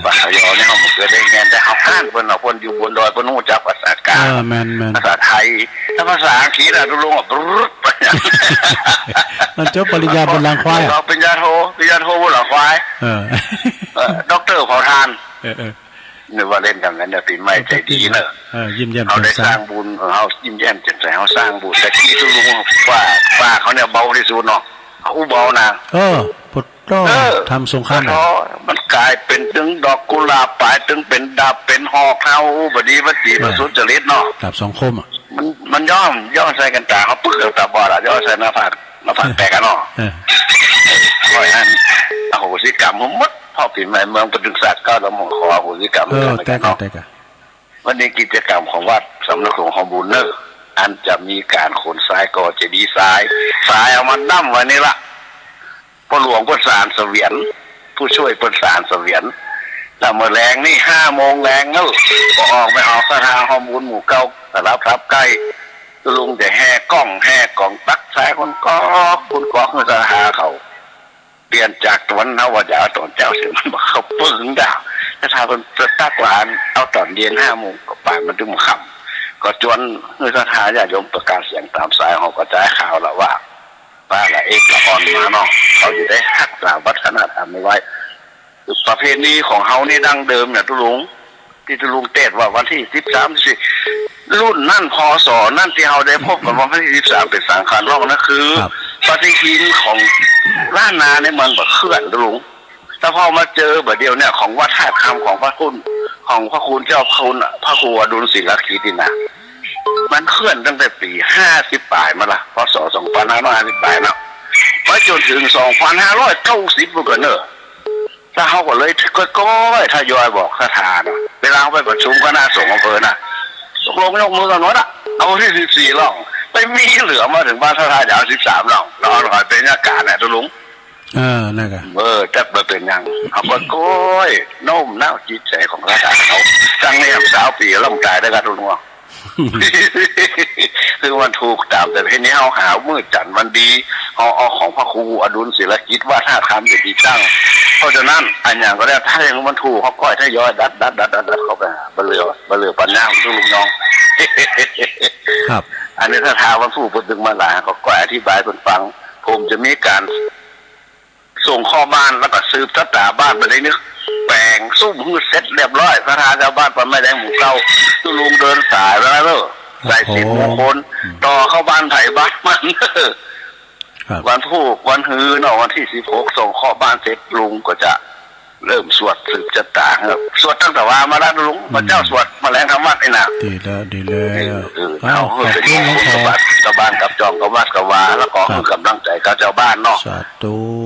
[SPEAKER 5] ภาษายอเนี่ยเขาเกิดได้แง่แต่เขาอ่านบนเราคนอยู่บนดอยบนนู้นจากภาษากลางภาษาไทยถ้าภาษาอังกฤษอะทุลุงแบบรุดไป
[SPEAKER 1] มันเจ้าปริญญาบนหลังควาย
[SPEAKER 5] เราปริญญาโทบนหลังควายด็อกเตอร์เผ่าทานนึกว่าเล่นกันนั้นเนี่ยปีใหม่ใจดีเนอะ
[SPEAKER 1] ยิ้มแย้ม
[SPEAKER 5] เขาได้สร้างบุญเขายิ้มแย้มแจ่มใสเขาสร้างบุญแต่ที่ทุลุงว่าเขาเนี่ยเบาที่สุดเนาะเขาเบานะ
[SPEAKER 1] พุทธทำสงคราม
[SPEAKER 5] มันกลายเป็นตึงดอกกุหลาบปลายตึงเป็นดาบเป็นหอกเท้าบดีวัตีประสุจริตเนาะ
[SPEAKER 1] ดาบสองคมอ่ะ
[SPEAKER 5] มันย่อใส่กันตาเขาปึ๊กตาบอดอ่ะย่อใส่หน้าผากแตกกันเนาะค่อยอันอโหสิกรรมหมดพ่อปีใหม่เมืองปทุมศาสตร์ก็ลำหัวคออโหสิกรรม
[SPEAKER 1] แต่กัน
[SPEAKER 5] วันนี้กิจกรรมของวัดสำนักสงฆ์ของบุญเนอร์อันจะมีการขนทรายก่อเจดีย์ทรายเอามาดั้มไว้นี่ละพ่อหลวงพ่อสารเสวียนผู้ช่วยพ่อสารเสวียนแต่เมื่อแรงนี่5 โมงแรงเนอะก็ออกสถานฮอมูลหมู่เก่าแต่รับทับใกล้ลุงจะแห่กล้องตักสายคนก็เงินสถาเขาเปลี่ยนจากตอนนวดยาตอนเจ้าเสียมันบอกเขาปึ้งดาวถ้าทาเป็นตักหวานเอาตอนเย็น5 โมงก็ป่านมันถึงค่ำก็จวนเงินสถาญาติโยมประกาศเสียงตามสายเขาก็จะให้ข่าวแล้วว่าป้าละเอกละอ่อนมาเนาะเขาอยู่ได้รักษาวัฒนธรรมไว้ประเพณีของเขานี่ดั้งเดิมเนี่ยทุลุงที่ทุลุงเทศว่าวันที่13รุ่นนั่นพศนั่นที่เขาได้พบกันวันที่13เป็นสังขารโลกนั่นคือปฏิทินของล้านนาในมันแบบเคลื่อนทุลุงแต่พอมาเจอแบบเดียวเนี่ยของวัดท่าคำของพระคุณเจ้าคุณพระครูอดุลศิลคีตินะมันเคลื่อนตั้งแต่ปี50 ปลายมาละพศ2550 ปลายเนาะไปจนถึง2590ก็เนอะ ถ้าเขาก็เลยก้อยทยอยบอกคาถาเนาะเวลาเขาไปประชุมคณะสงฆ์อำเภอน่ะตกลงยกมือกันหมดอ่ะเอาที่14ร่องไม่มีเหลือมาถึงบ้านท่าทายเอา13ร่องเราหน่อยเป็นอาการเนี่ยตุลุง
[SPEAKER 1] นั่นก็
[SPEAKER 5] แต่มาเป็นยังเขาก็ก้อยโน้มน้าวจิตใจของคาถาเขาตั้งเนี่ย3 ปีล่ำตายได้กันตุลุงคือมันถูกตามแต่ทีนี้เขาหามืดจันทร์วันดีเอาของพระครูอดุลศิลกิจว่าถ้าทำจะดีตั้งเพราะฉะนั้นอันอย่างก็ได้ถ้าอย่างมันถูกเขาก้อยถ้าย้อยดัดเขาไปบเรือปัญญาของลุงน้อง
[SPEAKER 1] ครับ
[SPEAKER 5] อันนี้ถ้าท้าวันผู้ปดึงมาหลายเขาก็อธิบายเป็นฟังผมจะมีการส่งข้อบ้านแล้วก็สืบชะตาบ้านไปเลยนึกแปลงซุ่มหื้อเสร็จเรียบร้อยพระธาชาวบ้านปไม่ได้หมู่เก่าตุลุงเดินสายแล้วเนอะใส่สินมงคลต่อเข้าบ้านไผ่บ้านมันวันทูกวันฮือเนาะวันที่16ส่งข้อบ้านเสร็จลุงก็จะเริ่มสวดสืบชะตาครับสวดตั้งแต่ว่ามาแล้วลุงพระเจ้าสวดมาแรงธรรมะไอ้น่ะ
[SPEAKER 1] ดีแล้ว
[SPEAKER 5] เอาเป็นของสมบัติชาวบ้านกับจองกับวัดกับวาแล้วก็คือกำลังใจกับชาวบ้านเนาะ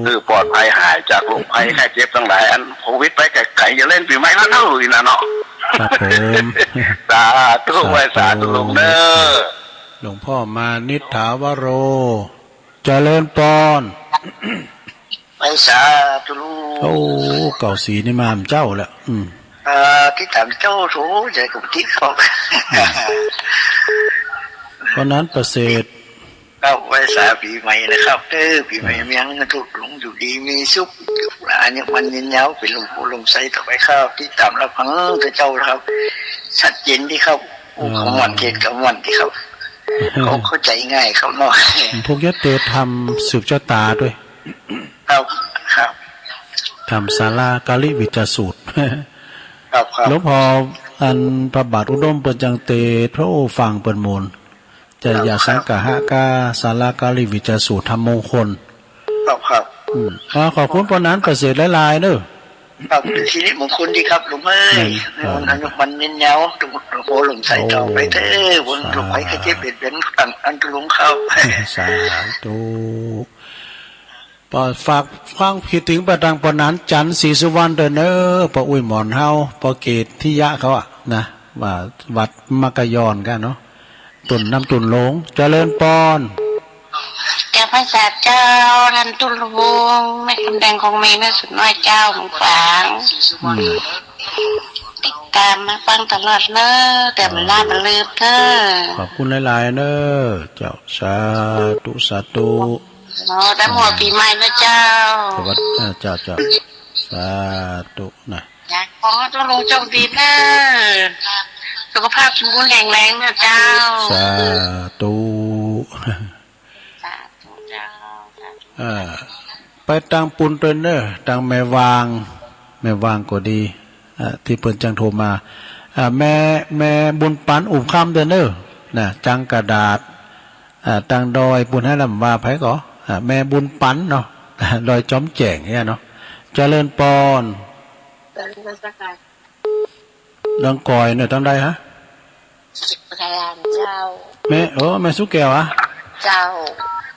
[SPEAKER 5] คือปลอดภัยหายจากโรคภัยแค่เจ็บทั้งหลายอันโควิดไปไก่อย่าเล่นปีใหม่แล้วเนาะนะเนาะ
[SPEAKER 1] ครับผม
[SPEAKER 5] สาธุไว้สาธุลุงเด้อ
[SPEAKER 1] หลวงพ่อมานิถาวโรเจริญปอน
[SPEAKER 5] ไว้สาธุลุง
[SPEAKER 1] โอ้เก่าสีนี่มาเจ้าแหละ
[SPEAKER 5] ที่ถามเจ้าถูใจกับที่เขา
[SPEAKER 1] เพราะนั้นประเสริฐ
[SPEAKER 5] ก็ไว้สาปีใหม่นะครับปีใหม่เมียงถูกหลงอยู่ดีมีสุขอันนี้มันยืนยาวเป็นหลวงปู่ลงไซต่อไปครับที่ตามรับฟังเจ้าครับชัดเจนที่เขาของวันเกตกับวันที่เขาเข้าใจง่ายเขาเนาะ
[SPEAKER 1] พวกยัดเตะทำสืบชะตาด้วย
[SPEAKER 5] ครับ
[SPEAKER 1] ทำศาลากาลิวิจสูตร
[SPEAKER 5] ครับ
[SPEAKER 1] หลวงพ่ออันพระบาทอุดมเปิดจังเตพระโอฟังเปิดมูลจะอย่าสังกะหะกาศาลากาลิวิจสูตรธรรมมงคล
[SPEAKER 5] ครับ
[SPEAKER 1] ขอบคุณปนนั้นประเสริฐหลายๆเด้อ
[SPEAKER 5] ครับชีวิตมงคลดีครับลุงเอ้ยอันนี้มันเน้นเย้าหลวงพ่อหลวงใส่ต่อไปเด้อวันหลวงไปก็จะเป็นอันตุลุงเข้า
[SPEAKER 1] สาธุฝากฟังคิดถึงประดังปนันจันทร์ศรีสุวรรณเด้อเนอปะอุ้ยหมอนเฮาปะเกตที่ยะเขาอ่ะนะว่าวัดมักกะยอนกันเนาะตุ่นน้ำตุ่นหลงเจริญปอน
[SPEAKER 3] แกพระศาสเจ้าท่านตุลวงแม่คำแดงของเมย์แม่สุดน้อยเจ้าของฝางติดตามมาฟังตลอดเนอแต่มันลามันลืมเนอ
[SPEAKER 1] ขอบคุณหลายๆเนอเจ้าสาธุ
[SPEAKER 3] ได้หมดปีใหม่นะเจ้า
[SPEAKER 1] สวัสดีเจ้าสาธุนะ
[SPEAKER 3] อยากขอตุลวงโชคดีเนอสุขภาพสมบูรณ์แข็งแรงนะเจ้า
[SPEAKER 1] สาธุไปตังปุนตัวเนอตังแม่วางก็ดีที่เปิ้นจังโทรมาแม่บุญปันอุ่มค่ำตัวเนอนะจังกระดาษตังดอยปุนให้ลำว่าไผก็แม่บุญปันเนาะดอยจอมแจ่งเนี่ยเนาะเจริญปอนดังก่อยเนี่ยตั้งใดฮะ
[SPEAKER 3] พยานเจ้า
[SPEAKER 1] แม่สุแก้วอะ
[SPEAKER 3] เจ้า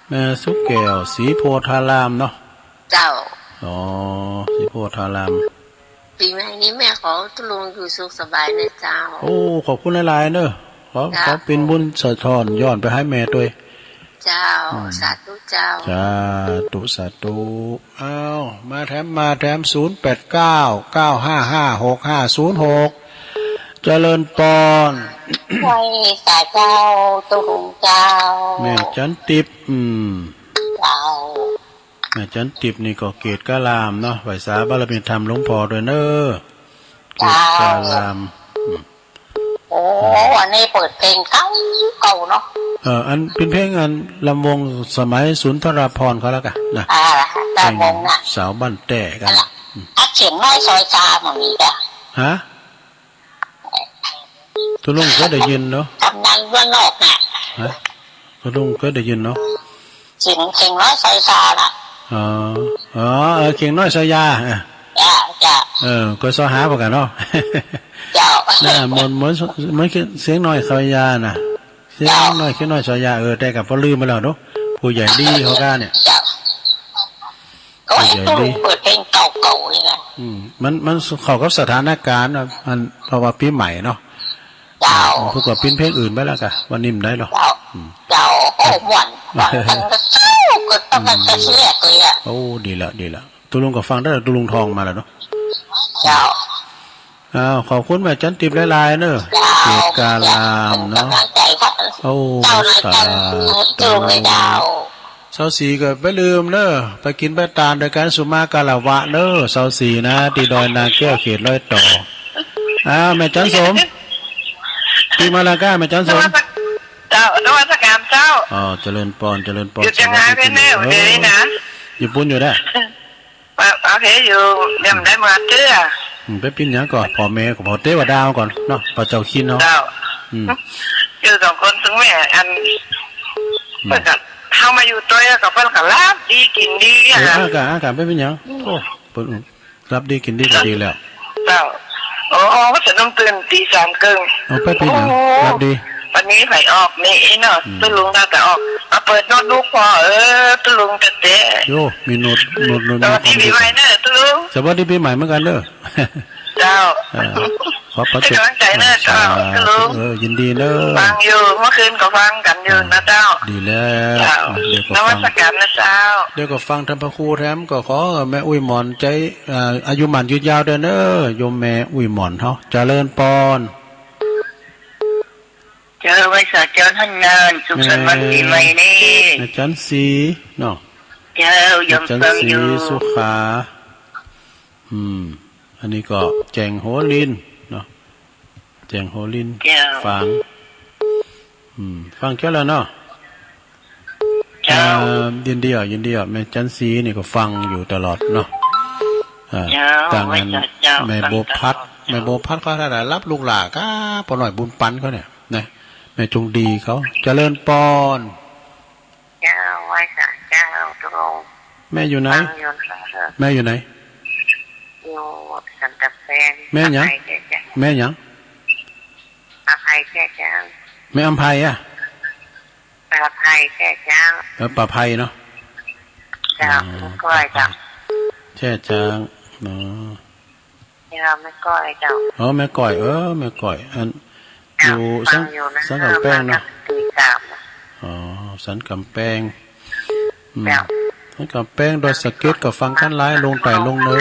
[SPEAKER 1] แม่สุแก้วสีโพธารามเนาะ
[SPEAKER 3] เจ้า
[SPEAKER 1] สีโพธาราม
[SPEAKER 3] ปีใหม่นี้แม่ขอตุลุงอยู่สุขสบายนะเจ้า
[SPEAKER 1] โอ้ขอบคุณหลายๆเนอะขอเป็นบุญสะท้อนย้อนไปให้แม่ด้วย
[SPEAKER 3] เจ้าสาธุเจ้า
[SPEAKER 1] สาธุอ้าวมาแถม0899556506เจริญปอน
[SPEAKER 3] ไว้สาเจ้าตุลุงเจ้า
[SPEAKER 1] แม่จันติบ
[SPEAKER 3] เจ้า
[SPEAKER 1] แม่จันติบนี่ก็เกตกะลามเนาะไหวสาบารมีธรรมหลวงพ่อด้วยเนอะเกตกะลาม
[SPEAKER 3] โอ้อันนี้เปิดเพลงเก่าเนาะ
[SPEAKER 1] อันเป็นเพลงอันลำวงสมัยสุนทรภรณ์เขาแล้วกันนะ
[SPEAKER 3] ลำวงน่ะ
[SPEAKER 1] สาวบ้านแต่กัน
[SPEAKER 3] เสียงน้อยซอยซามันมีจ้ะ
[SPEAKER 1] ฮะทุลุงก็ได้ยินเนาะ
[SPEAKER 3] กำนันเมืองนอกน่ะ
[SPEAKER 1] ฮะทุลุงก็ได้ยินเนาะ
[SPEAKER 3] เสียงน้อยซอยซาล่ะ
[SPEAKER 1] เสียงน้อยซอยยา
[SPEAKER 3] จ้ะ
[SPEAKER 1] ก็ซอหาพวกกันเนาะน่ะเหมือนเสียงน้อยซอยยาน่ะเสียงน้อยซอยยาแต่กับพอลืมไปแล้วเนาะผู้ใหญ่ดีเขาก้าเนี่ย
[SPEAKER 3] ก ก็ให้ตุลุงเปิดเพลงเก่าๆเลยนะ
[SPEAKER 1] มันเขากับสถานการณ์มันเพราะว่าปีใหม่เนาะ
[SPEAKER 3] เจ้า
[SPEAKER 1] พวกกับปิ้นเพลงอื่นไปแล้วกะวันนี้มันได้หรอ
[SPEAKER 3] เจ้าโอ้หวันกันก็เศร้าก็ต้องกันจะเสียเลยอ่ะ
[SPEAKER 1] โอ้ดีละตุลุงก็ฟังได้ตุลุงทองมาแล้วเนาะ
[SPEAKER 3] เจ้า
[SPEAKER 1] ขอบคุณแม่จันติบหลายๆเนอะเกตกาลามเนาะโอ้สาธุเสาสีก็ไปลืมเนอะไปกินไปตามโดยการสุมากาลาวะเนอะเสาสีนะตีดอยนาแก้วเขตร้อยต่อแม่จันสมปีมาลาก้าแม่จันสม
[SPEAKER 6] เจ้านวัตกรรมเจ้า
[SPEAKER 1] เจริญปอน
[SPEAKER 6] อยู่จังหวัดเพชรเนี่ยเดี๋ยวนี้นะ
[SPEAKER 1] อยู่ปุ่นอยู่ได้
[SPEAKER 6] โอเคอยู่เดี๋ยวได้มาเตื้อ
[SPEAKER 1] ไปปิ้นยังก่อนพอเมย์กับพอเต้ว่าดาวก่อนเนาะพอเจ้าคินเนาะ
[SPEAKER 6] อยู่สองคนซึ่งแม่อันเปิดกันเข้ามาอยู่ตัวกับเพื่อนกับลาบดีกินดี
[SPEAKER 1] อากาศไม่เป็นยังโอ้เปิดรับดีกินดีก็ดีแล้ว
[SPEAKER 6] เจ้าโอ้ก็จะต้องตื่นตี3 ครึ่ง
[SPEAKER 1] ไปปิ้นยังรับดี
[SPEAKER 6] วันนี้ไผออกนี่เนาะตุลุงน่าจะออกมาเปิดโน้ตบุ๊กพอตุลุงจะเตะ
[SPEAKER 1] โยมีโน้ต
[SPEAKER 6] สวัสดีปีใหม่เนอะตุลุง
[SPEAKER 1] สวัสดีปีใหม่เหมือนกันเนอะ
[SPEAKER 6] เจ้า
[SPEAKER 1] ขอประจุ
[SPEAKER 6] กำลังใจเนอะเจ้าตุลุง
[SPEAKER 1] ยินดีเนอะ
[SPEAKER 6] ฟังอยู่เมื่อคืนก็ฟังกันอยู่นะเจ้า
[SPEAKER 1] ดีแล้ว
[SPEAKER 6] นวัตกรรมนะเจ้า
[SPEAKER 1] เดี๋ยวก็ฟังท่านพระครูแถมก็ขอแม่อุ้ยหมอนใจอายุมันยืนยาวเด้อเนอะโยมแม่อุ้ยหมอนเฮาเจริญปอน
[SPEAKER 3] เจอไว้สาเจ้าท่านนานสุขสันต์วันปีใหม่นี่
[SPEAKER 1] อาจารย์สีเนาะ
[SPEAKER 3] เจ้ายมฟังอยู่
[SPEAKER 1] สุขาอันนี้ก็แจงโหลินเนาะแจงโหลินฟังฟังแค่แล้วเนาะยินดีแม่จันสีนี่ก็ฟังอยู่ตลอดเนาะต่างกันแม่โบพัดเขาถ้าได้รับลูกหลานก็ปอหน่อยบุญปันเขาเนี่ยนะแม่จงดีเขาเจริญปอน
[SPEAKER 3] เจ้าไว้สาเจ้าตรง
[SPEAKER 1] แม่อยู่ไหนแม่อยู่ไหน
[SPEAKER 3] อยู่สันตะแพง
[SPEAKER 1] แม่ยัง
[SPEAKER 3] อภัยแค่เจ้า
[SPEAKER 1] แม่อภัยอ่ะ
[SPEAKER 3] อภัยแค่เจ้า
[SPEAKER 1] ปะภัยเนาะ
[SPEAKER 3] เจ้าก้อยเจ้า
[SPEAKER 1] แช่จางเนาะ
[SPEAKER 3] ไม่ก้อยเจ้า
[SPEAKER 1] แม่ก้อยแม่ก้อยอันอยู่สันกำแพงเนาะสันกำแพงสันกำแพงโดยสกิดกับฟังกันไล่ลงไต่ลงเนื้อ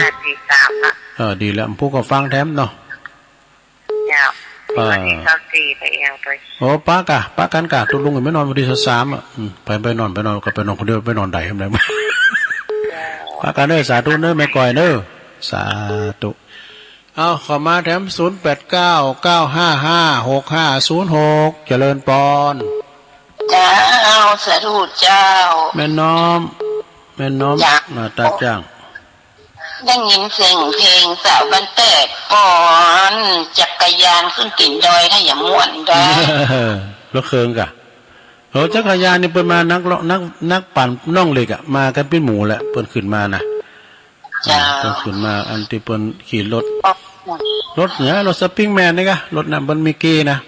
[SPEAKER 1] ดีแล้วผู้ก็ฟังแถมเนาะป้กันกะตุลุงไม่นอนวันที่3อ่ะไปนอนก็ไปนอนคนเดียวไปนอนใดทำไรมาป้ากันเด้อสาธุเด้อแม่ก้อยเด้อสาธุขอมาแถม0899556506เจริญปอน
[SPEAKER 3] เจ้าสาธุเจ้า
[SPEAKER 1] แม่น้อมมาตาจ้าง
[SPEAKER 3] ได้ยินเสียงเพลงสาวบ้านแตกก่อนจักรยานขึ้นติ่นดอยถ้าอย่าม่วนได้
[SPEAKER 1] รถเคืองกะจักรยานนี่เปิ้นมานักปั่นน่องเหล็กอ่ะมากันเป็นหมู่แหละเปิ้นขึ้นมานะเปิ้นขึ้นมาอันที่เปิ้นขี่รถเนี่ยรถสปริงแมนนี่กะรถน่ะเปิ้นมีเกนะ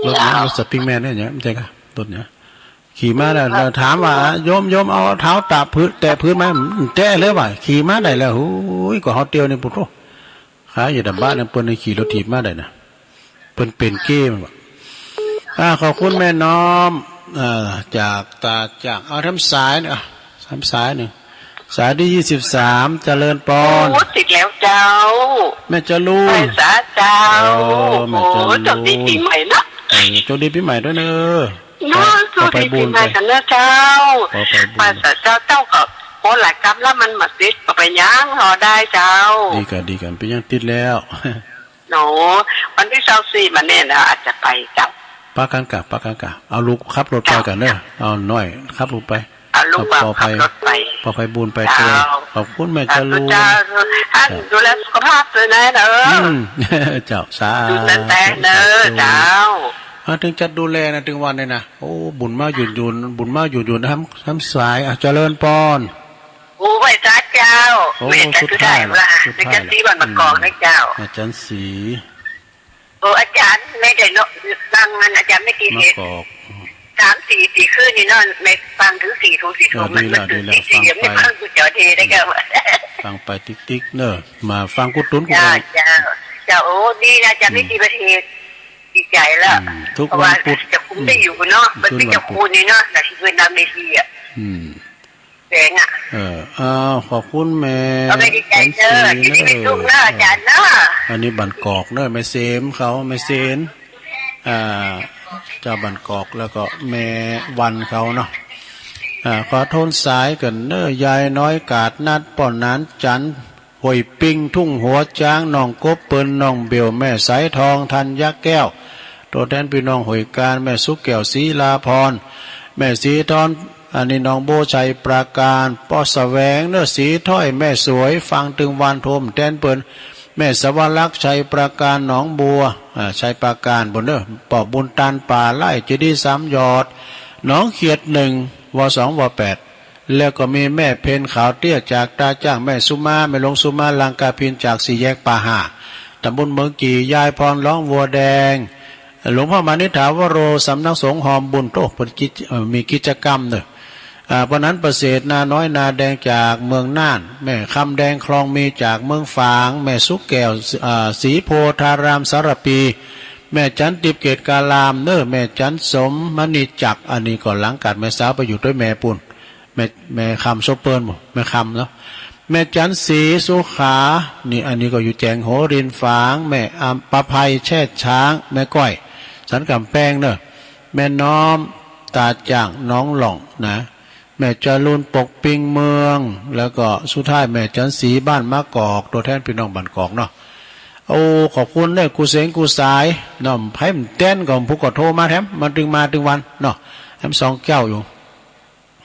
[SPEAKER 1] รถสปริงแมนเนี่ยใช่กะรถเนี่ยขี่มาแล้วเราถามว่าโยมเอาเท้าแตะพื้นไหมแตะเลยว่ะขี่มาได้แล้วโอ้ยก็เฮาเตียวนี่ปุ๊บขาอยู่ดับบ้านเนี่ยเปิ้นขี่รถถีบมาได้นะเปิ้นเป็นเก้มันขอบคุณแม่น้อมจากตาจากทำสายเนี่ยทำสายหนึ่งสายที่23เจริญปอน
[SPEAKER 3] ติดแล้วเจ้า
[SPEAKER 1] แม่จะรู้
[SPEAKER 3] ไปสาเจ้า
[SPEAKER 1] แม่จะรู้
[SPEAKER 3] จบดีปีใหม่นะ
[SPEAKER 1] จบดีปีใหม่ด้วยเนอะ
[SPEAKER 3] จบดีปีใหม่กันนะเจ้าไปสาเจ้ากับโอ้หลายกรรมแล้วมันมาติดไปย่างรอได้เจ้า
[SPEAKER 1] ดีกันไปย่างติดแล้ว
[SPEAKER 3] หนูวันที่24มาเนี่ยนะอาจจะไปเจ้า
[SPEAKER 1] ป้ากันกะเอาลูกขับรถไปกันเนอะเอาหน่อยขับรถไป
[SPEAKER 3] เอาลูกขับรถไป
[SPEAKER 1] พอไปบุญไปเจอขอบคุณแม่จะรู้
[SPEAKER 3] ท่านดูแลสุขภาพเลยนะ
[SPEAKER 1] เจ้าสา
[SPEAKER 3] ธุเนอะเจ้า
[SPEAKER 1] ถึงจะดูแลนะถึงวันเลยนะโอ้บุญมากหยุดบุญมากหยุดทำสายเจริญปอน
[SPEAKER 3] โอ้ไปจ้าเจ้าเวทจะได้ละในการที่วันมากองนะเจ้า
[SPEAKER 1] อาจารย์ศรี
[SPEAKER 3] โอ้อาจารย์ไม่ได้นั่งมันอาจารย์ไม่กี่เหตุ 3-4คืนนี่นอนไม่ฟังถึง4 ทุ่มมันถึง4ยังไม่ฟังกูเจอทีได้ก็
[SPEAKER 1] ฟังไปติ๊กๆเนอะมาฟังกูตุ้นกู
[SPEAKER 3] จะโอ้ดีนะจะไม่ตีประเทศดีใจแล้วเพราะว่าจะคุ้มได้อยู่เนาะมันเป็นจะคูนี่เนาะแต่ที่เวียดนามเมซีอ่ะแดงอ่ะ
[SPEAKER 1] ขอบคุณแม่
[SPEAKER 3] ไม่ดีใจเนอะที่ไม่ตุ้มเนอะอาจารย์เนอะ
[SPEAKER 1] อันนี้บันกอกเนอะไม่เซมเขาไม่เซนเจ้าบันกอกแล้วก็แม่วันเขาเนาะขอโทษสายกันเนอะยายน้อยกาดนัดป่อนนั้นจันหวยปิงทุ่งหัวจ้างน้องกบเปิ้นน้องเบียวแม่สายทองทันยักแก้วตัวแทนพี่น้องหวยการแม่สุกแก้วศรีลาพรแม่สีทอนอันนี้น้องโบชัยปราการป้อแสวงเนื้อสีถ้อยแม่สวยฟังตึงวันโทมแทนเปิ้นแม่สวรักษ์ชัยปราการหนองบัวชัยปราการบนเด้อปอบบุญตานป่าไล่เจดีย์3 ยอดน้องเขียด1 ว2 ว8แล้วก็มีแม่เพนขาวเตี้ยจากตาจ้างแม่สุมาแม่ลงสุมาลังกาพินจาก4 แยกป่าห่าตำบลเมืองกี่ยายพรร้องวัวแดงหลวงพ่อมานิถาวโรสำนักสงฆ์หอมบุญโตมีกิจกรรมเนอะเพราะนั้นประเสริฐนาน้อยนาแดงจากเมืองน่านแม่คำแดงคลองมีจากเมืองฝางแม่สุกแก้วศรีโพธารามสารปีแม่จันติบเกตกาลามเนอแม่จันสมมณีจักอันนี้ก่อนหลังกัดแม่สาวไปอยู่ด้วยแม่ปุ่นแม่คำโซเปิลหมดแม่คำเนาะแม่จันสีสุขานี่อันนี้ก็อยู่แจงโหรินฝางแม่ปะภัยแช่ช้างแม่ก้อยสันกำแพงเนอะแม่น้อมตาจ่างน้องหล่องนะแม่จรูนปกปิงเมืองแล้วก็สุดท้ายแม่จันสีบ้านมะกอกตัวแทนพี่น้องบ้านกอกเนาะโอ้ขอบคุณเนี่ยกูเสงกูสายน้องไพ่เต้นของผู้กอโทรมาแถมมันถึงวันเนาะแถม2 แก้วอยู่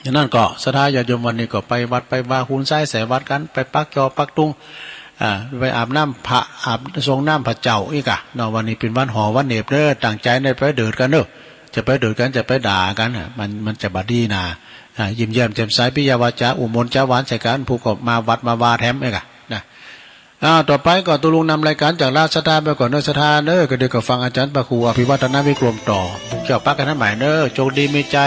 [SPEAKER 1] อย่างนั้นก็สถานญาติโยมวันนี้ก็ไปวัดไปวาคุณไส้แสวัดกันไปปักจอปักตุงไปอาบน้ำพระอาบทรงน้ำพระเจ้าอีกอะเนาะวันนี้เป็นวันหอวันเนบเด้อต่างใจในไปเดือดกันเด้อจะไปเดือดกันจะไปด่ากันมันจะบาดีนายิ้มแย้มแจ่มใสปิยวาจาอุมนจ้าหวานใส่กันผู้ก็มาวัดมาวาแถมเองอะนะต่อไปก็ตุลุงนำรายการจากราชธาไปก่อนเนอสถานเนอก็เดี๋ยวก็ฟังอาจารย์ปะครูอภิวัฒนาวิกรมต่อผู้เจ้าปักกันทั้งหลายเนอโชคดีมีใจ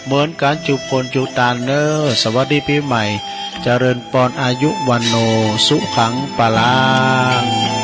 [SPEAKER 1] เหมือนการจุพลจุตานเนอสวัสดีปีใหม่เจริญปอนอายุวันโนสุขังปะลาง